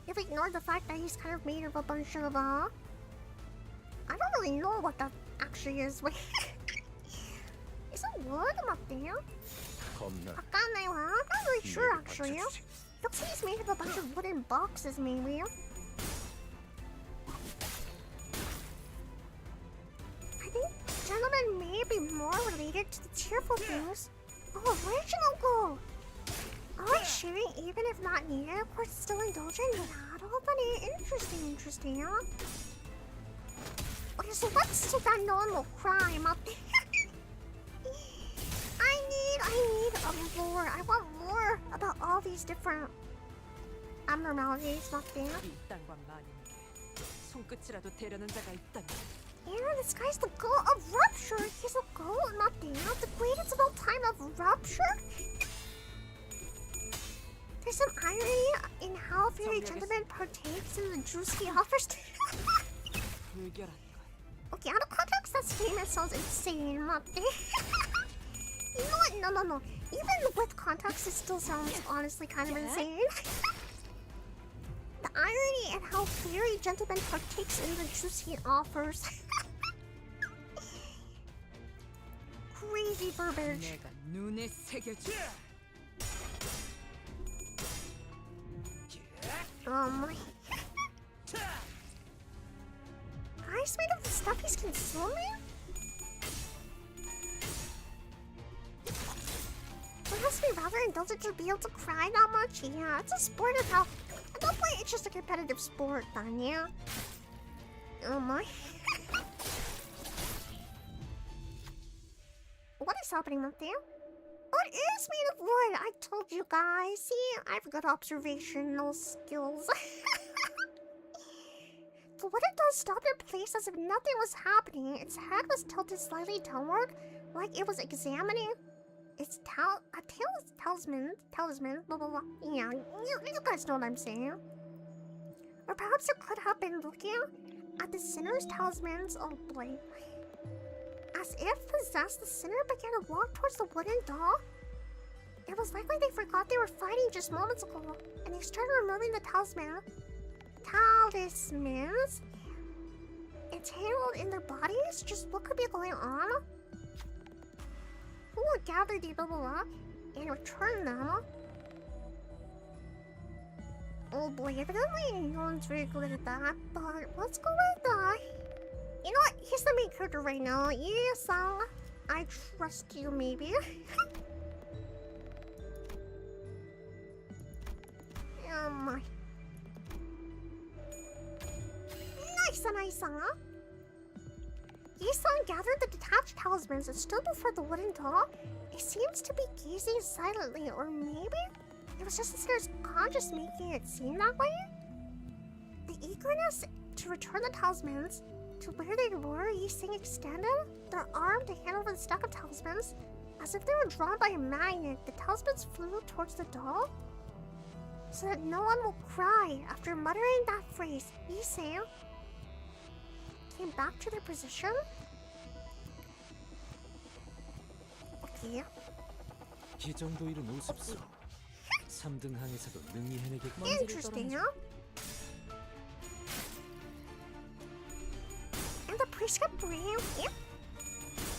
If we ignore the fact that he's kind of made of a bunch of, I don't really know what that actually is. Wait. Is it wood? I'm up there. I'm not really sure, actually. Looks like he's made of a bunch of wooden boxes, maybe. I think gentlemen may be more related to the cheerful things. Oh, original goal! Always sharing, even if not needed, of course, still indulgent in adult, but interesting, huh? Okay, so what's so that no one will cry? I'm up there. I need more. I want more about all these different abnormalities, not there. Yeah, this guy's the goal of rupture. He's a goal, not there. The greatest of all time of rupture. There's some irony in how very gentleman partakes in the juice he offers to. Okay, out of context, that statement sounds insane, not there. You know what? No. Even with context, it still sounds honestly kind of insane. The irony and how very gentleman partakes in the juice he offers. Crazy verbiage. Ice made of the stuff he's consuming? It has to be rather indulgent to be able to cry that much. Yeah, it's a sport of health. At no point, it's just a competitive sport, then, yeah. Oh my. What is happening up there? Oh, it is made of wood. I told you guys. See, I've got observational skills. The wooden doll stopped in place as if nothing was happening. Its head was tilted slightly downward, like it was examining its talisman, blah blah blah. Yeah, you guys know what I'm saying. Or perhaps it could have been looking at the sinner's talismans. Oh boy. As if possessed, the sinner began to walk towards the wooden doll. It was likely they forgot they were fighting just moments ago, and they started removing the talismans entangled in their bodies. Just what could be going on? Who will gather the blah blah blah and return them? Oh boy, evidently no one's very good at that, but let's go with that. You know what? He's the main character right now. Yes, I trust you, maybe. Oh my. Nice, huh? Yi-san gathered the detached talismans and stood before the wooden doll. He seems to be gazing silently, or maybe it was just the sinner's conscience making it seem that way? The eagerness to return the talismans to where they were, Yi-san extended their arm to hand over the stack of talismans As if they were drawn by a magnet, the talismans flew towards the doll so that no one will cry. After muttering that phrase, Issei came back to their position. Okay. 이 정도 일은 우습소. 3등 항에서도 능히 해내겠고. Interesting. And the priest kept bringing. Yep.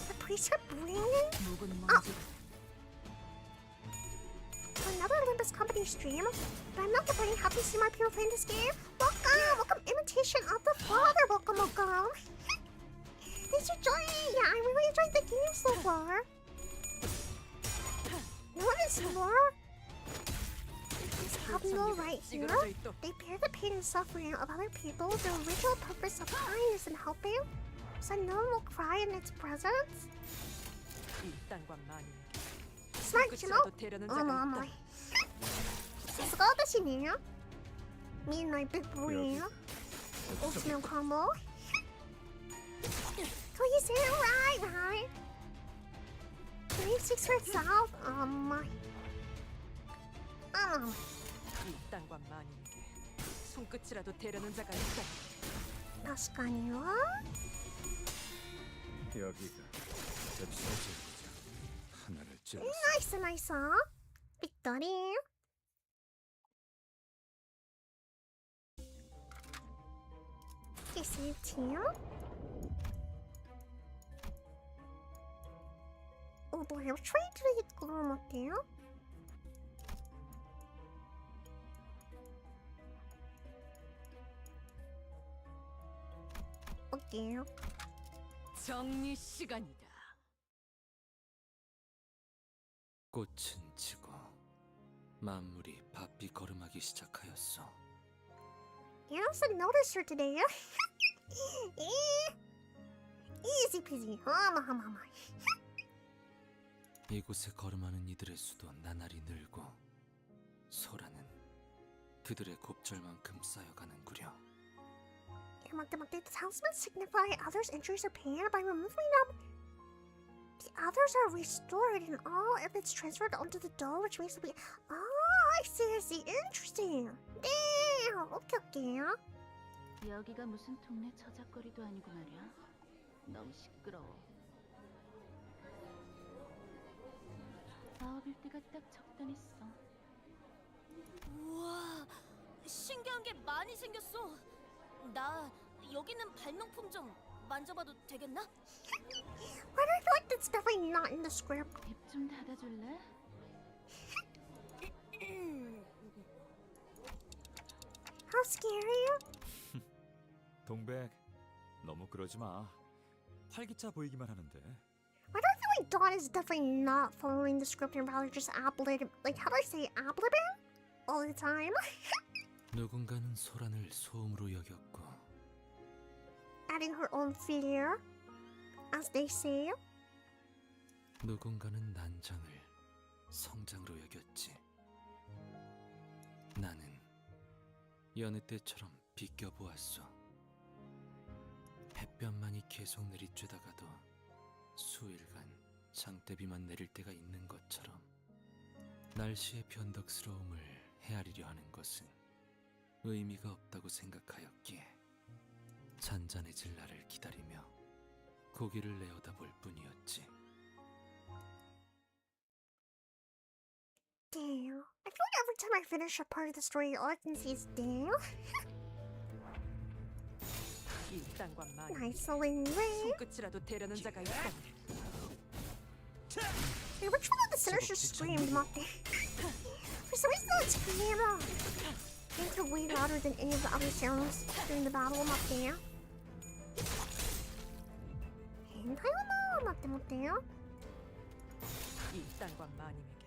The priest kept bringing. Another Limbus Company stream. But I'm not complaining. Happy to see my people playing this game. Welcome, imitation of the father. Welcome. Thanks for joining. Yeah, I really enjoyed the game so far. You want to see more? This Pablo right here. They bear the pain and suffering of other people. The original purpose of kindness and helping, so no one will cry in its presence. Smart, Shima. 어머. 스거드시네요. Me and my big boy. Ultimate combo. So you say it right? 36 for itself? Oh my. 이딴과 마님에게 손끝이라도 대려는 자가 있다. 確かには 여기가 잽소지자 하나를 찔렀어. 나이스. 빅토리. Okay, save team. Oh boy, I'm trying to get gloom up there. Okay. 정리 시간이다. 꽃은 지고 만물이 바삐 걸음하기 시작하였어. You also noticed her today. Easy peasy. Hama. 이곳에 걸음하는 이들의 수도 나날이 늘고 소라는 그들의 곱절만큼 쌓여가는구려. The talismans signify others' injuries or pain. By removing them, the others are restored, and all of it's transferred onto the doll, which makes it be. Oh, I see. Interesting. Damn. Okay. 여기가 무슨 동네 저작거리도 아니고 말이야. 너무 시끄러워. 사업일 때가 딱 적당했어. 우와, 신기한 게 많이 생겼어. 나 여기 있는 발명품 좀 만져봐도 되겠나? Why do I feel like that's definitely not in the script? 입 좀 닫아줄래? How scary? 동백, 너무 그러지 마. 활기차 보이기만 하는데. Why do I feel like Dawn is definitely not following the script and rather just ad-libbing? Like, how do I say ad-libbing? All the time? 누군가는 소란을 소음으로 여겼고 Adding her own fear, as they say. 누군가는 난장을 성장으로 여겼지. 나는 여느 때처럼 비껴보았소. 햇볕만이 계속 내리쬐다가도 수일간 장대비만 내릴 때가 있는 것처럼 날씨의 변덕스러움을 헤아리려 하는 것은 의미가 없다고 생각하였기에 잔잔해질 날을 기다리며 고기를 내어다볼 뿐이었지. Damn. I feel like every time I finish a part of the story, all I can see is damn. Nice anyway. 손끝이라도 대려는 자가 있다. Hey, which one of the sinners just screamed, Mate? For some reason, it's screaming. Things are way louder than any of the other sounds during the battle, Mate. Mate. 이딴과 마님에게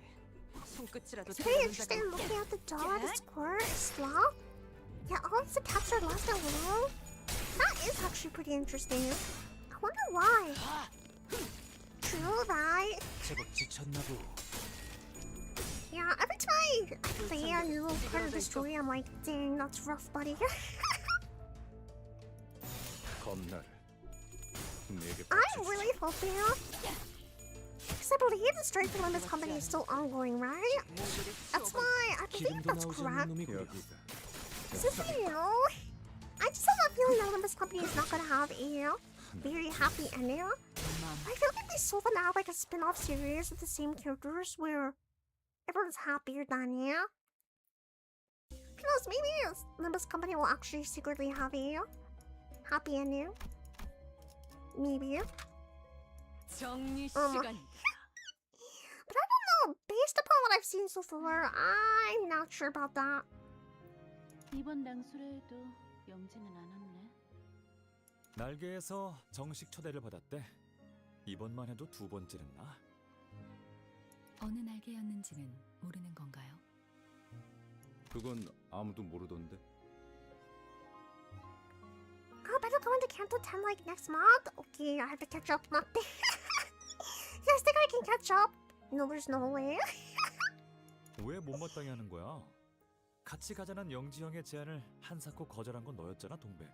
손끝이라도 It's very interesting looking at the doll at its core as well. Yeah, all its attacks are less than long. That is actually pretty interesting. I wonder why. True, right? 제법 지쳤나 보. Yeah, every time I play a new part of the story, I'm like, dang, that's rough, buddy. 겁나를 내게 I'm really hoping Because I believe the strike for Limbus Company is still ongoing, right? That's why I believe that's correct. Since you know, I just have a feeling that Limbus Company is not gonna have a very happy ending. I feel like they sold them out like a spin-off series with the same characters where everyone's happier than you. Who knows, maybe Limbus Company will actually secretly have a happy ending. Maybe. But I don't know, based upon what I've seen so far, I'm not sure about that. 이번 낭수레에도 영지는 안 왔네. 날개에서 정식 초대를 받았대. 이번만 해도 두 번째랬나? 어느 날개였는지는 모르는 건가요? 그건 아무도 모르던데. Oh, better go into Canto 10 like next month? Okay, I have to catch up. Not You guys think I can catch up? No, there's no way. 왜 못마땅해 하는 거야? 같이 가자는 영지 형의 제안을 한사코 거절한 건 너였잖아, 동배.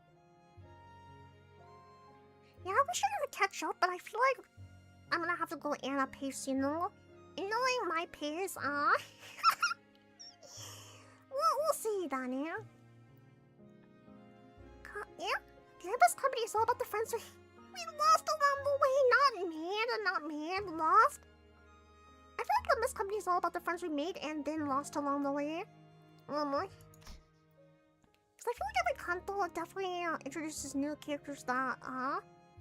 Yeah, I wish I could catch up, but I feel like I'm gonna have to go at a pace, you know? And knowing my pace, we'll see, Danny. Yeah, Limbus Company is all about the friends we lost along the way. Not mad, lost. I feel like Limbus Company is all about the friends we made and then lost along the way. Because I feel like every Canto definitely introduces new characters that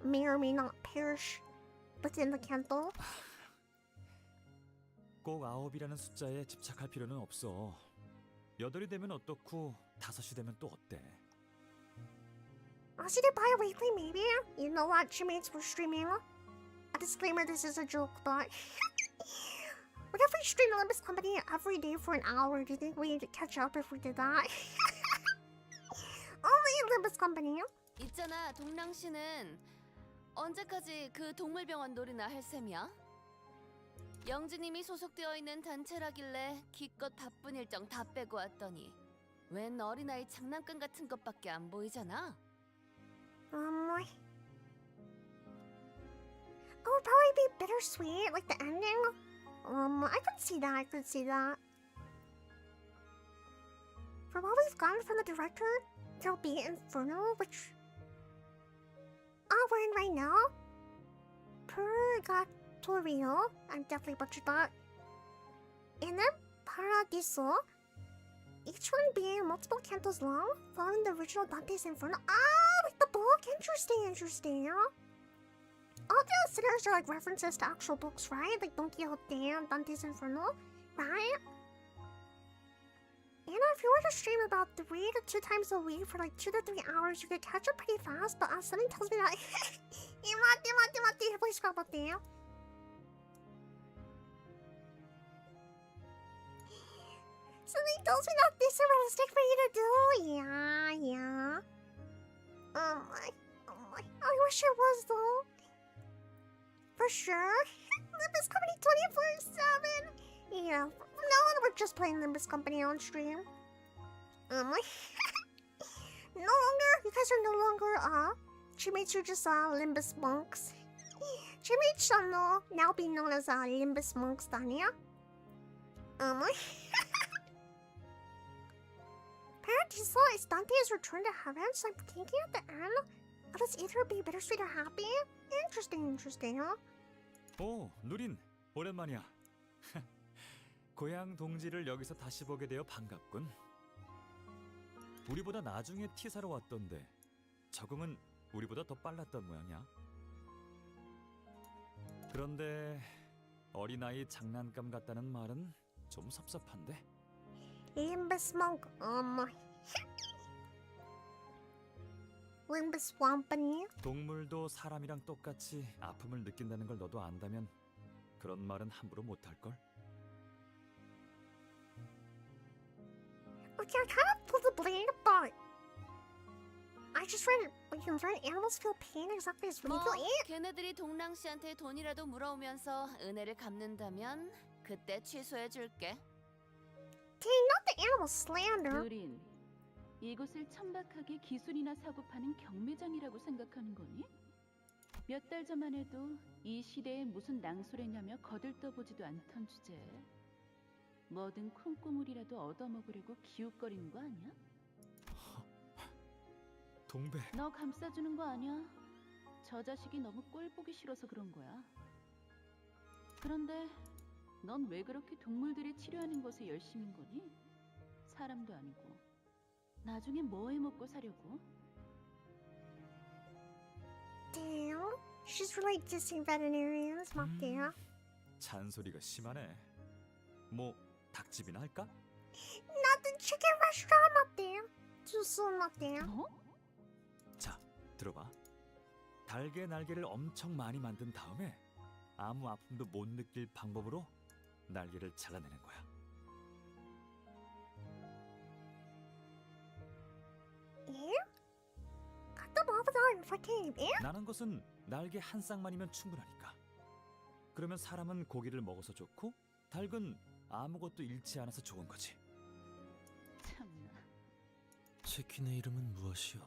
may or may not perish within the Canto. 꼭 9이라는 숫자에 집착할 필요는 없어. 8이 되면 어떻고 5이 되면 또 어때? I'll see it bi-weekly, maybe. You know what, Chipmates, we're streaming. A disclaimer, this is a joke, but... what if we stream Limbus Company every day for an hour? Do you think we'd catch up if we did that? Only Limbus Company. 있잖아, 동랑 씨는 언제까지 그 동물병원 놀이나 할 셈이야? 영지님이 소속되어 있는 단체라길래 기껏 바쁜 일정 다 빼고 왔더니 웬 어린아이 장난감 같은 것밖에 안 보이잖아? It would probably be bittersweet, like the ending. I could see that. From what we've gotten from the director, there'll be Inferno, which... we're in right now. Purgatorio, I'm definitely butchered that. And then Paradiso. Each one being multiple cantos long, following the original Dante's Inferno. Like the book? Interesting. All the sinners are like references to actual books, right? Like Don Quixote and Dante's Inferno, right? And if you were to stream about 3 to 2 times a week for like 2 to 3 hours, you could catch up pretty fast, but something tells me that... Please scrap up there. Something tells me that this is realistic for you to do. Yeah. I wish it was though. For sure. Limbus Company 24/7. Yeah. From now on, we're just playing Limbus Company on stream. No longer. You guys are no longer Chipmates. You're just Limbus monks. Chipmates shall now be known as Limbus monks, Dania. Paradiso is Dante's return to heaven, so I'm thinking at the end, let's either be bittersweet or happy. Interesting, huh? 오, 누린, 오랜만이야. 고향 동지를 여기서 다시 보게 되어 반갑군. 우리보다 나중에 T사로 왔던데 적응은 우리보다 더 빨랐던 모양이야. 그런데 어린아이 장난감 같다는 말은 좀 섭섭한데? Limbus monk, Limbus Company. 동물도 사람이랑 똑같이 아픔을 느낀다는 걸 너도 안다면 그런 말은 함부로 못할걸? Okay, I kind of pulled the blade, but I just read we can learn animals feel pain exactly as we 뭐, feel it. 걔네들이 동랑 씨한테 돈이라도 물어오면서 은혜를 갚는다면 그때 취소해줄게. Dang, not the animal slander. 누린, 이곳을 천박하게 기술이나 사고 파는 경매장이라고 생각하는 거니? 몇 달 전만 해도 이 시대에 무슨 낭소래냐며 거들떠보지도 않던 주제에 뭐든 콩고물이라도 얻어먹으려고 기웃거리는 거 아니야? 동배. 너 감싸주는 거 아니야? 저 자식이 너무 꼴 보기 싫어서 그런 거야. 그런데 넌 왜 그렇게 동물들이 치료하는 것에 열심인 거니? 사람도 아니고. 나중에 뭐 해먹고 사려고? Damn, she's really dissing veterinarians, 맞대요? 잔소리가 심하네. 뭐 닭집이나 할까? 나도 chicken restaurant 맞대요? 주소 맞대요? 자, 들어봐. 달개 날개를 엄청 많이 만든 다음에 아무 아픔도 못 느낄 방법으로 날개를 잘라내는 거야. 예? 갖다 봐보자, 인포테임, 예? 나는 것은 날개 한 쌍만이면 충분하니까. 그러면 사람은 고기를 먹어서 좋고 닭은 아무것도 잃지 않아서 좋은 거지. 참나. 치킨의 이름은 무엇이오?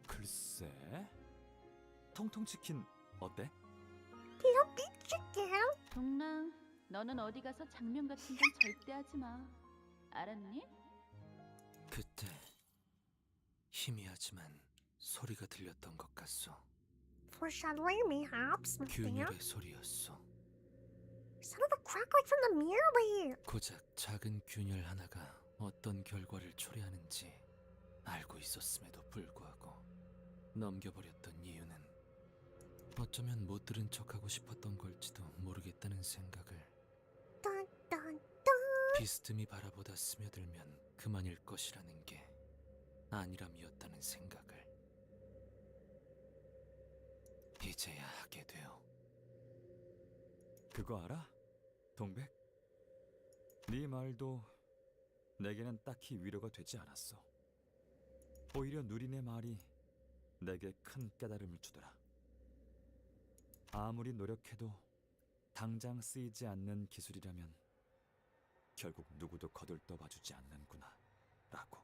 글쎄, 통통치킨 어때? Lumpy chicken. 동랑, 너는 어디 가서 장면 같은 건 절대 하지 마. 알았니? 그때 희미하지만 소리가 들렸던 것 같소. Foreshadowing mayhaps, 맞대요? 균열의 소리였소. Sounded like crack like from the mirror. 고작 작은 균열 하나가 어떤 결과를 초래하는지 알고 있었음에도 불구하고 넘겨버렸던 이유는 어쩌면 못 들은 척하고 싶었던 걸지도 모르겠다는 생각을 비스듬히 바라보다 스며들면 그만일 것이라는 게 아니람이었다는 생각을 이제야 하게 되어. 그거 알아? 동백? 네 말도 내게는 딱히 위로가 되지 않았어. 오히려 누리네 말이 내게 큰 깨달음을 주더라. 아무리 노력해도 당장 쓰이지 않는 기술이라면 결국 누구도 거들떠봐주지 않는구나 라고.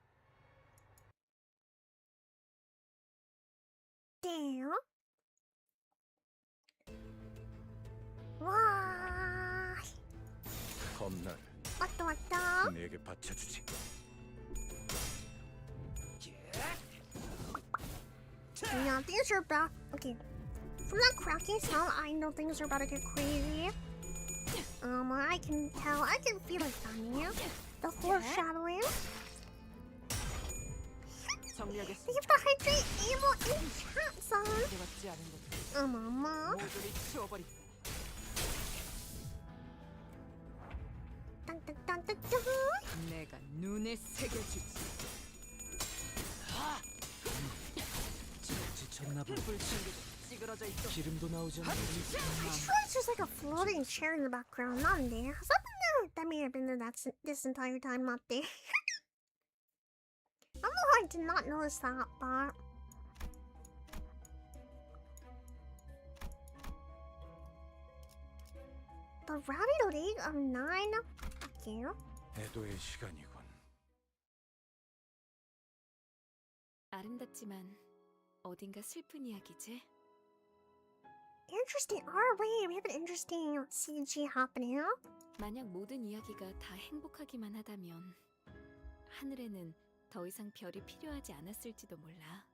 Damn. 와. 검날 왔다. 내게 바쳐주지. Yeah, things are about. Okay. From that cracking sound, I know things are about to get crazy. I can tell. I can feel it coming. The foreshadowing. 정리하겠습니다. They have to hydrate ammo in chat zone. 맞지 않은 것들 모조리 치워버리. 딴딴딴딴딴. 내가 눈에 새겨주지. 지쳤나봐. 찌그러져 있어. 기름도 나오지 않는 I swear it's just like a floating chair in the background. Not in there. Something there that may have been there this entire time. Not there. I don't know how I did not notice that, but. The Rowdy League of 9. Thank you. 애도의 시간이군. 아름답지만 어딘가 슬픈 이야기지? Interesting. Our way. We have an interesting CG happening. 만약 모든 이야기가 다 행복하기만 하다면 하늘에는 더 이상 별이 필요하지 않았을지도 몰라.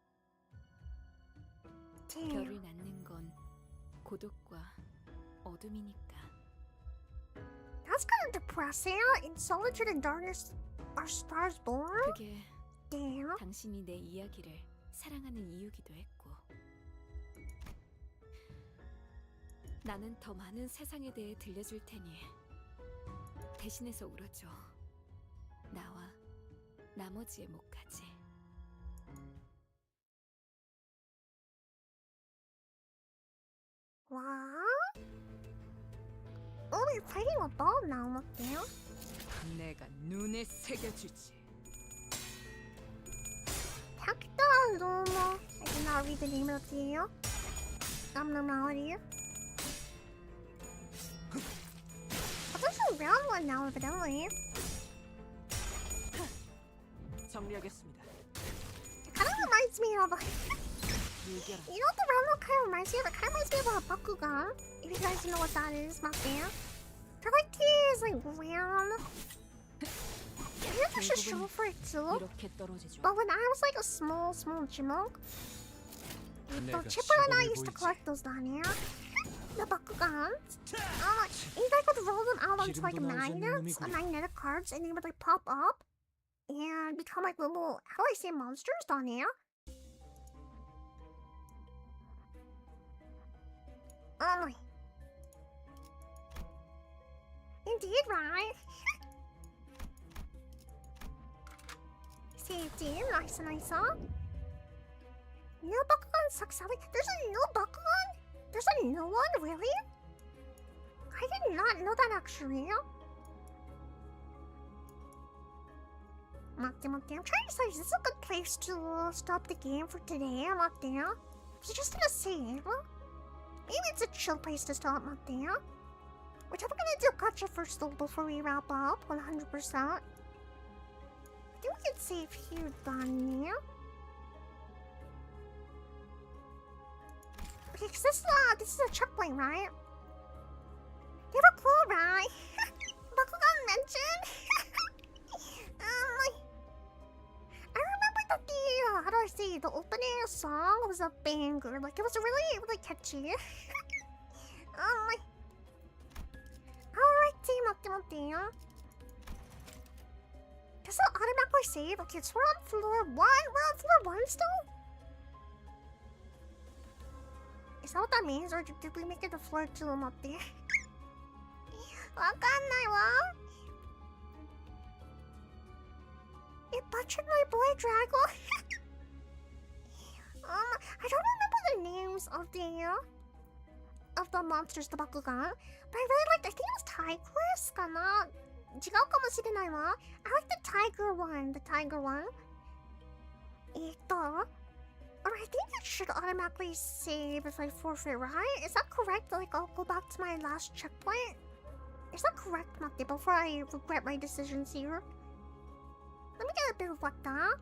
별을 낳는 건 고독과 어둠이니까. That's kind of depressing. In solitude and darkness, are stars born? 그게 Damn. 당신이 내 이야기를 사랑하는 이유기도 했고, 나는 더 많은 세상에 대해 들려줄 테니 대신해서 울어줘. 나와 나머지의 목까지. What? Oh, we're fighting a ball now. Look there. 내가 눈에 새겨주지. Takta Lomo. I did not read the name of the abnormality. But there's a round one now, evidently. 정리하겠습니다. It kind of reminds me of 얘기하라. You know what the railroad kind of reminds me of? It kind of reminds me of a Bakugan. If you guys know what that is, not there. They're like these, like round. Maybe I should show for it too. 이렇게 떨어지죠. But when I was like a small Chipmunk, 내가 Chipper and I 시범을 used to 보이지. collect those down here. The Bakugans. You guys would roll them out onto like 기름도 나오지 않는 magnets, 놈이구려. magnetic cards, and they would like pop up and become like little, how do I say, monsters down here. Oh, indeed, right? Safety, nice. No Bakugan sucks. There's a new Bakugan? There's a new one, really? I did not know that actually. I'm trying to decide, is this a good place to stop the game for today? I'm not there. Was it just gonna save? Maybe it's a chill place to stop, not there. Which I'm gonna do gotcha first though before we wrap up, 100%. I think we can save here, Donnie. Okay, cause this is a checkpoint, right? They were cool, right? Bakugan mentioned. I remember that the how do I say, the opening song was a banger. Like it was really catchy. Alright, team. Does it automatically save? Okay, so we're on floor 1. We're on floor 1 still? Is that what that means? Or did we make it to floor 2 up there? It butchered my boy Drago. I don't remember the names of the monsters, the Bakugan, but I really liked. I think it was Tigress, kana. 違うかもしれないわ. I like the tiger one. Or I think it should automatically save if I forfeit, right? Is that correct? Like I'll go back to my last checkpoint? Is that correct, Mate? Before I regret my decisions here. Let me get a bit of what that.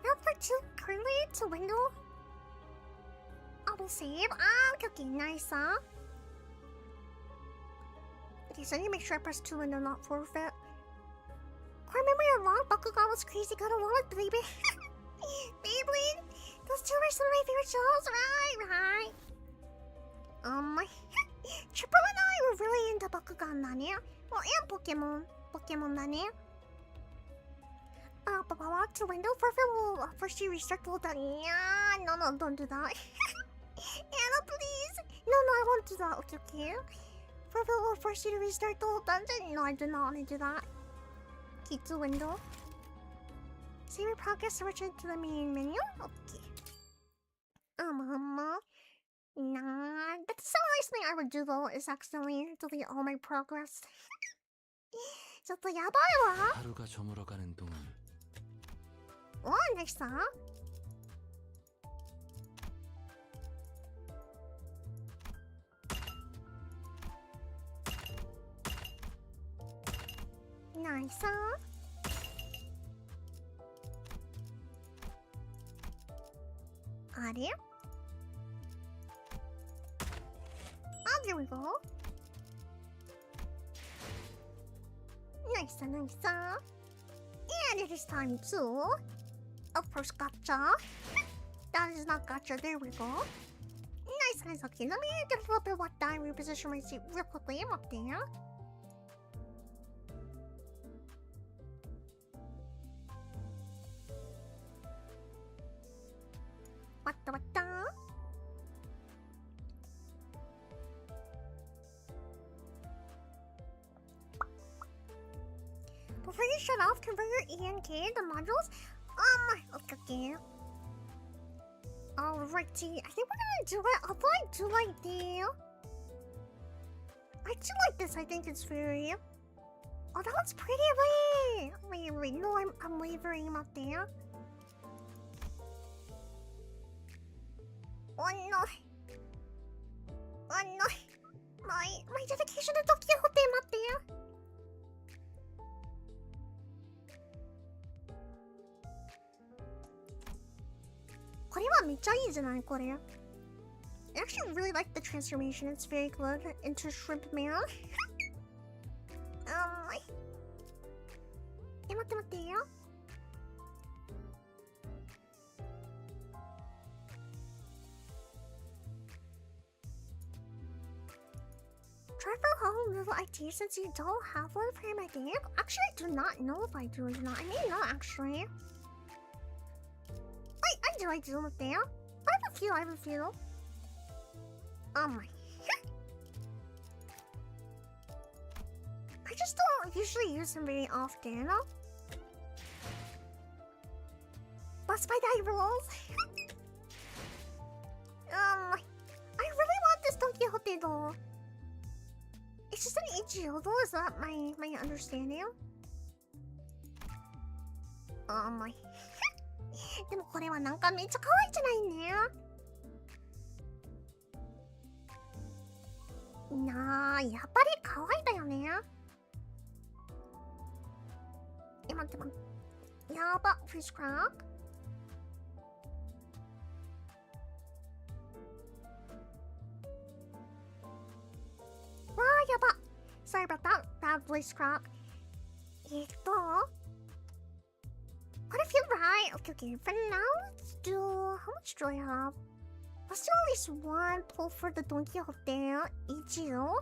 Number 2, currently to window. I will save. Okay, nice, huh? Okay, so I need to make sure I press 2 window, not forfeit. Core memory unlocked. Bakugan was crazy. Got a wallet, baby. Beyblade. Those two are some of my favorite shows. Right. Triple and I were really into Bakugan, 나네. Well, and Pokemon, 나네. But I walk to window forfeit will first you restart the whole thing. Yeah, no, don't do that. Anna, please. No, I won't do that. Okay. Forfeit will force you to restart the whole dungeon. No, I do not want to do that. Keep the window. Save your progress to return to the main menu. Okay. Nah, that's the last thing I would do though, is accidentally delete all my progress. 저 또 야봐요. 하루가 저물어가는 동안 Oh, nice, huh? Nice, huh? 아래? There we go. Nice. And it is time to, of course, gotcha. That is not gotcha. There we go. Nice. Okay, let me get a little bit of what time reposition my seat real quickly. I'm up there. What the? Before you shut off, convert your ENK, the modules. Okay. Alrighty, I think we're gonna do it. Although I do like this. I think it's very. Oh, that one's pretty. Wait. No, I'm wavering up there. Oh no. My dedication to Don Quixote up there. これはめっちゃいいじゃないこれ。I actually really like the transformation. It's very good into Shrimp Man. 待って待ってよ。Try for home little IT since you don't have one for my game? Actually, I do not know if I do or not. I may not actually. I do. Look there. I have a few. Oh my. I just don't usually use them very often. Bust by die rules. I really want this Don Quixote though. It's just an Ichio though, is that my understanding? Oh my. でもこれはなんかめっちゃ可愛いじゃないね。なあ、やっぱり可愛いだよね。待って待って。やば、フィッシュクラック。わあ、やば。Sorry about that, bad voice crack. What if you're right? Okay. For now, let's do... How much do I have? Let's do at least one pull for the Don Quixote. Ichio.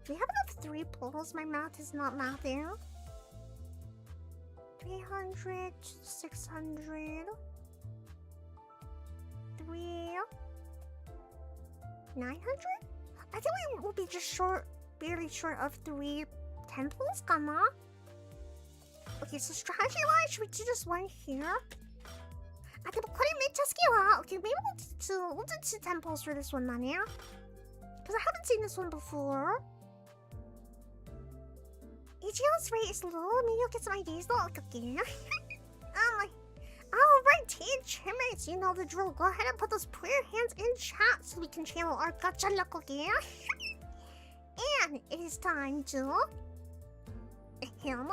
Do we have enough 3 pulls? My math is not mathing. 300, 600... 3... 900? I think we will be just barely short of 3 10 pulls, kana? Okay, so strategy-wise, should we do just one here? Okay, maybe we'll do 2 10 pulls for this one, Nania. Because I haven't seen this one before. Ichio's rate is low. Maybe you'll get some ideas though. Okay. Alright, team Chipmates, you know the drill. Go ahead and put those prayer hands in chat so we can channel our gacha luck, okay? And it is time to... Gacha!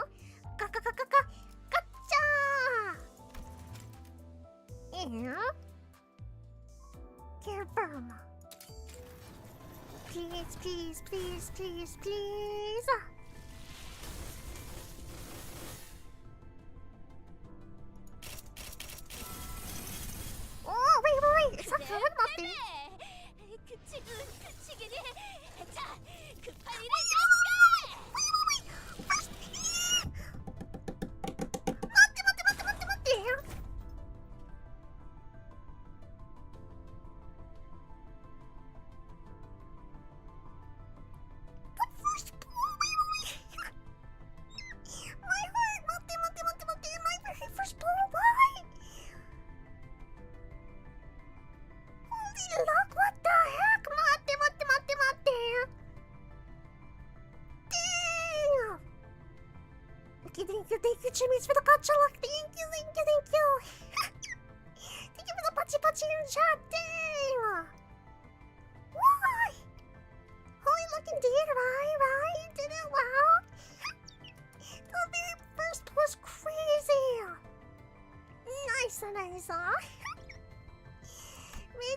And... confirm. Please, please, please, please, please. Oh, wait. It's not good, nothing. Thank you, Chipmates, for the gacha luck. Thank you. Thank you for the pachi in chat. Dang. Why? Holy luck indeed, right? You did it, wow. The very first was crazy. Nice.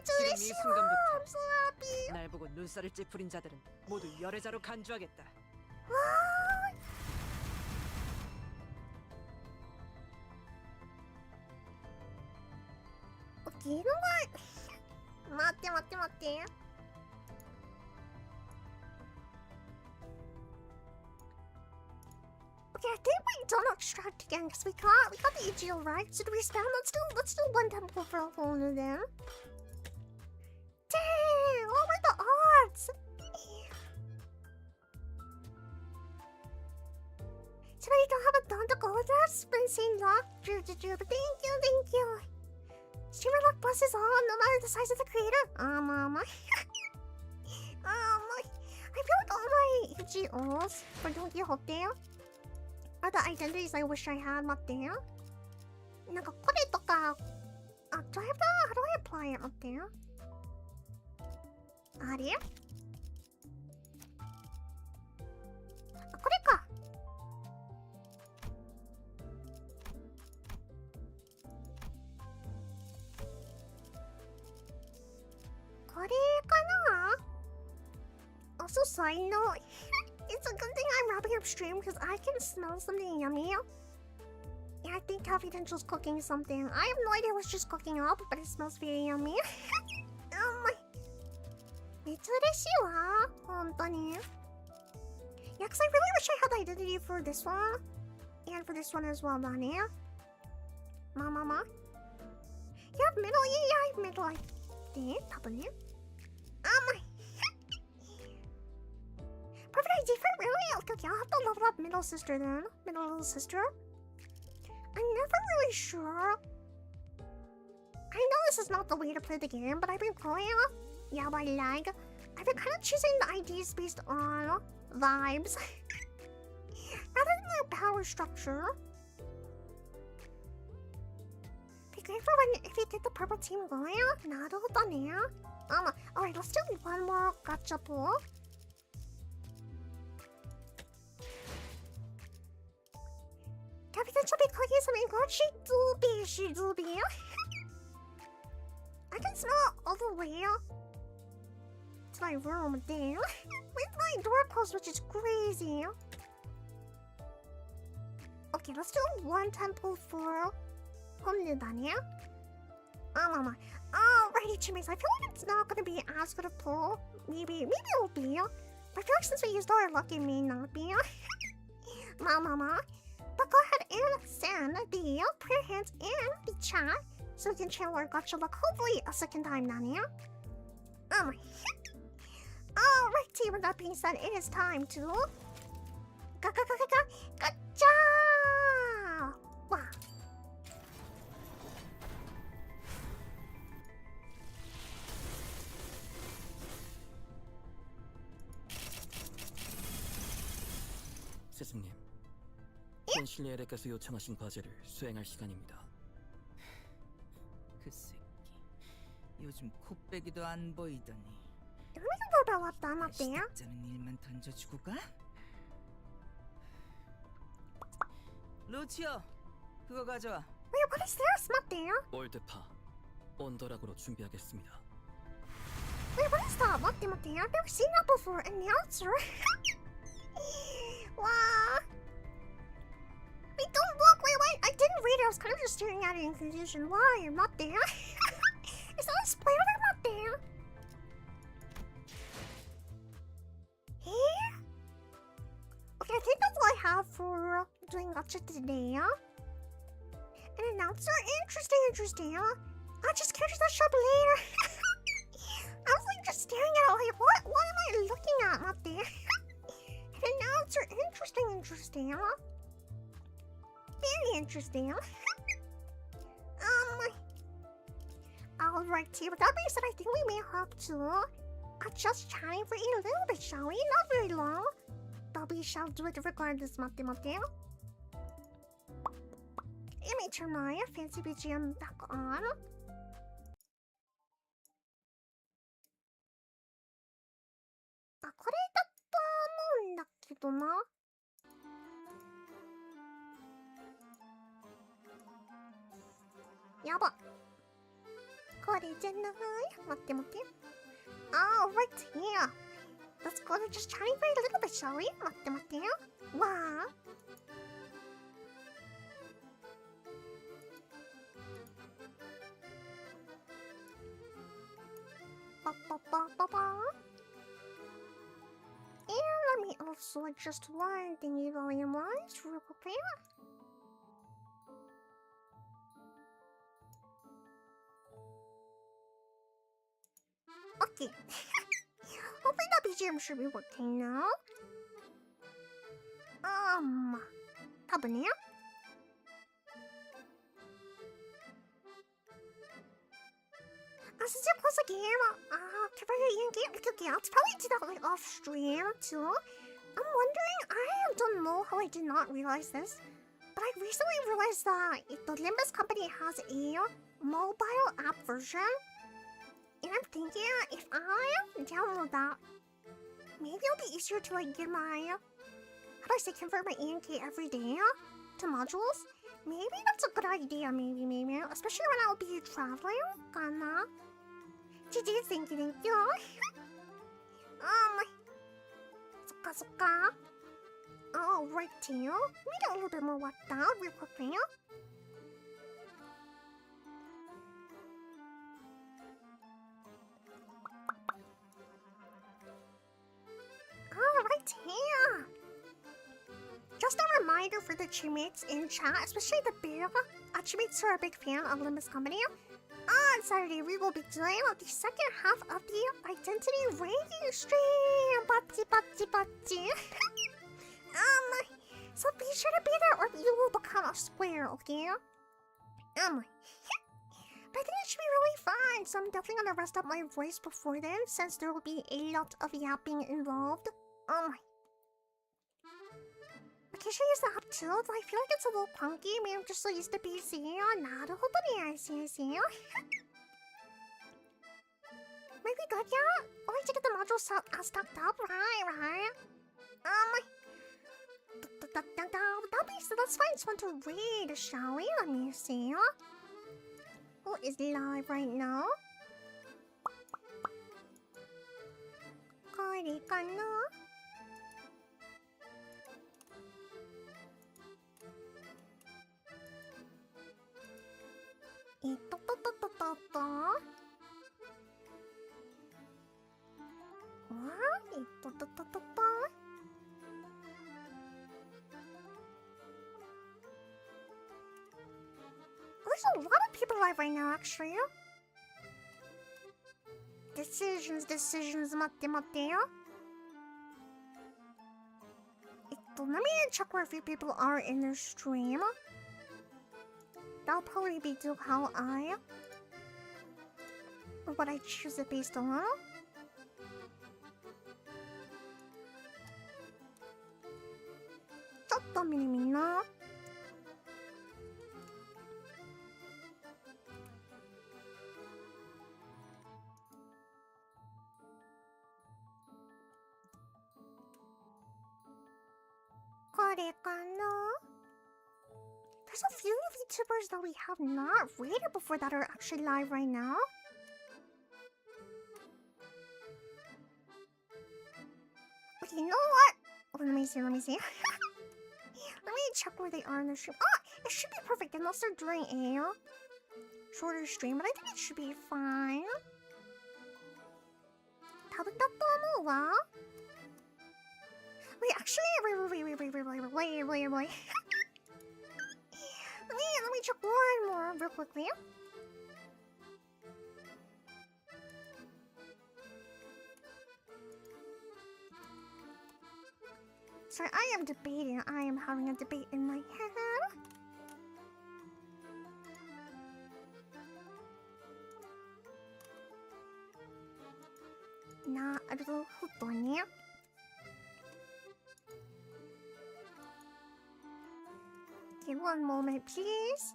지금 이 순간부터 I'm so happy. 날 보고 눈살을 찌푸린 자들은 모두 열애자로 간주하겠다. You know what? 待って。 Okay, I think we don't extract again because we got the Ichio right. So do we spam? Let's do 1 temple for a whole new then. Dang! What were the odds? So now you don't have a ton to go with us? Been saying luck. Thank you. Streamer luck buses on, no matter the size of the creator. I feel like all my EGOs for Don Quixote are the identities I wish I had, 待ってよ。なんかこれとか、どうやった？ How do I apply it? 待ってよ。あれ？これか。side note, it's a good thing I'm wrapping up stream because I can smell something yummy. Yeah, I think Coffee Potential's cooking something. I have no idea what she's cooking up, but it smells very yummy. Yeah, because I really wish I had the identity for this one. And for this one as well, Donnie. Mama. You have middle? Yeah, I have middle, I think. Probably. Perfect idea for really? Okay, I'll have to level up middle sister then. Middle little sister. I'm never really sure. I know this is not the way to play the game, but I've been playing. Yeah, by lag. I've been kind of choosing the IDs based on vibes. Rather than their power structure. Be great for when if you get the purple team going. 나도 떠네요. Alright, let's do one more gotcha pull. Captain should be cooking something good. She do be. I can smell it all the way to my room there. With my door closed, which is crazy. Okay, let's do one temple for Homnidania. Alrighty, Chipmates. I feel like it's not gonna be as good a pull. Maybe it'll be. But I feel like since we used all our luck, it may not be. Mama. But go ahead and send the prayer hands in the chat so we can channel our gotcha luck hopefully a second time, Nania. Alrighty, with that being said, it is time to gotcha! Wow. 스승님, 켄실리에르께서 요청하신 과제를 수행할 시간입니다. 그 새끼, 요즘 코빼기도 안 보이더니 시작자는 일만 던져주고 가? 루치오, 그거 가져와. Wait, what is this? 맞대요? 올드파, 온도락으로 준비하겠습니다. Wait, what is that? 맞대요? I've never seen that before. Announcer? Wow. Wait, don't look. Wait. I didn't read it. I was kind of just staring at it in confusion. Why? I'm not there. Is that a spoiler? I'm not there. Here? Okay, I think that's all I have for doing gotcha today. An announcer? Interesting. I'll just catch that shop later. I was like just staring at it like, what am I looking at? Not there. An announcer? Interesting. Very interesting. Alrighty, with that being said, I think we may have to just chatting for a little bit, shall we? Not very long, but we shall do it regardless, Mate. Let me turn my fancy BGM back on.これだと思うんだけどな。やば。これじゃない。待って。Alright, here. Let's go to just chatting for a little bit, shall we? 待って。わあ。Ba. And let me also adjust one thingy volume-wise real quickly. Okay. Hopefully that BGM should be working now. 답은요? Since it was a game, I'll probably do that like off stream too. I'm wondering, I don't know how I did not realize this, but I recently realized that the Limbus Company has a mobile app version, and I'm thinking if I download that, maybe it'll be easier to like get my, how do I say, convert my ENK every day to modules. Maybe that's a good idea, maybe, especially when I'll be traveling. Thank you. 섞어줄까? Oh, right here. Let me get a little bit more whacked out real quickly. Oh, right here. Just a reminder for the Chipmates in chat, especially the bear. Chipmates who are a big fan of Limbus Company. On Saturday, we will be doing the second half of the Identity Radio stream. Butty. So be sure to be there or you will become a square, okay? But I think it should be really fun, so I'm definitely gonna rest up my voice before then, since there will be a lot of yapping involved. Occasionally use the app too, though I feel like it's a little clunky. Maybe I'm just so used to PC. I see. Might be good, yeah? Oh, I to get the modules stacked up, right? Let's find someone to read, shall we? Let me see. Who is live right now? There's a lot of people live right now, actually. Decisions, matte. Let me check where a few people are in their stream. That'll probably be to how or what I choose it based on. There's a few VTubers that we have not rated before that are actually live right now. Okay, you know what? Oh, let me see. Let me check where they are in the stream. It should be perfect unless they're doing a shorter stream, but I think it should be fine. Wait, actually, wait. Let me check one more real quickly. Sorry, I am debating. I am having a debate in my head. Okay, one moment, please.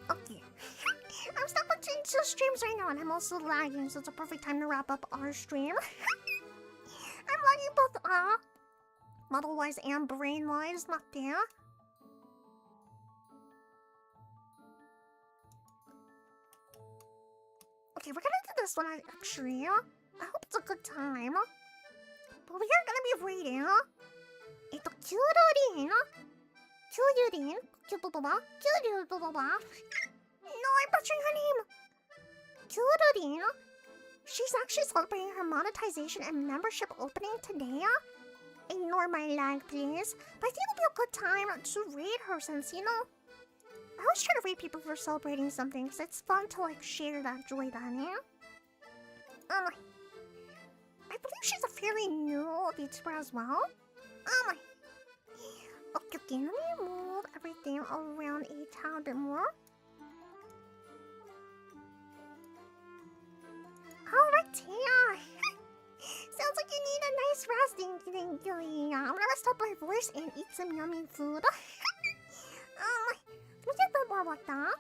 Okay. I'm stuck between two streams right now, and I'm also lagging, so it's a perfect time to wrap up our stream. I'm lagging both model-wise and brain-wise, not there. Okay, we're gonna do this one actually. I hope it's a good time. But we are gonna be reading Kyururin. No, I'm butchering her name. Kyururin. She's actually celebrating her monetization and membership opening today. Ignore my lag, please. But I think it'll be a good time to read her since, you know, I always try to read people for celebrating something because it's fun to, like, share that joy then, yeah? I believe she's a fairly new VTuber as well. Okay, let me move everything around a tad bit more. Alright, yeah. Sounds like you need a nice rest. I'm gonna rest up my voice and eat some yummy food. Let me get the more like that.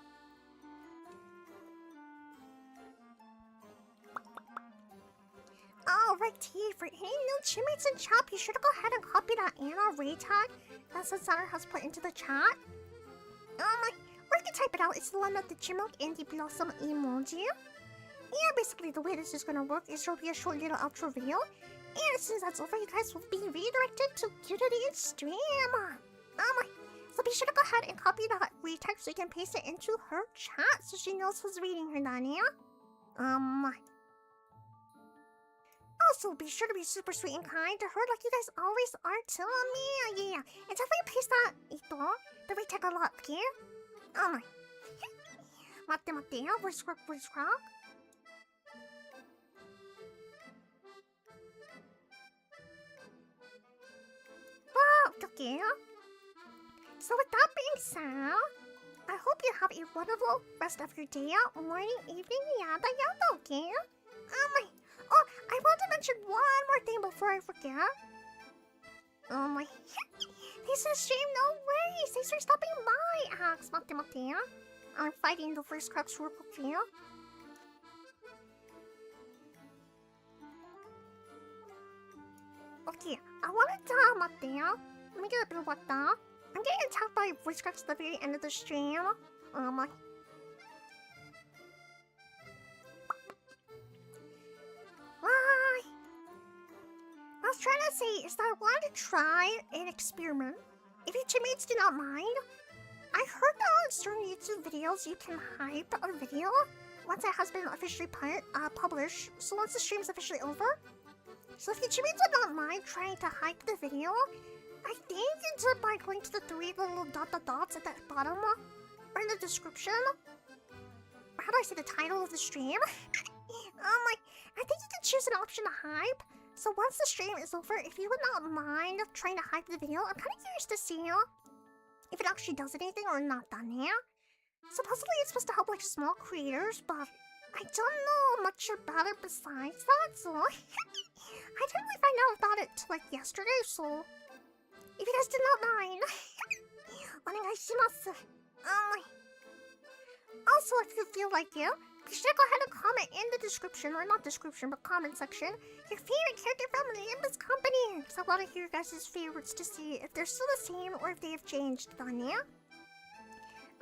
Alright, T, for any new Chipmates in chat, be sure to go ahead and copy that Anna Ray tag that Sunsana has put into the chat. Or you can type it out. It's the one with the Chimilk and the Blossom emoji. Yeah, basically the way this is gonna work is there'll be a short little outro video. And as soon as that's over, you guys will be redirected to Unity's stream. So be sure to go ahead and copy that retag so you can paste it into her chat so she knows who's reading her, Nania. Also, be sure to be super sweet and kind to her like you guys always are to me. Yeah. And definitely paste that, the retag a lot, okay? Mate, voice crack. Okay. So with that being said, I hope you have a wonderful rest of your day, morning, evening, yada, okay? I want to mention one more thing before I forget. Thanks for the stream, no worries. Thanks for stopping by, Axe. Mate. I'm fighting the first crux real quick, yeah? Okay, I want to tell Mate. Let me get a bit of water. I'm getting attacked by voice cracks at the very end of the stream. Why? I was trying to say is that I wanted to try an experiment. If your teammates do not mind, I heard that on certain YouTube videos you can hype a video once it has been officially published. So once the stream is officially over. So if your teammates would not mind trying to hype the video, I think you do it by going to the 3 little dots at the bottom or in the description. Or how do I say the title of the stream? I think you can choose an option to hype. So once the stream is over, if you would not mind trying to hype the video, I'm kind of curious to see if it actually does anything or not done here. Supposedly it's supposed to help like small creators, but I don't know much about it besides that, so I didn't really find out about it till like yesterday, so if you guys did not mind, onegaishimasu. Also, if you feel like it, be sure to go ahead and comment in the description, or not description, but comment section, your favorite character from Limbus Company. Because I want to hear your guys' favorites to see if they're still the same or if they have changed, yeah?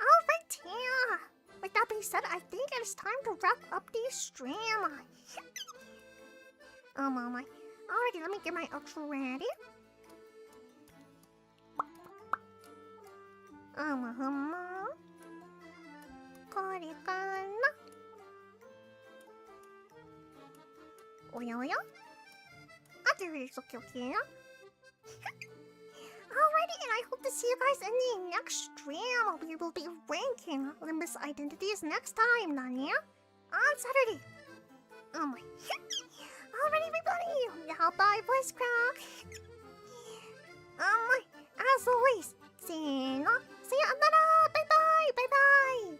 Alright, yeah. With that being said, I think it is time to wrap up the stream. Alrighty, let me get my outro ready. Oya? There it is, okay. Alrighty, and I hope to see you guys in the next stream. We will be ranking Limbus identities next time, yeah? On Saturday. Alrighty, everybody. Now, bye, voice crack. As always, sayonara, bye-bye.